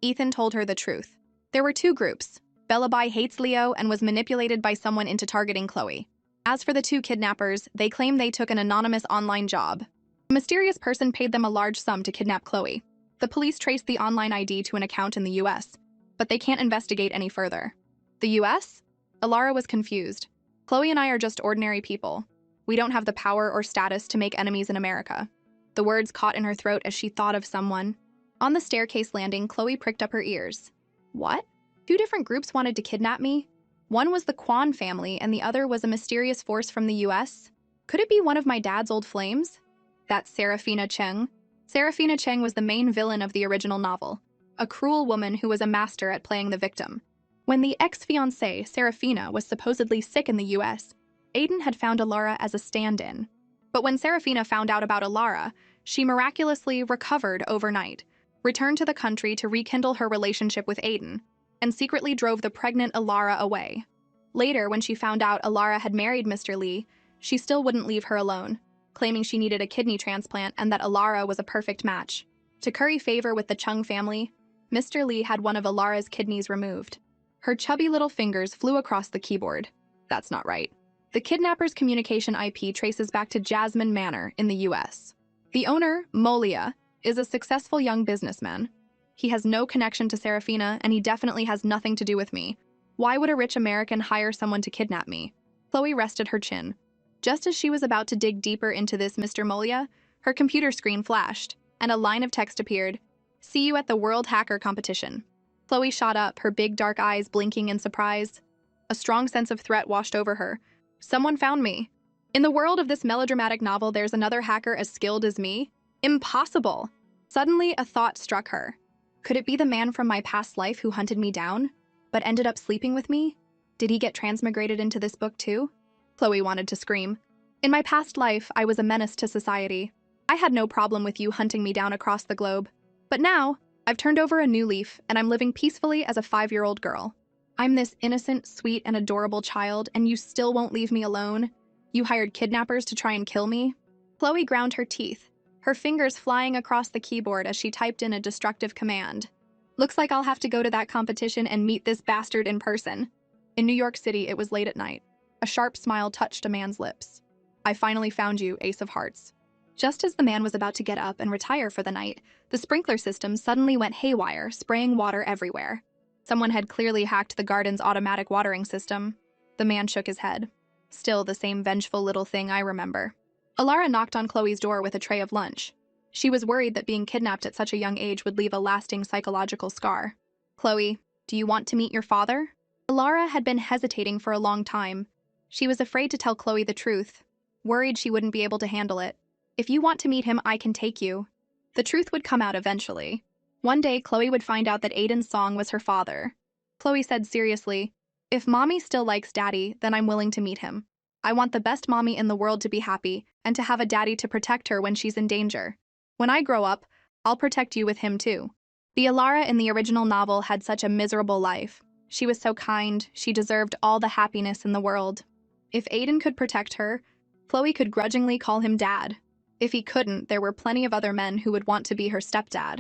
Ethan told her the truth. There were 2 groups. Bellaby hates Leo and was manipulated by someone into targeting Chloe. As for the 2 kidnappers, they claim they took an anonymous online job. A mysterious person paid them a large sum to kidnap Chloe. The police traced the online ID to an account in the US, but they can't investigate any further. The US? Alara was confused. Chloe and I are just ordinary people. We don't have the power or status to make enemies in America. The words caught in her throat as she thought of someone. On the staircase landing, Chloe pricked up her ears. What? 2 different groups wanted to kidnap me? One was the Kwan family, and the other was a mysterious force from the US? Could it be one of my dad's old flames? That's Serafina Cheng. Serafina Cheng was the main villain of the original novel, a cruel woman who was a master at playing the victim. When the ex-fiancée, Serafina, was supposedly sick in the US, Aiden had found Alara as a stand-in. But when Serafina found out about Alara, she miraculously recovered overnight, returned to the country to rekindle her relationship with Aiden, and secretly drove the pregnant Alara away. Later, when she found out Alara had married Mr. Lee, she still wouldn't leave her alone, claiming she needed a kidney transplant and that Alara was a perfect match. To curry favor with the Chung family, Mr. Lee had one of Alara's kidneys removed. Her chubby little fingers flew across the keyboard. That's not right. The kidnapper's communication IP traces back to Jasmine Manor in the US. The owner, Molia, is a successful young businessman. He has no connection to Serafina, and he definitely has nothing to do with me. Why would a rich American hire someone to kidnap me? Chloe rested her chin. Just as she was about to dig deeper into this Mr. Molia, her computer screen flashed, and a line of text appeared. See you at the World Hacker Competition. Chloe shot up, her big dark eyes blinking in surprise. A strong sense of threat washed over her. Someone found me. In the world of this melodramatic novel, there's another hacker as skilled as me? Impossible! Suddenly, a thought struck her. Could it be the man from my past life who hunted me down, but ended up sleeping with me? Did he get transmigrated into this book too? Chloe wanted to scream. In my past life, I was a menace to society. I had no problem with you hunting me down across the globe. But now, I've turned over a new leaf and I'm living peacefully as a 5-year-old girl. I'm this innocent, sweet, and adorable child, and you still won't leave me alone? You hired kidnappers to try and kill me? Chloe ground her teeth, her fingers flying across the keyboard as she typed in a destructive command. Looks like I'll have to go to that competition and meet this bastard in person. In New York City, it was late at night. A sharp smile touched a man's lips. I finally found you, Ace of Hearts. Just as the man was about to get up and retire for the night, the sprinkler system suddenly went haywire, spraying water everywhere. Someone had clearly hacked the garden's automatic watering system. The man shook his head. Still the same vengeful little thing I remember. Alara knocked on Chloe's door with a tray of lunch. She was worried that being kidnapped at such a young age would leave a lasting psychological scar. Chloe, do you want to meet your father? Alara had been hesitating for a long time. She was afraid to tell Chloe the truth, worried she wouldn't be able to handle it. If you want to meet him, I can take you. The truth would come out eventually. One day, Chloe would find out that Aiden's song was her father. Chloe said seriously, if mommy still likes daddy, then I'm willing to meet him. I want the best mommy in the world to be happy and to have a daddy to protect her when she's in danger. When I grow up, I'll protect you with him too. The Alara in the original novel had such a miserable life. She was so kind, she deserved all the happiness in the world. If Aiden could protect her, Chloe could grudgingly call him dad. If he couldn't, there were plenty of other men who would want to be her stepdad.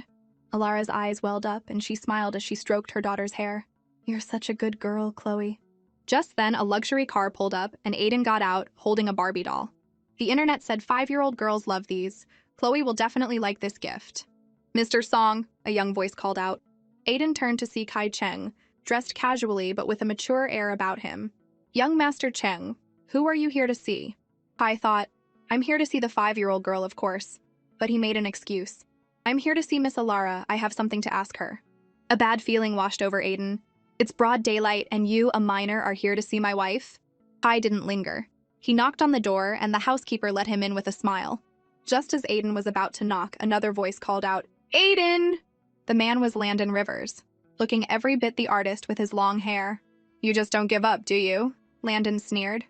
Alara's eyes welled up and she smiled as she stroked her daughter's hair. You're such a good girl, Chloe. Just then, a luxury car pulled up and Aiden got out, holding a Barbie doll. The internet said 5-year-old girls love these. Chloe will definitely like this gift. Mr. Song, a young voice called out. Aiden turned to see Kai Cheng, dressed casually but with a mature air about him. Young Master Cheng, who are you here to see? Kai thought, I'm here to see the 5-year-old girl, of course. But he made an excuse. I'm here to see Miss Alara. I have something to ask her. A bad feeling washed over Aiden. It's broad daylight and you, a minor, are here to see my wife? Kai didn't linger. He knocked on the door and the housekeeper let him in with a smile. Just as Aiden was about to knock, another voice called out, Aiden! The man was Landon Rivers, looking every bit the artist with his long hair. You just don't give up, do you? Landon sneered.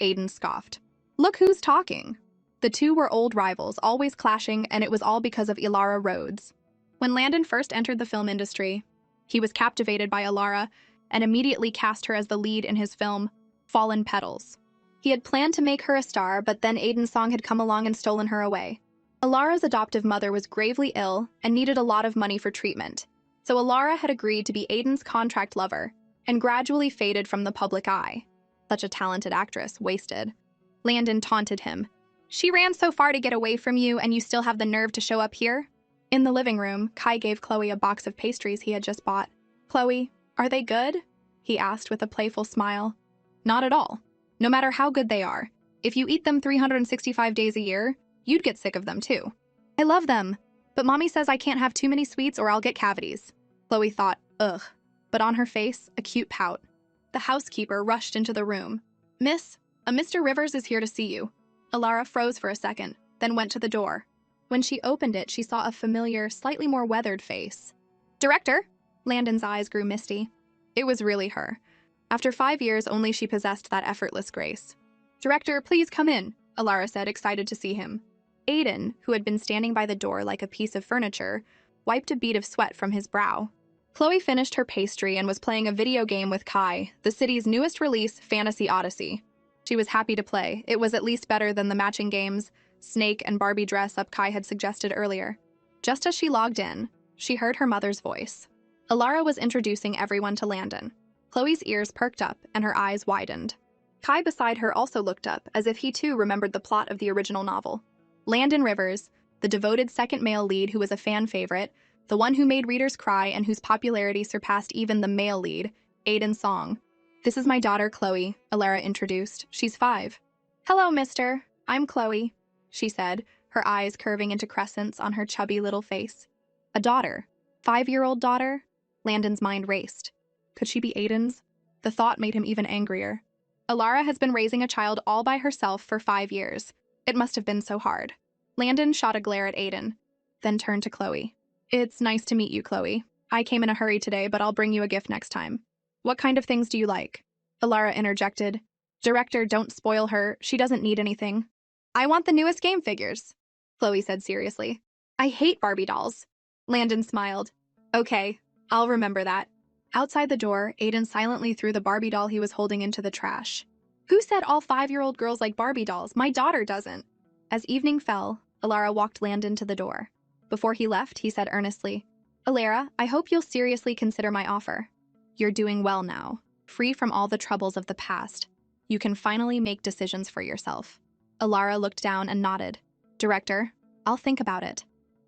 Aiden scoffed. Look who's talking. The two were old rivals, always clashing, and it was all because of Alara Rhodes. When Landon first entered the film industry, he was captivated by Alara and immediately cast her as the lead in his film, Fallen Petals. He had planned to make her a star, but then Aiden's song had come along and stolen her away. Alara's adoptive mother was gravely ill and needed a lot of money for treatment, so Alara had agreed to be Aiden's contract lover and gradually faded from the public eye. Such a talented actress, wasted. Landon taunted him. She ran so far to get away from you and you still have the nerve to show up here? In the living room, Kai gave Chloe a box of pastries he had just bought. Chloe, are they good? He asked with a playful smile. Not at all. No matter how good they are, if you eat them 365 days a year, you'd get sick of them too. I love them, but mommy says I can't have too many sweets or I'll get cavities. Chloe thought, ugh, but on her face, a cute pout. The housekeeper rushed into the room. Miss, a Mr. Rivers is here to see you. Alara froze for a second, then went to the door. When she opened it, she saw a familiar, slightly more weathered face. Director? Landon's eyes grew misty. It was really her. After 5 years, only she possessed that effortless grace. Director, please come in, Alara said, excited to see him. Aiden, who had been standing by the door like a piece of furniture, wiped a bead of sweat from his brow. Chloe finished her pastry and was playing a video game with Kai, the city's newest release, Fantasy Odyssey. She was happy to play. It was at least better than the matching games, Snake and Barbie dress-up Kai had suggested earlier. Just as she logged in, she heard her mother's voice. Alara was introducing everyone to Landon. Chloe's ears perked up and her eyes widened. Kai beside her also looked up, as if he too remembered the plot of the original novel. Landon Rivers, the devoted second male lead who was a fan favorite, the one who made readers cry and whose popularity surpassed even the male lead, Aiden's song. This is my daughter, Chloe, Alara introduced. She's 5. Hello, mister. I'm Chloe, she said, her eyes curving into crescents on her chubby little face. A daughter? 5-year-old daughter? Landon's mind raced. Could she be Aiden's? The thought made him even angrier. Alara has been raising a child all by herself for 5 years. It must have been so hard. Landon shot a glare at Aiden, then turned to Chloe. It's nice to meet you, Chloe. I came in a hurry today, but I'll bring you a gift next time. What kind of things do you like? Alara interjected. Director, don't spoil her. She doesn't need anything. I want the newest game figures. Chloe said seriously. I hate Barbie dolls. Landon smiled. Okay, I'll remember that. Outside the door, Aiden silently threw the Barbie doll he was holding into the trash. Who said all 5-year-old girls like Barbie dolls? My daughter doesn't. As evening fell, Alara walked Landon to the door. Before he left, he said earnestly, Alara, I hope you'll seriously consider my offer. You're doing well now, free from all the troubles of the past. You can finally make decisions for yourself. Alara looked down and nodded. Director, I'll think about it.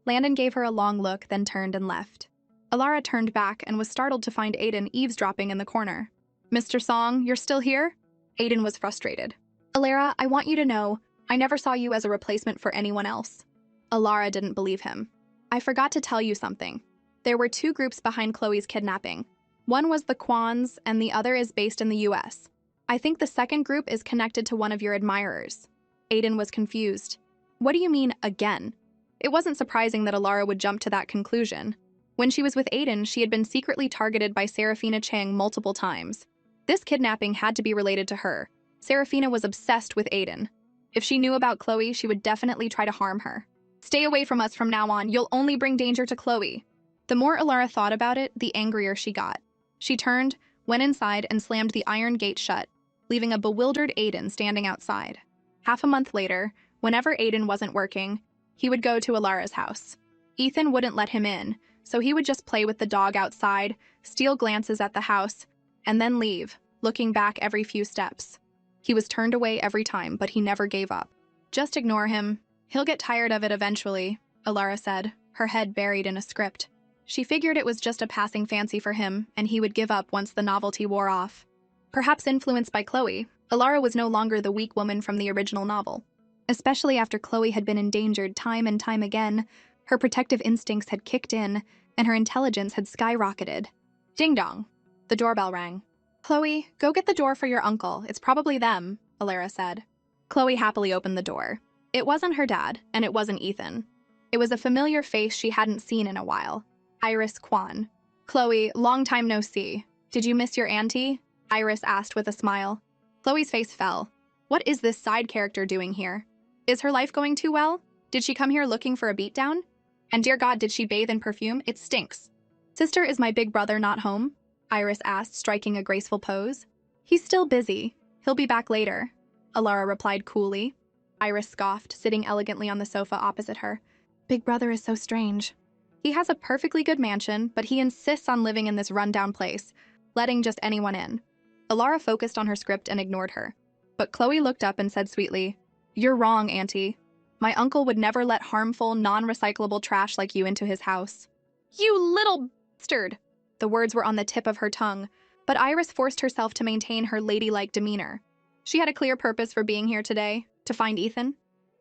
Landon gave her a long look, then turned and left. Alara turned back and was startled to find Aiden eavesdropping in the corner. Mr. Song, you're still here? Aiden was frustrated. Alara, I want you to know, I never saw you as a replacement for anyone else. Alara didn't believe him. I forgot to tell you something. There were 2 groups behind Chloe's kidnapping. One was the Kwans, and the other is based in the US. I think the second group is connected to one of your admirers. Aiden was confused. What do you mean, again? It wasn't surprising that Alara would jump to that conclusion. When she was with Aiden, she had been secretly targeted by Serafina Chang multiple times. This kidnapping had to be related to her. Serafina was obsessed with Aiden. If she knew about Chloe, she would definitely try to harm her. Stay away from us from now on, you'll only bring danger to Chloe. The more Alara thought about it, the angrier she got. She turned, went inside, and slammed the iron gate shut, leaving a bewildered Aiden standing outside. Half a month later, whenever Aiden wasn't working, he would go to Alara's house. Ethan wouldn't let him in, so he would just play with the dog outside, steal glances at the house, and then leave, looking back every few steps. He was turned away every time, but he never gave up. Just ignore him. He'll get tired of it eventually, Alara said, her head buried in a script. She figured it was just a passing fancy for him, and he would give up once the novelty wore off. Perhaps influenced by Chloe, Alara was no longer the weak woman from the original novel. Especially after Chloe had been endangered time and time again, her protective instincts had kicked in, and her intelligence had skyrocketed. Ding dong. The doorbell rang. Chloe, go get the door for your uncle. It's probably them, Alara said. Chloe happily opened the door. It wasn't her dad, and it wasn't Ethan. It was a familiar face she hadn't seen in a while. Iris Kwan. Chloe, long time no see. Did you miss your auntie? Iris asked with a smile. Chloe's face fell. What is this side character doing here? Is her life going too well? Did she come here looking for a beatdown? And dear God, did she bathe in perfume? It stinks. Sister, is my big brother not home? Iris asked, striking a graceful pose. He's still busy. He'll be back later, Alara replied coolly. Iris scoffed, sitting elegantly on the sofa opposite her. Big brother is so strange. He has a perfectly good mansion, but he insists on living in this rundown place, letting just anyone in. Alara focused on her script and ignored her. But Chloe looked up and said sweetly, You're wrong, Auntie. My uncle would never let harmful, non-recyclable trash like you into his house. You little bastard! The words were on the tip of her tongue, but Iris forced herself to maintain her ladylike demeanor. She had a clear purpose for being here today, to find Ethan.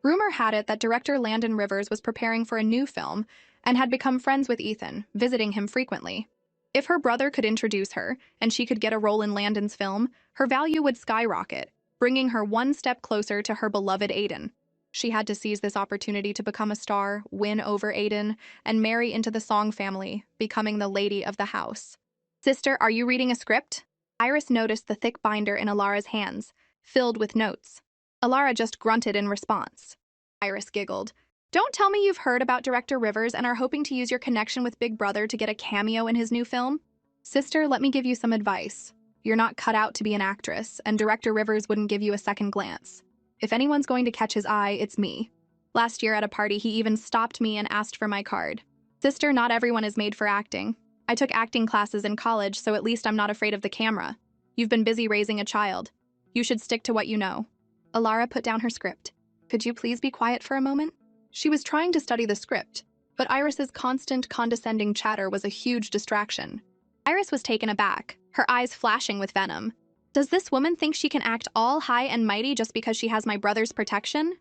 Rumor had it that director Landon Rivers was preparing for a new film and had become friends with Ethan, visiting him frequently. If her brother could introduce her, and she could get a role in Landon's film, her value would skyrocket, bringing her one step closer to her beloved Aiden. She had to seize this opportunity to become a star, win over Aiden, and marry into the Song family, becoming the lady of the house. Sister, are you reading a script? Iris noticed the thick binder in Alara's hands, filled with notes. Alara just grunted in response. Iris giggled. Don't tell me you've heard about Director Rivers and are hoping to use your connection with Big Brother to get a cameo in his new film? Sister, let me give you some advice. You're not cut out to be an actress, and Director Rivers wouldn't give you a second glance. If anyone's going to catch his eye, it's me. Last year at a party, he even stopped me and asked for my card. Sister, not everyone is made for acting. I took acting classes in college, so at least I'm not afraid of the camera. You've been busy raising a child. You should stick to what you know. Alara put down her script. Could you please be quiet for a moment? She was trying to study the script, but Iris's constant, condescending chatter was a huge distraction. Iris was taken aback, her eyes flashing with venom. Does this woman think she can act all high and mighty just because she has my brother's protection?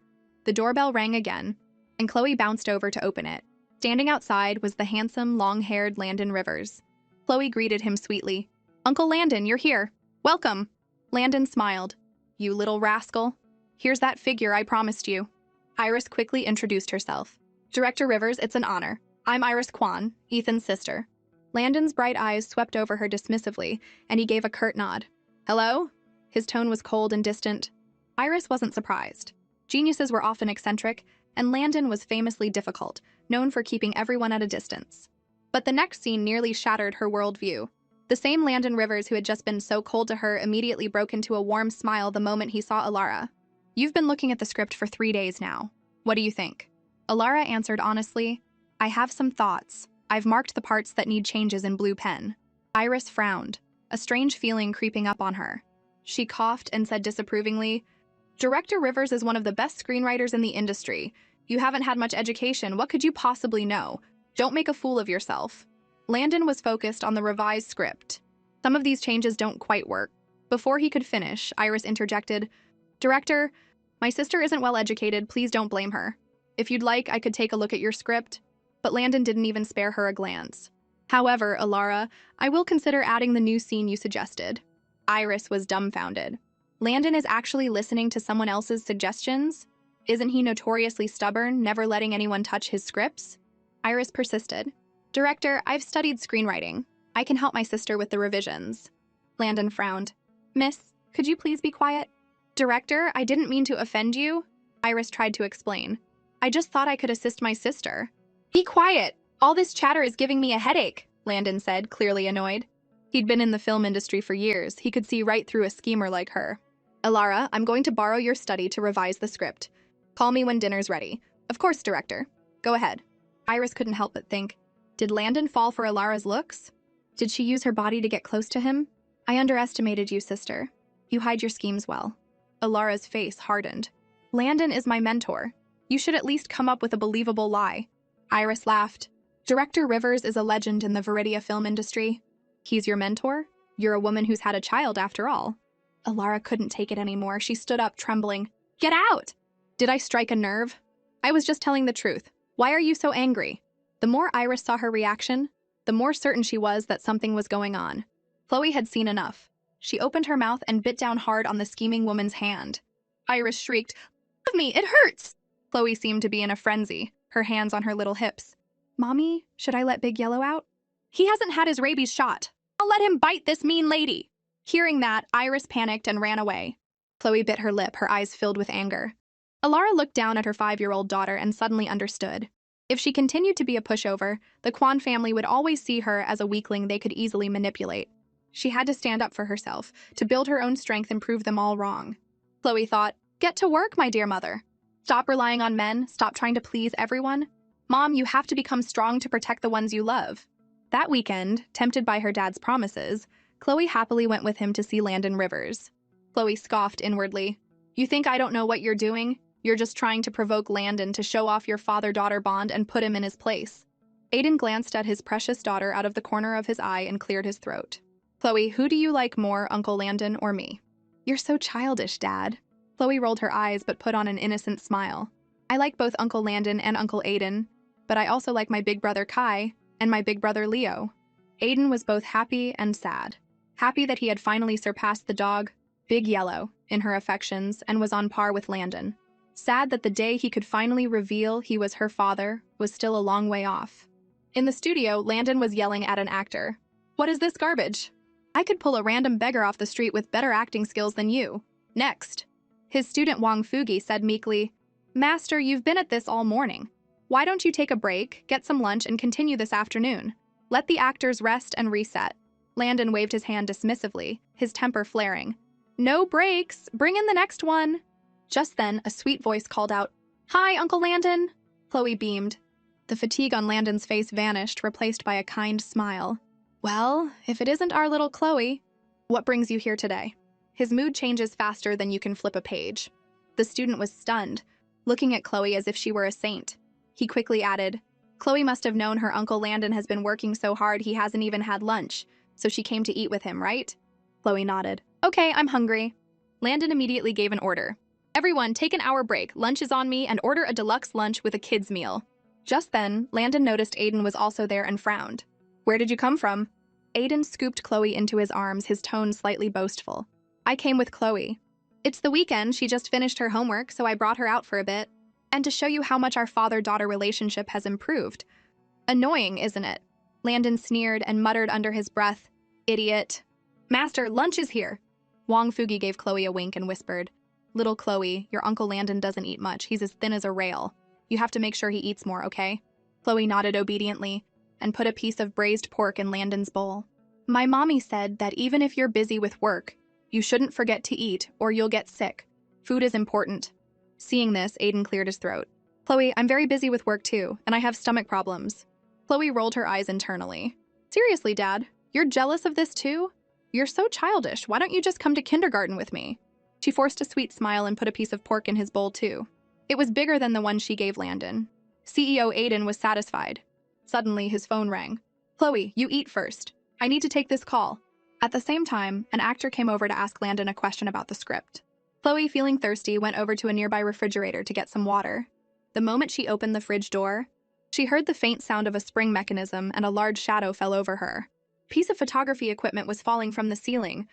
The doorbell rang again, and Chloe bounced over to open it. Standing outside was the handsome, long-haired Landon Rivers. Chloe greeted him sweetly. Uncle Landon, you're here. Welcome. Landon smiled. You little rascal. Here's that figure I promised you. Iris quickly introduced herself. Director Rivers, it's an honor. I'm Iris Kwan, Ethan's sister. Landon's bright eyes swept over her dismissively, and he gave a curt nod. Hello? His tone was cold and distant. Iris wasn't surprised. Geniuses were often eccentric, and Landon was famously difficult, known for keeping everyone at a distance. But the next scene nearly shattered her worldview. The same Landon Rivers who had just been so cold to her immediately broke into a warm smile the moment he saw Alara. "You've been looking at the script for 3 days now. What do you think?" Alara answered honestly, "I have some thoughts. I've marked the parts that need changes in blue pen." Iris frowned, a strange feeling creeping up on her. She coughed and said disapprovingly, "Director Rivers is one of the best screenwriters in the industry. You haven't had much education. What could you possibly know? Don't make a fool of yourself." Landon was focused on the revised script. "Some of these changes don't quite work." Before he could finish, Iris interjected, "Director, my sister isn't well educated. Please don't blame her. If you'd like, I could take a look at your script." But Landon didn't even spare her a glance. "However, Alara, I will consider adding the new scene you suggested." Iris was dumbfounded. Landon is actually listening to someone else's suggestions? Isn't he notoriously stubborn, never letting anyone touch his scripts? Iris persisted. "Director, I've studied screenwriting. I can help my sister with the revisions." Landon frowned. "Miss, could you please be quiet?" "Director, I didn't mean to offend you." Iris tried to explain. "I just thought I could assist my sister." "Be quiet! All this chatter is giving me a headache," Landon said, clearly annoyed. He'd been in the film industry for years. He could see right through a schemer like her. "Alara, I'm going to borrow your study to revise the script. Call me when dinner's ready." "Of course, Director. Go ahead." Iris couldn't help but think, did Landon fall for Alara's looks? Did she use her body to get close to him? "I underestimated you, sister. You hide your schemes well." Alara's face hardened. "Landon is my mentor. You should at least come up with a believable lie." Iris laughed. "Director Rivers is a legend in the Viridia film industry. He's your mentor? You're a woman who's had a child after all." Alara couldn't take it anymore. She stood up, trembling. "Get out!" "Did I strike a nerve?" "I was just telling the truth. Why are you so angry?" The more Iris saw her reaction, the more certain she was that something was going on. Chloe had seen enough. She opened her mouth and bit down hard on the scheming woman's hand. Iris shrieked, "Leave me, it hurts!" Chloe seemed to be in a frenzy, her hands on her little hips. "Mommy, should I let Big Yellow out?" "He hasn't had his rabies shot. I'll let him bite this mean lady." Hearing that, Iris panicked and ran away. Chloe bit her lip, her eyes filled with anger. Alara looked down at her 5-year-old daughter and suddenly understood. If she continued to be a pushover, the Kwan family would always see her as a weakling they could easily manipulate. She had to stand up for herself, to build her own strength and prove them all wrong. Chloe thought, "Get to work, my dear mother. Stop relying on men, stop trying to please everyone. Mom, you have to become strong to protect the ones you love." That weekend, tempted by her dad's promises, Chloe happily went with him to see Landon Rivers. Chloe scoffed inwardly. "You think I don't know what you're doing? You're just trying to provoke Landon to show off your father-daughter bond and put him in his place." Aiden glanced at his precious daughter out of the corner of his eye and cleared his throat. "Chloe, who do you like more, Uncle Landon or me?" "You're so childish, Dad." Chloe rolled her eyes but put on an innocent smile. "I like both Uncle Landon and Uncle Aiden, but I also like my big brother Kai and my big brother Leo." Aiden was both happy and sad. Happy that he had finally surpassed the dog, Big Yellow, in her affections and was on par with Landon. Sad that the day he could finally reveal he was her father was still a long way off. In the studio, Landon was yelling at an actor. "What is this garbage? I could pull a random beggar off the street with better acting skills than you. Next." His student Wong Fugi said meekly, "Master, you've been at this all morning. Why don't you take a break, get some lunch, and continue this afternoon? Let the actors rest and reset." Landon waved his hand dismissively, his temper flaring. "No breaks! Bring in the next one!" Just then, a sweet voice called out, "Hi, Uncle Landon!" Chloe beamed. The fatigue on Landon's face vanished, replaced by a kind smile. "Well, if it isn't our little Chloe, what brings you here today?" His mood changes faster than you can flip a page. The student was stunned, looking at Chloe as if she were a saint. He quickly added, "Chloe must have known her Uncle Landon has been working so hard he hasn't even had lunch, so she came to eat with him, right?" Chloe nodded. "Okay, I'm hungry." Landon immediately gave an order. "Everyone, take an hour break. Lunch is on me, and order a deluxe lunch with a kid's meal." Just then, Landon noticed Aiden was also there and frowned. "Where did you come from?" Aiden scooped Chloe into his arms, his tone slightly boastful. "I came with Chloe. It's the weekend, she just finished her homework, so I brought her out for a bit. And to show you how much our father-daughter relationship has improved." "Annoying, isn't it?" Landon sneered and muttered under his breath, "Idiot." "Master, lunch is here." Wong Fugi gave Chloe a wink and whispered, "Little Chloe, your Uncle Landon doesn't eat much. He's as thin as a rail." You have to make sure he eats more, okay? Chloe nodded obediently and put a piece of braised pork in Landon's bowl. My mommy said that even if you're busy with work, you shouldn't forget to eat or you'll get sick. Food is important. Seeing this, Aiden cleared his throat. Chloe, I'm very busy with work too, and I have stomach problems. Chloe rolled her eyes internally. Seriously, Dad, you're jealous of this too? You're so childish. Why don't you just come to kindergarten with me? She forced a sweet smile and put a piece of pork in his bowl too. It was bigger than the one she gave Landon. CEO Aiden was satisfied. Suddenly, his phone rang. Chloe, you eat first. I need to take this call. At the same time, an actor came over to ask Landon a question about the script. Chloe, feeling thirsty, went over to a nearby refrigerator to get some water. The moment she opened the fridge door, she heard the faint sound of a spring mechanism and a large shadow fell over her. A piece of photography equipment was falling from the ceiling.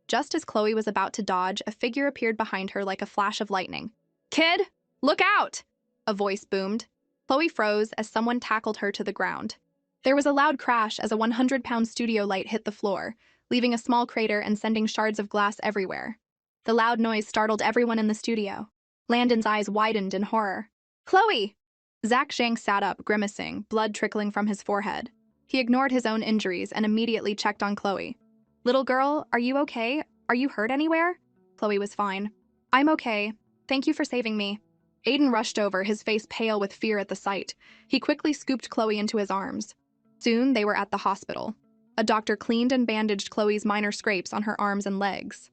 Just as Chloe was about to dodge, a figure appeared behind her like a flash of lightning. Kid, look out! A voice boomed. Chloe froze as someone tackled her to the ground. There was a loud crash as a 100-pound studio light hit the floor, leaving a small crater and sending shards of glass everywhere. The loud noise startled everyone in the studio. Landon's eyes widened in horror. Chloe! Zach Zhang sat up, grimacing, blood trickling from his forehead. He ignored his own injuries and immediately checked on Chloe. Little girl, are you okay? Are you hurt anywhere? Chloe was fine. I'm okay. Thank you for saving me. Aiden rushed over, his face pale with fear at the sight. He quickly scooped Chloe into his arms. Soon, they were at the hospital. A doctor cleaned and bandaged Chloe's minor scrapes on her arms and legs.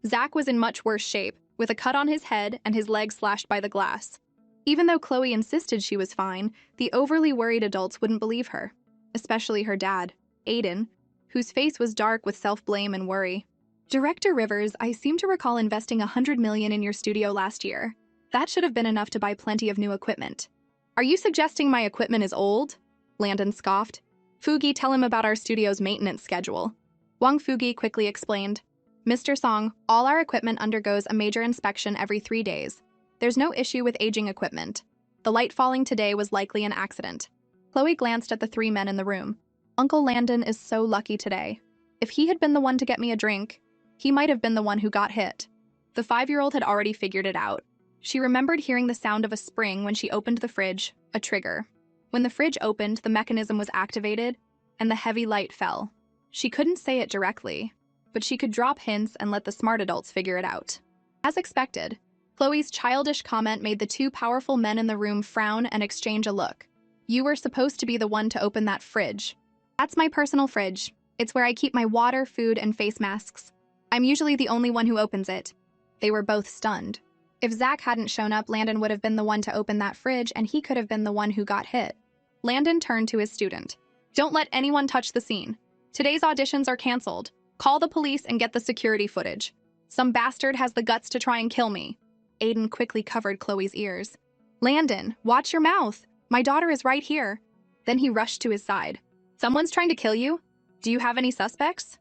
Zach was in much worse shape, with a cut on his head and his leg slashed by the glass. Even though Chloe insisted she was fine, the overly worried adults wouldn't believe her, especially her dad, Aiden, whose face was dark with self-blame and worry. Director Rivers, I seem to recall investing $100 million in your studio last year. That should have been enough to buy plenty of new equipment. Are you suggesting my equipment is old? Landon scoffed. Fugi, tell him about our studio's maintenance schedule. Wang Fugi quickly explained. Mr. Song, all our equipment undergoes a major inspection every 3 days. There's no issue with aging equipment. The light falling today was likely an accident. Chloe glanced at the 3 men in the room. Uncle Landon is so lucky today. If he had been the one to get me a drink, he might have been the one who got hit. The 5-year-old had already figured it out. She remembered hearing the sound of a spring when she opened the fridge, a trigger. When the fridge opened, the mechanism was activated, and the heavy light fell. She couldn't say it directly, but she could drop hints and let the smart adults figure it out. As expected, Chloe's childish comment made the 2 powerful men in the room frown and exchange a look. You were supposed to be the one to open that fridge. That's my personal fridge. It's where I keep my water, food, and face masks. I'm usually the only one who opens it. They were both stunned. If Zach hadn't shown up, Landon would have been the one to open that fridge, and he could have been the one who got hit. Landon turned to his student. Don't let anyone touch the scene. Today's auditions are canceled. Call the police and get the security footage. Some bastard has the guts to try and kill me. Aiden quickly covered Chloe's ears. Landon, watch your mouth. My daughter is right here. Then he rushed to his side. Someone's trying to kill you? Do you have any suspects?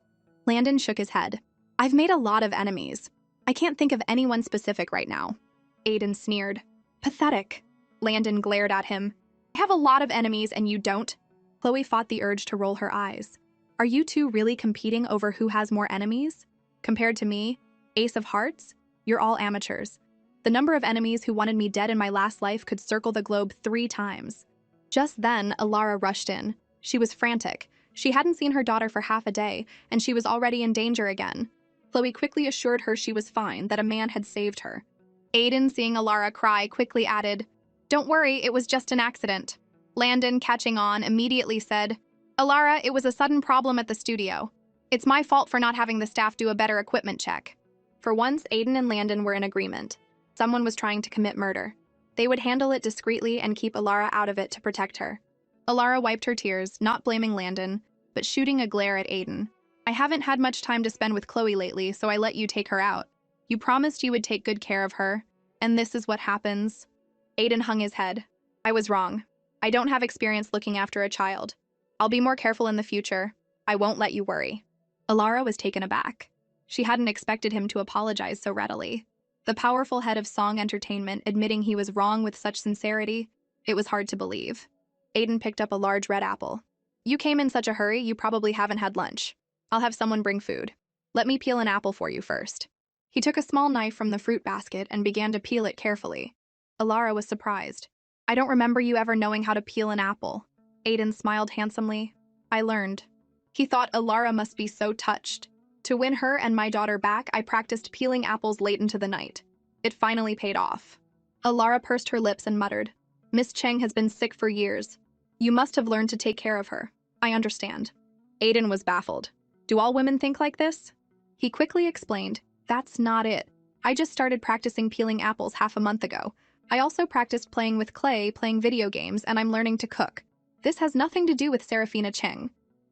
Landon shook his head. I've made a lot of enemies. I can't think of anyone specific right now. Aiden sneered. Pathetic. Landon glared at him. I have a lot of enemies and you don't. Chloe fought the urge to roll her eyes. Are you two really competing over who has more enemies? Compared to me, Ace of Hearts, you're all amateurs. The number of enemies who wanted me dead in my last life could circle the globe 3 times. Just then, Alara rushed in. She was frantic. She hadn't seen her daughter for half a day, and she was already in danger again. Chloe quickly assured her she was fine, that a man had saved her. Aiden, seeing Alara cry, quickly added, Don't worry, it was just an accident. Landon, catching on, immediately said, Alara, it was a sudden problem at the studio. It's my fault for not having the staff do a better equipment check. For once, Aiden and Landon were in agreement. Someone was trying to commit murder. They would handle it discreetly and keep Alara out of it to protect her. Alara wiped her tears, not blaming Landon, but shooting a glare at Aiden. I haven't had much time to spend with Chloe lately, so I let you take her out. You promised you would take good care of her, and this is what happens. Aiden hung his head. I was wrong. I don't have experience looking after a child. I'll be more careful in the future. I won't let you worry. Alara was taken aback. She hadn't expected him to apologize so readily. The powerful head of Song Entertainment admitting he was wrong with such sincerity, it was hard to believe. Aiden picked up a large red apple. You came in such a hurry, you probably haven't had lunch. I'll have someone bring food. Let me peel an apple for you first. He took a small knife from the fruit basket and began to peel it carefully. Alara was surprised. I don't remember you ever knowing how to peel an apple. Aiden smiled handsomely. I learned. He thought Alara must be so touched. To win her and my daughter back, I practiced peeling apples late into the night. It finally paid off. Alara pursed her lips and muttered, Miss Cheng has been sick for years. You must have learned to take care of her. I understand. Aiden was baffled. Do all women think like this? He quickly explained, that's not it. I just started practicing peeling apples half a month ago. I also practiced playing with clay, playing video games, and I'm learning to cook. This has nothing to do with Serafina Cheng.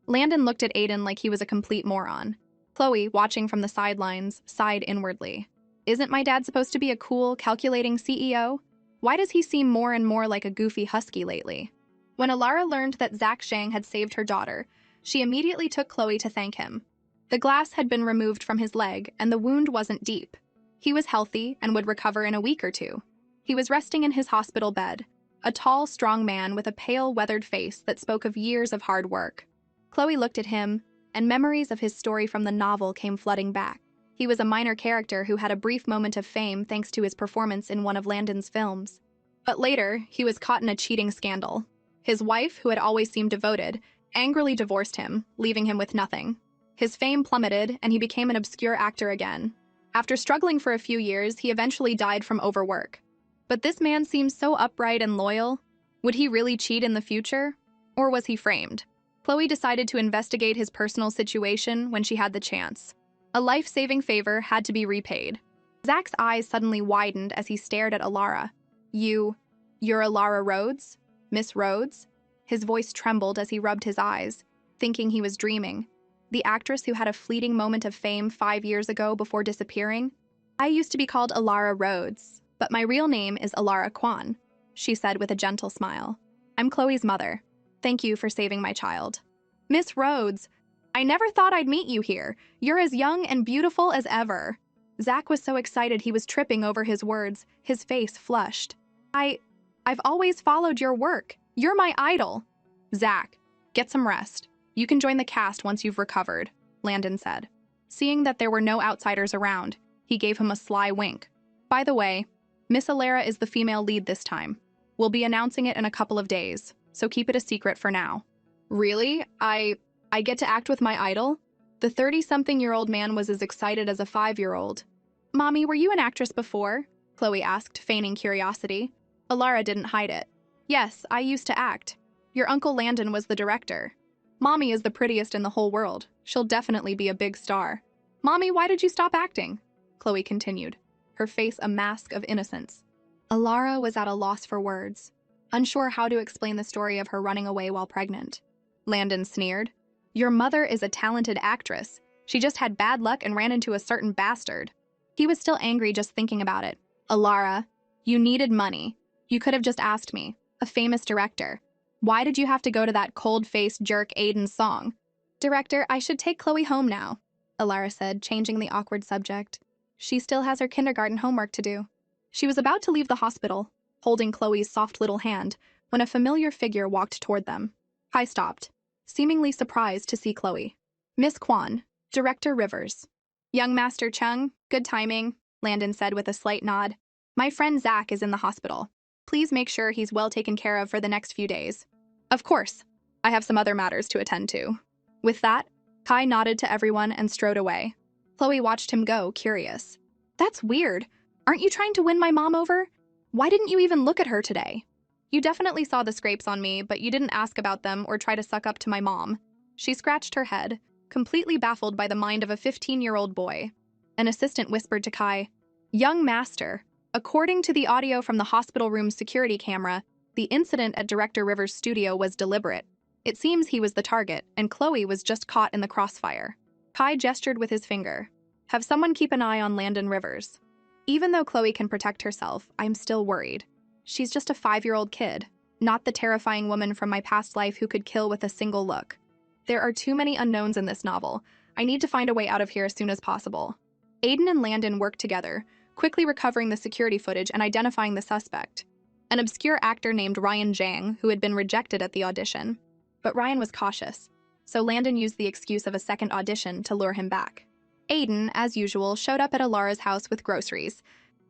Landon looked at Aiden like he was a complete moron. Chloe, watching from the sidelines, sighed inwardly. Isn't my dad supposed to be a cool, calculating CEO? Why does he seem more and more like a goofy husky lately? When Alara learned that Zach Zhang had saved her daughter, she immediately took Chloe to thank him. The glass had been removed from his leg, and the wound wasn't deep. He was healthy and would recover in a week or two. He was resting in his hospital bed, a tall, strong man with a pale, weathered face that spoke of years of hard work. Chloe looked at him, and memories of his story from the novel came flooding back. He was a minor character who had a brief moment of fame thanks to his performance in one of Landon's films. But later, he was caught in a cheating scandal. His wife, who had always seemed devoted, angrily divorced him, leaving him with nothing. His fame plummeted, and he became an obscure actor again. After struggling for a few years, he eventually died from overwork. But this man seems so upright and loyal. Would he really cheat in the future? Or was he framed? Chloe decided to investigate his personal situation when she had the chance. A life-saving favor had to be repaid. Zach's eyes suddenly widened as he stared at Alara. You're Alara Rhodes? Miss Rhodes? His voice trembled as he rubbed his eyes, thinking he was dreaming. The actress who had a fleeting moment of fame 5 years ago before disappearing? I used to be called Alara Rhodes, but my real name is Alara Kwan, she said with a gentle smile. I'm Chloe's mother. Thank you for saving my child. Miss Rhodes, I never thought I'd meet you here. You're as young and beautiful as ever. Zach was so excited he was tripping over his words, his face flushed. I've always followed your work. You're my idol. Zach, get some rest. You can join the cast once you've recovered, Landon said. Seeing that there were no outsiders around, he gave him a sly wink. By the way, Miss Alara is the female lead this time. We'll be announcing it in a couple of days, so keep it a secret for now. Really? I get to act with my idol? The 30-something-year-old man was as excited as a 5-year-old. Mommy, were you an actress before? Chloe asked, feigning curiosity. Alara didn't hide it. Yes, I used to act. Your Uncle Landon was the director. Mommy is the prettiest in the whole world. She'll definitely be a big star. Mommy, why did you stop acting? Chloe continued, her face a mask of innocence. Alara was at a loss for words, unsure how to explain the story of her running away while pregnant. Landon sneered. Your mother is a talented actress. She just had bad luck and ran into a certain bastard. He was still angry just thinking about it. Alara, you needed money. You could have just asked me, a famous director. Why did you have to go to that cold-faced jerk Aiden's song? Director, I should take Chloe home now, Alara said, changing the awkward subject. She still has her kindergarten homework to do. She was about to leave the hospital, holding Chloe's soft little hand, when a familiar figure walked toward them. Kai stopped, seemingly surprised to see Chloe. Miss Kwan, Director Rivers. Young Master Chung, good timing, Landon said with a slight nod. My friend Zach is in the hospital. Please make sure he's well taken care of for the next few days. Of course. I have some other matters to attend to. With that, Kai nodded to everyone and strode away. Chloe watched him go, curious. That's weird. Aren't you trying to win my mom over? Why didn't you even look at her today? You definitely saw the scrapes on me, but you didn't ask about them or try to suck up to my mom. She scratched her head, completely baffled by the mind of a 15-year-old boy. An assistant whispered to Kai, Young Master, according to the audio from the hospital room's security camera, the incident at Director Rivers' studio was deliberate. It seems he was the target, and Chloe was just caught in the crossfire. Kai gestured with his finger. Have someone keep an eye on Landon Rivers. Even though Chloe can protect herself, I'm still worried. She's just a 5-year-old kid, not the terrifying woman from my past life who could kill with a single look. There are too many unknowns in this novel. I need to find a way out of here as soon as possible. Aiden and Landon worked together, quickly recovering the security footage and identifying the suspect, an obscure actor named Ryan Zhang, who had been rejected at the audition. But Ryan was cautious, so Landon used the excuse of a second audition to lure him back. Aiden, as usual, showed up at Alara's house with groceries.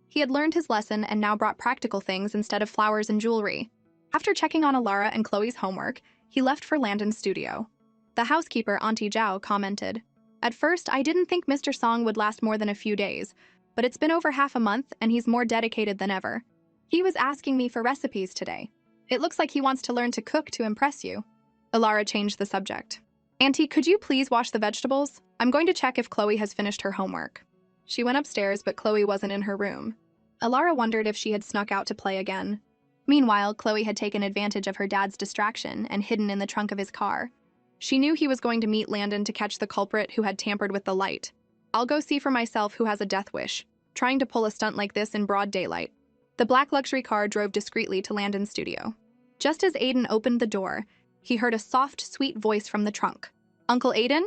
He had learned his lesson and now brought practical things instead of flowers and jewelry. After checking on Alara and Chloe's homework, he left for Landon's studio. The housekeeper, Auntie Zhao, commented, "At first, I didn't think Mr. Song would last more than a few days, but it's been over half a month and he's more dedicated than ever. He was asking me for recipes today. It looks like he wants to learn to cook to impress you." Alara changed the subject. "Auntie, could you please wash the vegetables? I'm going to check if Chloe has finished her homework." She went upstairs, but Chloe wasn't in her room. Alara wondered if she had snuck out to play again. Meanwhile, Chloe had taken advantage of her dad's distraction and hidden in the trunk of his car. She knew he was going to meet Landon to catch the culprit who had tampered with the light. "I'll go see for myself who has a death wish, trying to pull a stunt like this in broad daylight." The black luxury car drove discreetly to Landon's studio. Just as Aiden opened the door, he heard a soft, sweet voice from the trunk. "Uncle Aiden?"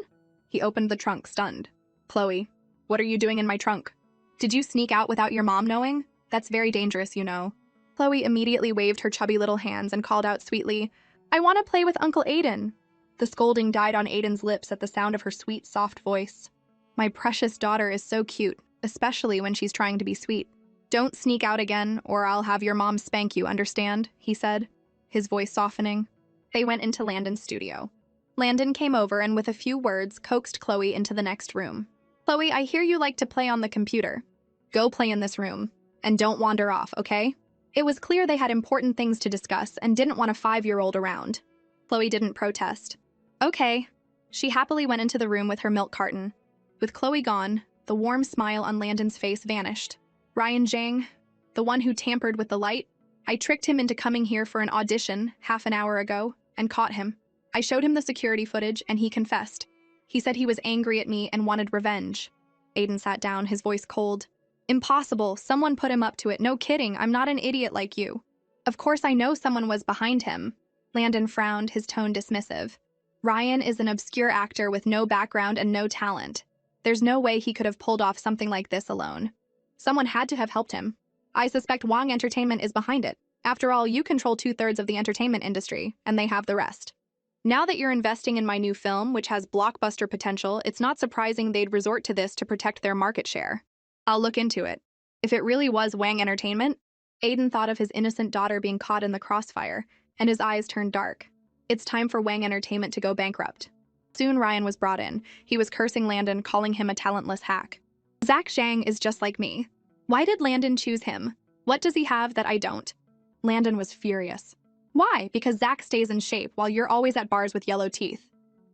He opened the trunk, stunned. "Chloe, what are you doing in my trunk? Did you sneak out without your mom knowing? That's very dangerous, you know." Chloe immediately waved her chubby little hands and called out sweetly, "I want to play with Uncle Aiden." The scolding died on Aiden's lips at the sound of her sweet, soft voice. "My precious daughter is so cute, especially when she's trying to be sweet. Don't sneak out again, or I'll have your mom spank you, understand?" he said, his voice softening. They went into Landon's studio. Landon came over and with a few words coaxed Chloe into the next room. "Chloe, I hear you like to play on the computer. Go play in this room, and don't wander off, okay?" It was clear they had important things to discuss and didn't want a 5-year-old around. Chloe didn't protest. "Okay." She happily went into the room with her milk carton. With Chloe gone, the warm smile on Landon's face vanished. "Ryan Zhang, the one who tampered with the light, I tricked him into coming here for an audition half an hour ago and caught him. I showed him the security footage and he confessed. He said he was angry at me and wanted revenge." Aiden sat down, his voice cold. "Impossible. Someone put him up to it. No kidding. I'm not an idiot like you." "Of course I know someone was behind him." Landon frowned, his tone dismissive. "Ryan is an obscure actor with no background and no talent. There's no way he could have pulled off something like this alone. Someone had to have helped him. I suspect Wang Entertainment is behind it. After all, you control 2/3 of the entertainment industry, and they have the rest. Now that you're investing in my new film, which has blockbuster potential, it's not surprising they'd resort to this to protect their market share. I'll look into it. If it really was Wang Entertainment." Aiden thought of his innocent daughter being caught in the crossfire, and his eyes turned dark. It's time for Wang Entertainment to go bankrupt. Soon Ryan was brought in. He was cursing Landon, calling him a talentless hack. "Zach Zhang is just like me. Why did Landon choose him? What does he have that I don't?" Landon was furious. "Why? Because Zach stays in shape while you're always at bars with yellow teeth.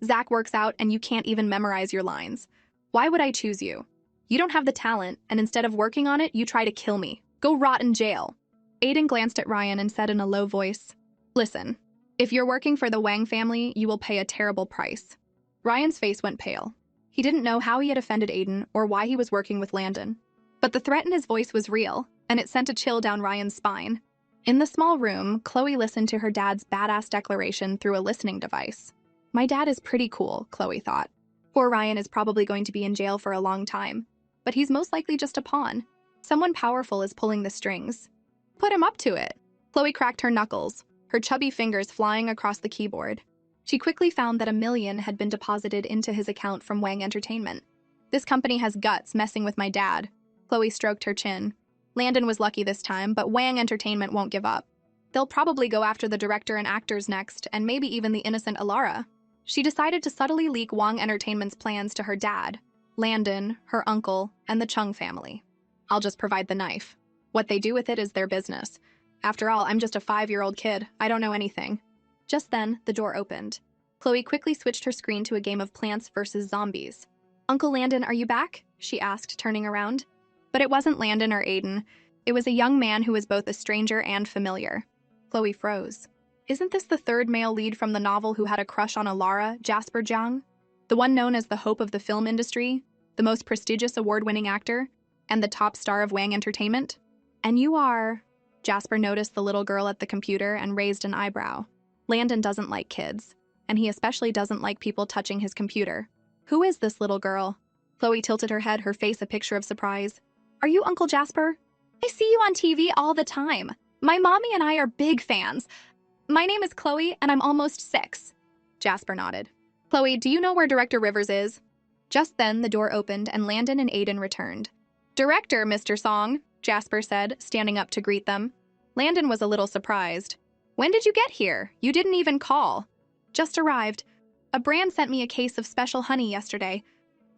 Zach works out and you can't even memorize your lines. Why would I choose you? You don't have the talent, and instead of working on it, you try to kill me. Go rot in jail." Aiden glanced at Ryan and said in a low voice, "Listen, if you're working for the Wang family, you will pay a terrible price." Ryan's face went pale. He didn't know how he had offended Aiden or why he was working with Landon. But the threat in his voice was real, and it sent a chill down Ryan's spine. In the small room, Chloe listened to her dad's badass declaration through a listening device. "My dad is pretty cool," Chloe thought. "Poor Ryan is probably going to be in jail for a long time. But he's most likely just a pawn. Someone powerful is pulling the strings. Put him up to it." Chloe cracked her knuckles, her chubby fingers flying across the keyboard. She quickly found that $1 million had been deposited into his account from Wang Entertainment. "This company has guts messing with my dad." Chloe stroked her chin. Landon was lucky this time, but Wang Entertainment won't give up. They'll probably go after the director and actors next, and maybe even the innocent Alara. She decided to subtly leak Wang Entertainment's plans to her dad, Landon, her uncle, and the Chung family. "I'll just provide the knife. What they do with it is their business. After all, I'm just a 5-year-old kid. I don't know anything." Just then, the door opened. Chloe quickly switched her screen to a game of Plants vs. Zombies. "Uncle Landon, are you back?" she asked, turning around. But it wasn't Landon or Aiden. It was a young man who was both a stranger and familiar. Chloe froze. Isn't this the third male lead from the novel who had a crush on Alara, Jasper Jiang? The one known as the hope of the film industry, the most prestigious award-winning actor, and the top star of Wang Entertainment? "And you are—" Jasper noticed the little girl at the computer and raised an eyebrow. Landon doesn't like kids, and he especially doesn't like people touching his computer. "Who is this little girl?" Chloe tilted her head, her face a picture of surprise. "Are you Uncle Jasper? I see you on TV all the time. My mommy and I are big fans. My name is Chloe, and I'm almost 6. Jasper nodded. "Chloe, do you know where Director Rivers is?" Just then, the door opened and Landon and Aiden returned. "Director, Mr. Song," Jasper said, standing up to greet them. Landon was a little surprised. When did you get here? You didn't even call. Just arrived. A brand sent me a case of special honey yesterday.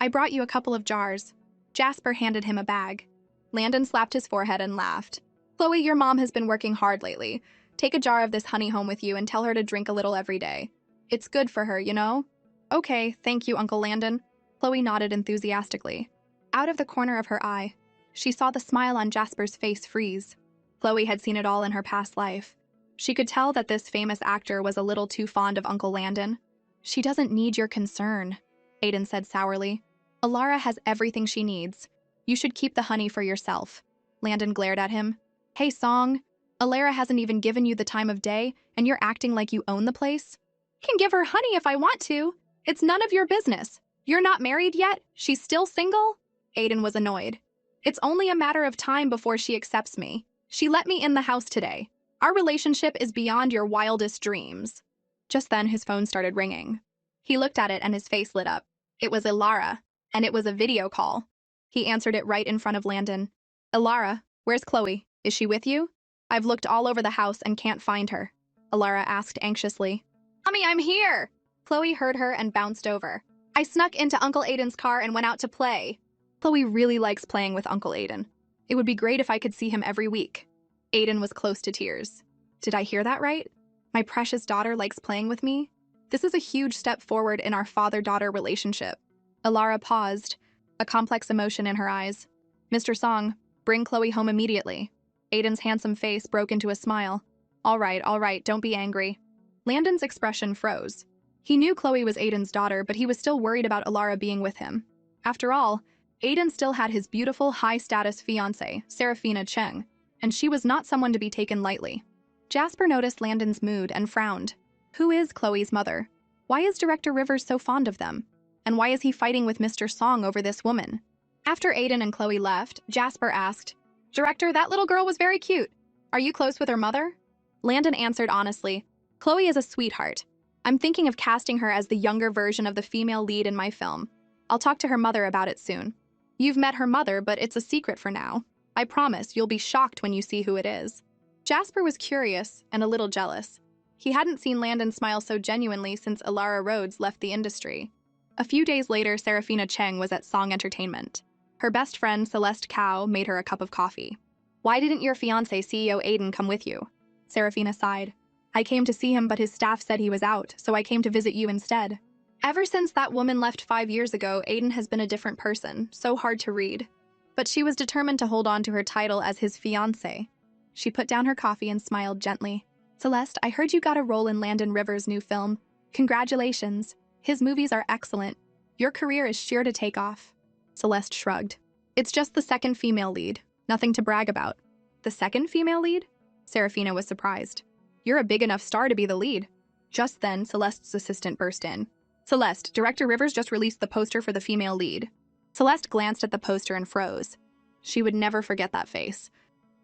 I brought you a couple of jars. Jasper handed him a bag. Landon slapped his forehead and laughed. Chloe, your mom has been working hard lately. Take a jar of this honey home with you and tell her to drink a little every day. It's good for her, you know? Okay, thank you, Uncle Landon. Chloe nodded enthusiastically. Out of the corner of her eye, she saw the smile on Jasper's face freeze. Chloe had seen it all in her past life. She could tell that this famous actor was a little too fond of Uncle Landon. She doesn't need your concern, Aiden said sourly. Alara has everything she needs. You should keep the honey for yourself. Landon glared at him. Hey, Song, Alara hasn't even given you the time of day, and you're acting like you own the place? I can give her honey if I want to. It's none of your business. You're not married yet? She's still single? Aiden was annoyed. It's only a matter of time before she accepts me. She let me in the house today. Our relationship is beyond your wildest dreams. Just then, his phone started ringing. He looked at it and his face lit up. It was Alara, and it was a video call. He answered it right in front of Landon. Alara, where's Chloe? Is she with you? I've looked all over the house and can't find her. Alara asked anxiously. Mommy, I'm here! Chloe heard her and bounced over. I snuck into Uncle Aiden's car and went out to play. Chloe really likes playing with Uncle Aiden. It would be great if I could see him every week. Aiden was close to tears. Did I hear that right? My precious daughter likes playing with me? This is a huge step forward in our father-daughter relationship. Alara paused, a complex emotion in her eyes. Mr. Song, bring Chloe home immediately. Aiden's handsome face broke into a smile. All right, don't be angry. Landon's expression froze. He knew Chloe was Aiden's daughter, but he was still worried about Alara being with him. After all, Aiden still had his beautiful, high-status fiancée, Serafina Cheng, and she was not someone to be taken lightly. Jasper noticed Landon's mood and frowned. Who is Chloe's mother? Why is Director Rivers so fond of them? And why is he fighting with Mr. Song over this woman? After Aiden and Chloe left, Jasper asked, Director, that little girl was very cute. Are you close with her mother? Landon answered honestly, Chloe is a sweetheart. I'm thinking of casting her as the younger version of the female lead in my film. I'll talk to her mother about it soon. You've met her mother, but it's a secret for now. I promise you'll be shocked when you see who it is. Jasper was curious and a little jealous. He hadn't seen Landon smile so genuinely since Alara Rhodes left the industry. A few days later, Serafina Cheng was at Song Entertainment. Her best friend, Celeste Cao, made her a cup of coffee. Why didn't your fiancé, CEO Aiden, come with you? Serafina sighed. I came to see him, but his staff said he was out, so I came to visit you instead. Ever since that woman left 5 years ago, Aiden has been a different person, so hard to read. But she was determined to hold on to her title as his fiancé. She put down her coffee and smiled gently. Celeste, I heard you got a role in Landon Rivers' new film. Congratulations. His movies are excellent. Your career is sure to take off. Celeste shrugged. It's just the second female lead. Nothing to brag about. The second female lead? Serafina was surprised. You're a big enough star to be the lead. Just then, Celeste's assistant burst in. Celeste, Director Rivers just released the poster for the female lead. Celeste glanced at the poster and froze. She would never forget that face.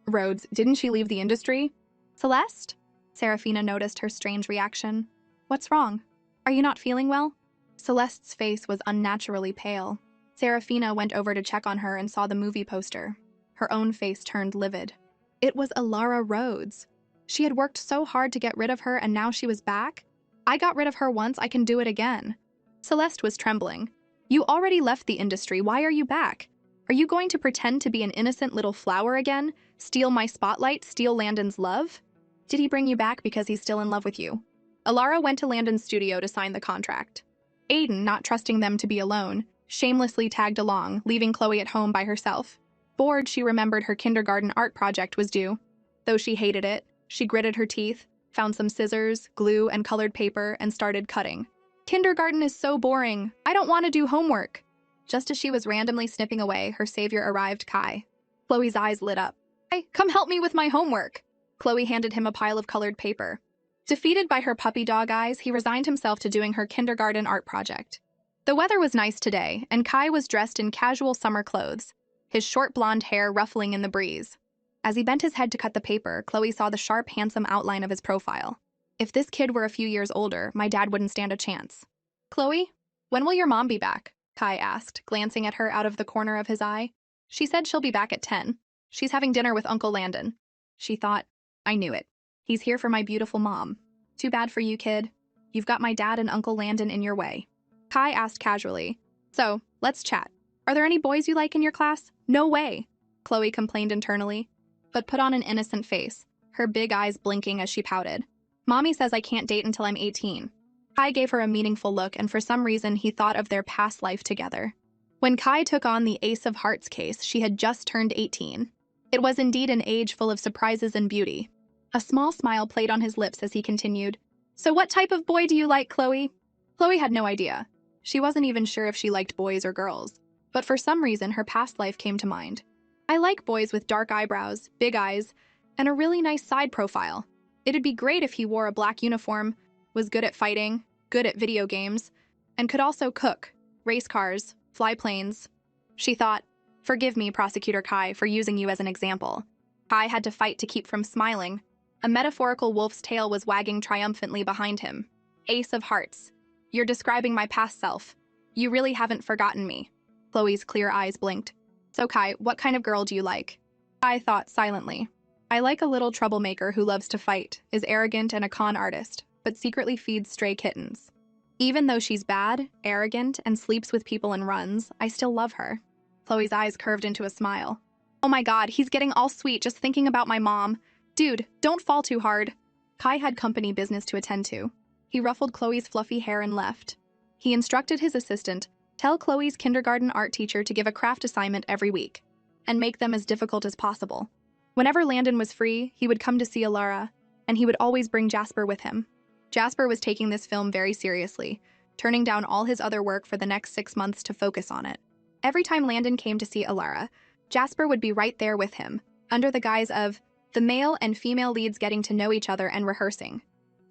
Rhodes, didn't she leave the industry? Celeste? Serafina noticed her strange reaction. What's wrong? Are you not feeling well? Celeste's face was unnaturally pale. Serafina went over to check on her and saw the movie poster. Her own face turned livid. It was Alara Rhodes. She had worked so hard to get rid of her, and now she was back? I got rid of her once, I can do it again. Celeste was trembling. You already left the industry, why are you back? Are you going to pretend to be an innocent little flower again? Steal my spotlight, steal Landon's love? Did he bring you back because he's still in love with you? Alara went to Landon's studio to sign the contract. Aiden, not trusting them to be alone, shamelessly tagged along, leaving Chloe at home by herself. Bored, she remembered her kindergarten art project was due. Though she hated it, she gritted her teeth, found some scissors, glue, and colored paper, and started cutting. Kindergarten is so boring. I don't want to do homework. Just as she was randomly snipping away, her savior arrived, Kai. Chloe's eyes lit up. Hey, come help me with my homework. Chloe handed him a pile of colored paper. Defeated by her puppy dog eyes, he resigned himself to doing her kindergarten art project. The weather was nice today, and Kai was dressed in casual summer clothes, his short blonde hair ruffling in the breeze. As he bent his head to cut the paper, Chloe saw the sharp, handsome outline of his profile. If this kid were a few years older, my dad wouldn't stand a chance. Chloe, when will your mom be back? Kai asked, glancing at her out of the corner of his eye. She said she'll be back at 10. She's having dinner with Uncle Landon. She thought, I knew it. He's here for my beautiful mom. Too bad for you, kid. You've got my dad and Uncle Landon in your way. Kai asked casually. So, let's chat. Are there any boys you like in your class? No way, Chloe complained internally, but put on an innocent face, her big eyes blinking as she pouted. Mommy says I can't date until I'm 18. Kai gave her a meaningful look, and for some reason he thought of their past life together. When Kai took on the Ace of Hearts case, she had just turned 18. It was indeed an age full of surprises and beauty. A small smile played on his lips as he continued. So what type of boy do you like, Chloe? Chloe had no idea. She wasn't even sure if she liked boys or girls. But for some reason, her past life came to mind. I like boys with dark eyebrows, big eyes, and a really nice side profile. It'd be great if he wore a black uniform, was good at fighting, good at video games, and could also cook, race cars, fly planes. She thought, forgive me, Prosecutor Kai, for using you as an example. Kai had to fight to keep from smiling. A metaphorical wolf's tail was wagging triumphantly behind him. Ace of Hearts. You're describing my past self. You really haven't forgotten me. Chloe's clear eyes blinked. So Kai, what kind of girl do you like? Kai thought silently. I like a little troublemaker who loves to fight, is arrogant and a con artist, but secretly feeds stray kittens. Even though she's bad, arrogant, and sleeps with people and runs, I still love her. Chloe's eyes curved into a smile. Oh my god, he's getting all sweet just thinking about my mom. Dude, don't fall too hard. Kai had company business to attend to. He ruffled Chloe's fluffy hair and left. He instructed his assistant, tell Chloe's kindergarten art teacher to give a craft assignment every week, and make them as difficult as possible. Whenever Landon was free, he would come to see Alara, and he would always bring Jasper with him. Jasper was taking this film very seriously, turning down all his other work for the next 6 months to focus on it. Every time Landon came to see Alara, Jasper would be right there with him, under the guise of the male and female leads getting to know each other and rehearsing.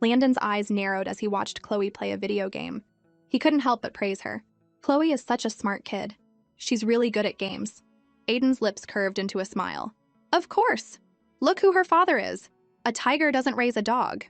Landon's eyes narrowed as he watched Chloe play a video game. He couldn't help but praise her. Chloe is such a smart kid. She's really good at games. Aiden's lips curved into a smile. Of course! Look who her father is. A tiger doesn't raise a dog.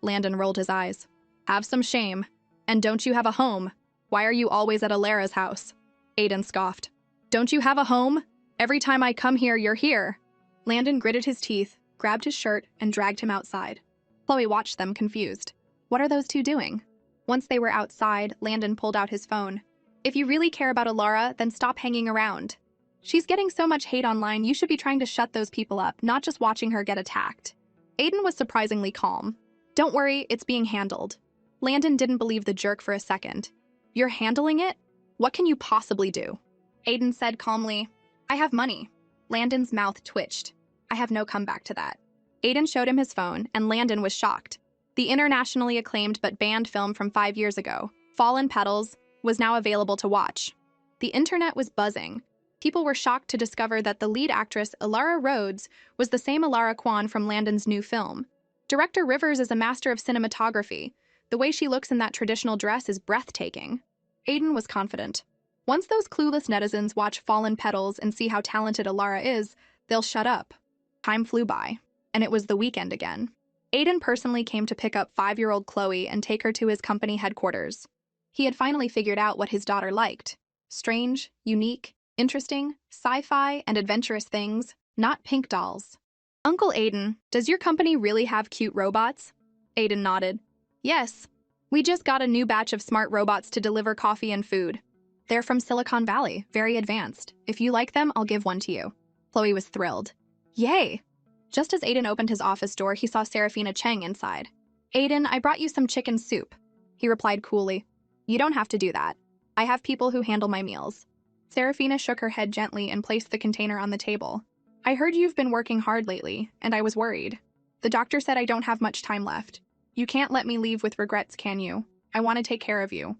Landon rolled his eyes. Have some shame. And don't you have a home? Why are you always at Alara's house? Aiden scoffed. Don't you have a home? Every time I come here, you're here. Landon gritted his teeth, grabbed his shirt, and dragged him outside. Chloe watched them, confused. What are those two doing? Once they were outside, Landon pulled out his phone. If you really care about Alara, then stop hanging around. She's getting so much hate online, you should be trying to shut those people up, not just watching her get attacked. Aiden was surprisingly calm. Don't worry, it's being handled. Landon didn't believe the jerk for a second. You're handling it? What can you possibly do? Aiden said calmly, I have money. Landon's mouth twitched. I have no comeback to that. Aiden showed him his phone, and Landon was shocked. The internationally acclaimed but banned film from 5 years ago, Fallen Petals, was now available to watch. The internet was buzzing. People were shocked to discover that the lead actress, Alara Rhodes, was the same Alara Kwan from Landon's new film. Director Rivers is a master of cinematography. The way she looks in that traditional dress is breathtaking. Aiden was confident. Once those clueless netizens watch Fallen Petals and see how talented Alara is, they'll shut up. Time flew by, and it was the weekend again. Aiden personally came to pick up 5-year-old Chloe and take her to his company headquarters. He had finally figured out what his daughter liked. Strange, unique, interesting, sci-fi, and adventurous things, not pink dolls. Uncle Aiden, does your company really have cute robots? Aiden nodded. Yes. We just got a new batch of smart robots to deliver coffee and food. They're from Silicon Valley, very advanced. If you like them, I'll give one to you. Chloe was thrilled. Yay! Just as Aiden opened his office door, he saw Serafina Cheng inside. Aiden, I brought you some chicken soup. He replied coolly. You don't have to do that. I have people who handle my meals. Serafina shook her head gently and placed the container on the table. I heard you've been working hard lately, and I was worried. The doctor said I don't have much time left. You can't let me leave with regrets, can you? I want to take care of you.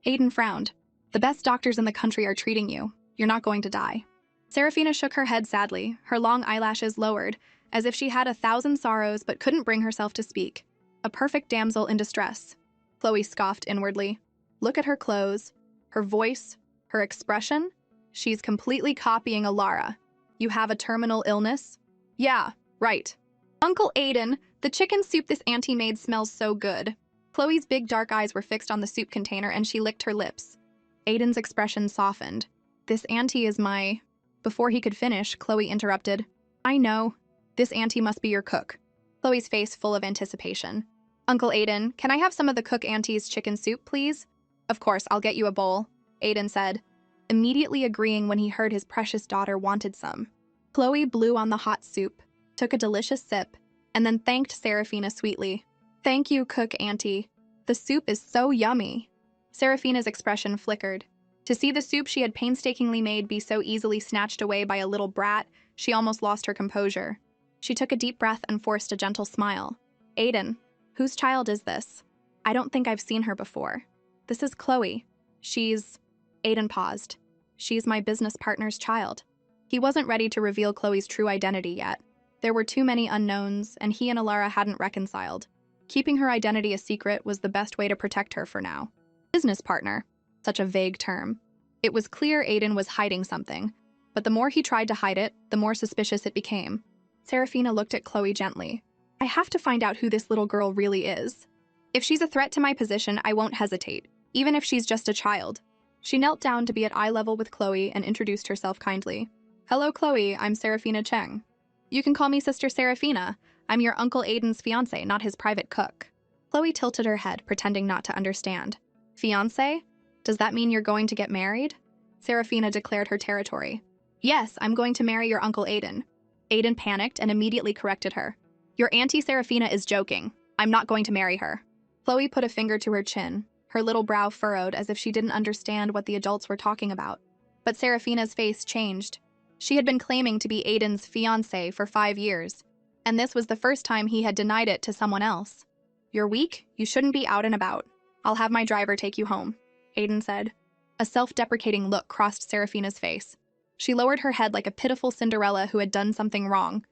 Aiden frowned. The best doctors in the country are treating you. You're not going to die. Serafina shook her head sadly, her long eyelashes lowered, as if she had 1,000 sorrows but couldn't bring herself to speak. A perfect damsel in distress. Chloe scoffed inwardly. Look at her clothes, her voice, her expression. She's completely copying Alara. You have a terminal illness? Yeah, right. Uncle Aiden, the chicken soup this auntie made smells so good. Chloe's big dark eyes were fixed on the soup container and she licked her lips. Aiden's expression softened. This auntie is my... Before he could finish, Chloe interrupted. I know. This auntie must be your cook. Chloe's face full of anticipation. Uncle Aiden, can I have some of the cook auntie's chicken soup, please? Of course, I'll get you a bowl, Aiden said, immediately agreeing when he heard his precious daughter wanted some. Chloe blew on the hot soup, took a delicious sip, and then thanked Serafina sweetly. Thank you, cook auntie. The soup is so yummy. Serafina's expression flickered. To see the soup she had painstakingly made be so easily snatched away by a little brat, she almost lost her composure. She took a deep breath and forced a gentle smile. Aiden, whose child is this? I don't think I've seen her before. This is Chloe. Aiden paused. She's my business partner's child. He wasn't ready to reveal Chloe's true identity yet. There were too many unknowns, and he and Alara hadn't reconciled. Keeping her identity a secret was the best way to protect her for now. Business partner. Such a vague term. It was clear Aiden was hiding something, but the more he tried to hide it, the more suspicious it became. Serafina looked at Chloe gently. I have to find out who this little girl really is. If she's a threat to my position, I won't hesitate, even if she's just a child. She knelt down to be at eye level with Chloe and introduced herself kindly. Hello, Chloe, I'm Serafina Cheng. You can call me Sister Serafina. I'm your Uncle Aiden's fiancé, not his private cook. Chloe tilted her head, pretending not to understand. Fiancé? Does that mean you're going to get married? Serafina declared her territory. Yes, I'm going to marry your Uncle Aiden. Aiden panicked and immediately corrected her. Your Auntie Serafina is joking. I'm not going to marry her. Chloe put a finger to her chin, her little brow furrowed as if she didn't understand what the adults were talking about. But Serafina's face changed. She had been claiming to be Aiden's fiancé for 5 years, and this was the first time he had denied it to someone else. You're weak, you shouldn't be out and about. I'll have my driver take you home, Aiden said. A self-deprecating look crossed Serafina's face. She lowered her head like a pitiful Cinderella who had done something wrong.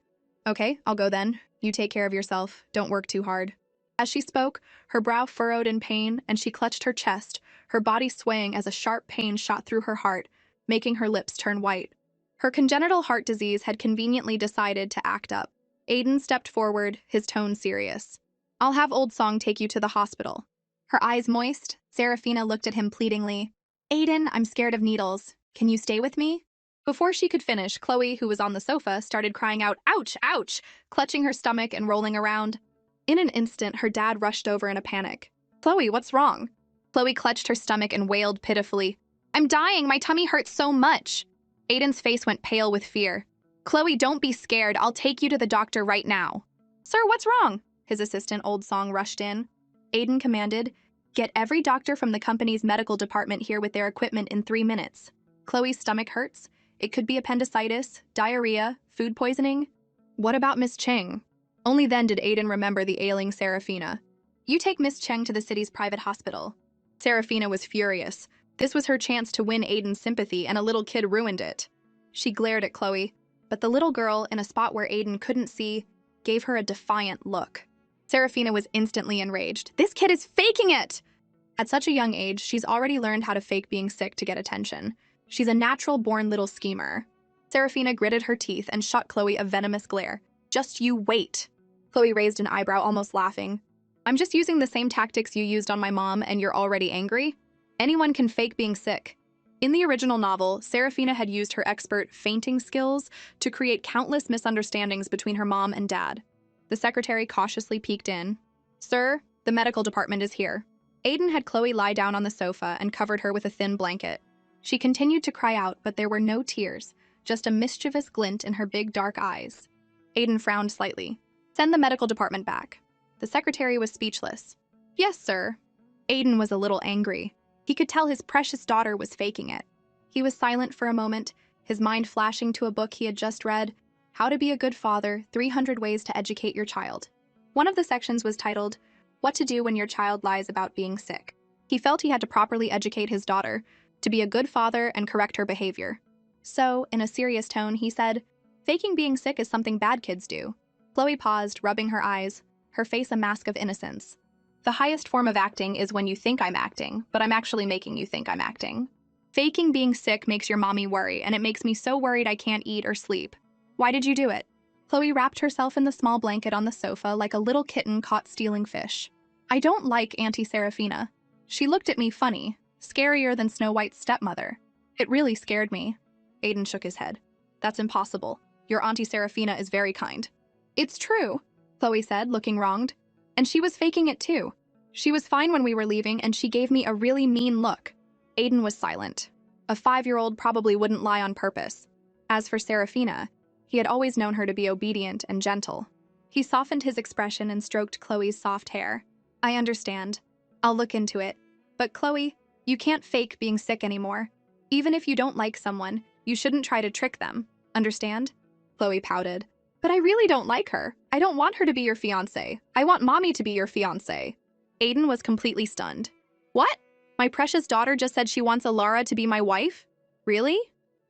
Okay, I'll go then. You take care of yourself. Don't work too hard. As she spoke, her brow furrowed in pain, and she clutched her chest, her body swaying as a sharp pain shot through her heart, making her lips turn white. Her congenital heart disease had conveniently decided to act up. Aiden stepped forward, his tone serious. I'll have Old Song take you to the hospital. Her eyes moist, Serafina looked at him pleadingly. Aiden, I'm scared of needles. Can you stay with me? Before she could finish, Chloe, who was on the sofa, started crying out, ouch, ouch, clutching her stomach and rolling around. In an instant, her dad rushed over in a panic. Chloe, what's wrong? Chloe clutched her stomach and wailed pitifully. I'm dying, my tummy hurts so much. Aiden's face went pale with fear. Chloe, don't be scared, I'll take you to the doctor right now. Sir, what's wrong? His assistant, Old Song, rushed in. Aiden commanded, get every doctor from the company's medical department here with their equipment in 3 minutes. Chloe's stomach hurts. It could be appendicitis, diarrhea, food poisoning. What about Miss Cheng? Only then did Aiden remember the ailing Serafina. You take Miss Cheng to the city's private hospital. Serafina was furious. This was her chance to win Aiden's sympathy, and a little kid ruined it. She glared at Chloe, but the little girl, in a spot where Aiden couldn't see, gave her a defiant look. Serafina was instantly enraged. This kid is faking it! At such a young age, she's already learned how to fake being sick to get attention. She's a natural-born little schemer. Serafina gritted her teeth and shot Chloe a venomous glare. Just you wait. Chloe raised an eyebrow, almost laughing. I'm just using the same tactics you used on my mom, and you're already angry? Anyone can fake being sick. In the original novel, Serafina had used her expert fainting skills to create countless misunderstandings between her mom and dad. The secretary cautiously peeked in. Sir, the medical department is here. Aiden had Chloe lie down on the sofa and covered her with a thin blanket. She continued to cry out, but there were no tears, just a mischievous glint in her big dark eyes. Aiden frowned slightly. Send the medical department back. The secretary was speechless. Yes, sir. Aiden was a little angry. He could tell his precious daughter was faking it. He was silent for a moment, his mind flashing to a book he had just read, How to Be a Good Father, 300 Ways to Educate Your Child. One of the sections was titled, What to Do When Your Child Lies About Being Sick. He felt he had to properly educate his daughter, to be a good father and correct her behavior. So, in a serious tone, he said, Faking being sick is something bad kids do. Chloe paused, rubbing her eyes, her face a mask of innocence. The highest form of acting is when you think I'm acting, but I'm actually making you think I'm acting. Faking being sick makes your mommy worry, and it makes me so worried I can't eat or sleep. Why did you do it? Chloe wrapped herself in the small blanket on the sofa like a little kitten caught stealing fish. I don't like Auntie Serafina. She looked at me funny, scarier than Snow White's stepmother. It really scared me. Aiden shook his head. That's impossible. Your Auntie Serafina is very kind. It's true. Chloe said, looking wronged. And she was faking it too. She was fine when we were leaving, and she gave me a really mean look. Aiden was silent. A 5-year-old probably wouldn't lie on purpose. As for Serafina, he had always known her to be obedient and gentle. He softened his expression and stroked Chloe's soft hair. I understand. I'll look into it. But Chloe, you can't fake being sick anymore. Even if you don't like someone, you shouldn't try to trick them. Understand? Chloe pouted. But I really don't like her. I don't want her to be your fiancé. I want mommy to be your fiancé. Aiden was completely stunned. What? My precious daughter just said she wants Alara to be my wife? Really?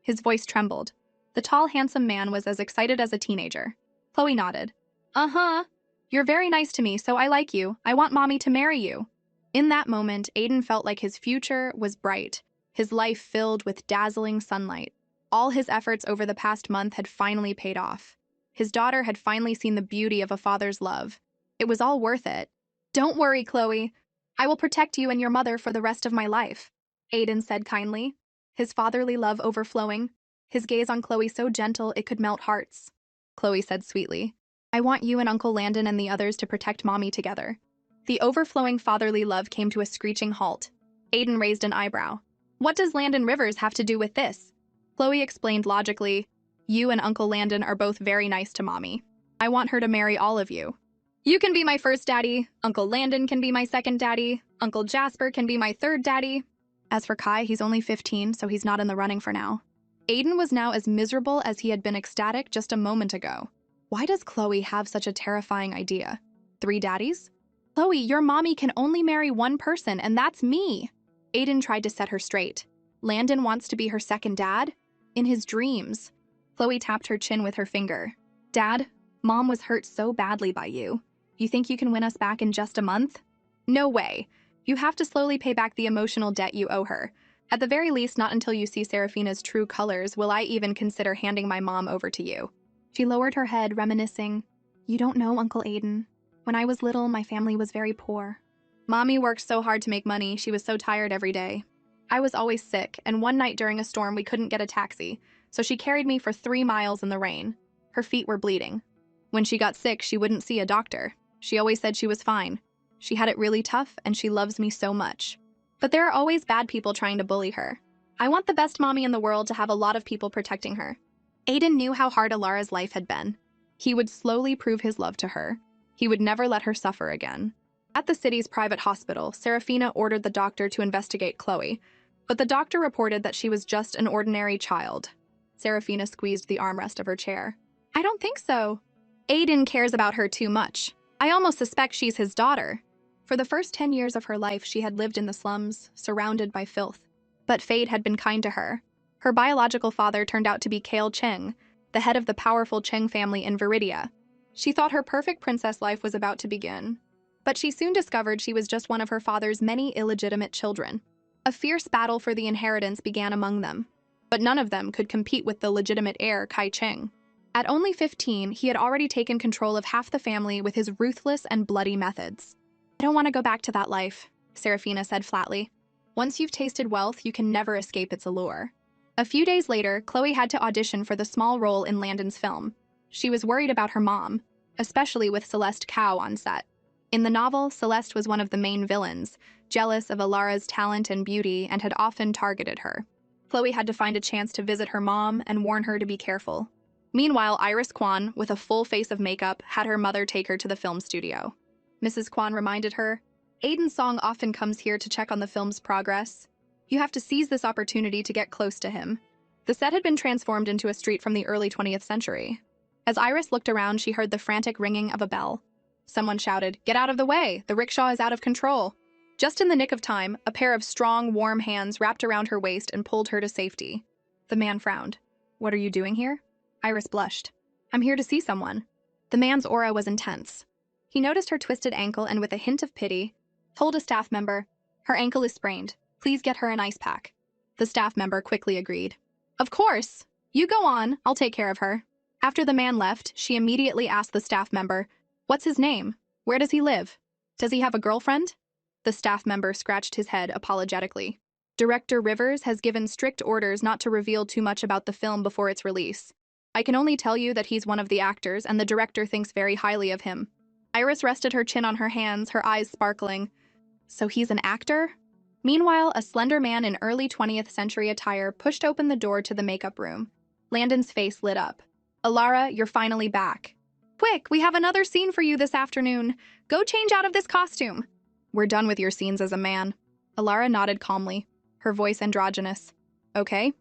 His voice trembled. The tall, handsome man was as excited as a teenager. Chloe nodded. Uh-huh. You're very nice to me, so I like you. I want mommy to marry you. In that moment, Aiden felt like his future was bright, his life filled with dazzling sunlight. All his efforts over the past month had finally paid off. His daughter had finally seen the beauty of a father's love. It was all worth it. Don't worry, Chloe. I will protect you and your mother for the rest of my life, Aiden said kindly, his fatherly love overflowing, his gaze on Chloe so gentle it could melt hearts. Chloe said sweetly, I want you and Uncle Landon and the others to protect mommy together. The overflowing fatherly love came to a screeching halt. Aiden raised an eyebrow. What does Landon Rivers have to do with this? Chloe explained logically, you and Uncle Landon are both very nice to mommy. I want her to marry all of you. You can be my first daddy, Uncle Landon can be my second daddy, Uncle Jasper can be my third daddy. As for Kai, he's only 15, so he's not in the running for now. Aiden was now as miserable as he had been ecstatic just a moment ago. Why does Chloe have such a terrifying idea? 3 daddies? Chloe, your mommy can only marry one person, and that's me. Aiden tried to set her straight. Landon wants to be her second dad? In his dreams. Chloe tapped her chin with her finger. Dad, Mom was hurt so badly by you. You think you can win us back in just a month? No way. You have to slowly pay back the emotional debt you owe her. At the very least, not until you see Serafina's true colors will I even consider handing my mom over to you. She lowered her head, reminiscing. You don't know, Uncle Aiden. When I was little, my family was very poor. Mommy worked so hard to make money, she was so tired every day. I was always sick, and one night during a storm we couldn't get a taxi, so she carried me for 3 miles in the rain. Her feet were bleeding. When she got sick, she wouldn't see a doctor. She always said she was fine. She had it really tough, and she loves me so much. But there are always bad people trying to bully her. I want the best mommy in the world to have a lot of people protecting her. Aiden knew how hard Alara's life had been. He would slowly prove his love to her. He would never let her suffer again. At the city's private hospital, Serafina ordered the doctor to investigate Chloe, but the doctor reported that she was just an ordinary child. Serafina squeezed the armrest of her chair. I don't think so. Aiden cares about her too much. I almost suspect she's his daughter. For the first 10 years of her life, she had lived in the slums, surrounded by filth. But fate had been kind to her. Her biological father turned out to be Kale Cheng, the head of the powerful Cheng family in Viridia. She thought her perfect princess life was about to begin. But she soon discovered she was just one of her father's many illegitimate children. A fierce battle for the inheritance began among them. But none of them could compete with the legitimate heir, Kai Cheng. At only 15, he had already taken control of half the family with his ruthless and bloody methods. I don't want to go back to that life, Serafina said flatly. Once you've tasted wealth, you can never escape its allure. A few days later, Chloe had to audition for the small role in Landon's film. She was worried about her mom, especially with Celeste Cow on set. In the novel, Celeste was one of the main villains, jealous of Alara's talent and beauty, and had often targeted her. Chloe had to find a chance to visit her mom and warn her to be careful. Meanwhile, Iris Kwan, with a full face of makeup, had her mother take her to the film studio. Mrs. Kwan reminded her, Aiden's song often comes here to check on the film's progress. You have to seize this opportunity to get close to him. The set had been transformed into a street from the early 20th century. As Iris looked around, she heard the frantic ringing of a bell. Someone shouted, Get out of the way! The rickshaw is out of control! Just in the nick of time, a pair of strong, warm hands wrapped around her waist and pulled her to safety. The man frowned. What are you doing here? Iris blushed. I'm here to see someone. The man's aura was intense. He noticed her twisted ankle and with a hint of pity, told a staff member, Her ankle is sprained. Please get her an ice pack. The staff member quickly agreed. Of course! You go on, I'll take care of her. After the man left, she immediately asked the staff member, What's his name? Where does he live? Does he have a girlfriend? The staff member scratched his head apologetically. Director Rivers has given strict orders not to reveal too much about the film before its release. I can only tell you that he's one of the actors and the director thinks very highly of him. Iris rested her chin on her hands, her eyes sparkling. So he's an actor? Meanwhile, a slender man in early 20th century attire pushed open the door to the makeup room. Landon's face lit up. Alara, you're finally back. Quick, we have another scene for you this afternoon. Go change out of this costume. We're done with your scenes as a man. Alara nodded calmly, her voice androgynous. Okay.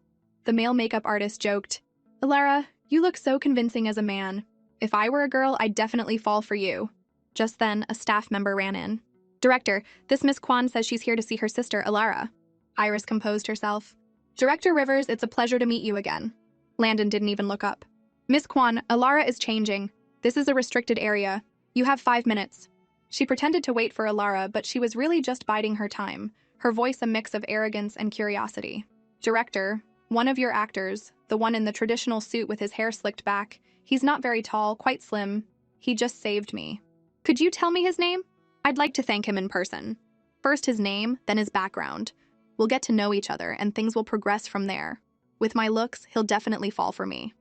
The male makeup artist joked. Alara, you look so convincing as a man. If I were a girl, I'd definitely fall for you. Just then, a staff member ran in. Director, this Miss Kwan says she's here to see her sister, Alara. Iris composed herself. Director Rivers, it's a pleasure to meet you again. Landon didn't even look up. Miss Kwan, Alara is changing. This is a restricted area. You have 5 minutes. She pretended to wait for Alara, but she was really just biding her time, her voice a mix of arrogance and curiosity. Director, one of your actors, the one in the traditional suit with his hair slicked back, he's not very tall, quite slim. He just saved me. Could you tell me his name? I'd like to thank him in person. First his name, then his background. We'll get to know each other, and things will progress from there. With my looks, he'll definitely fall for me.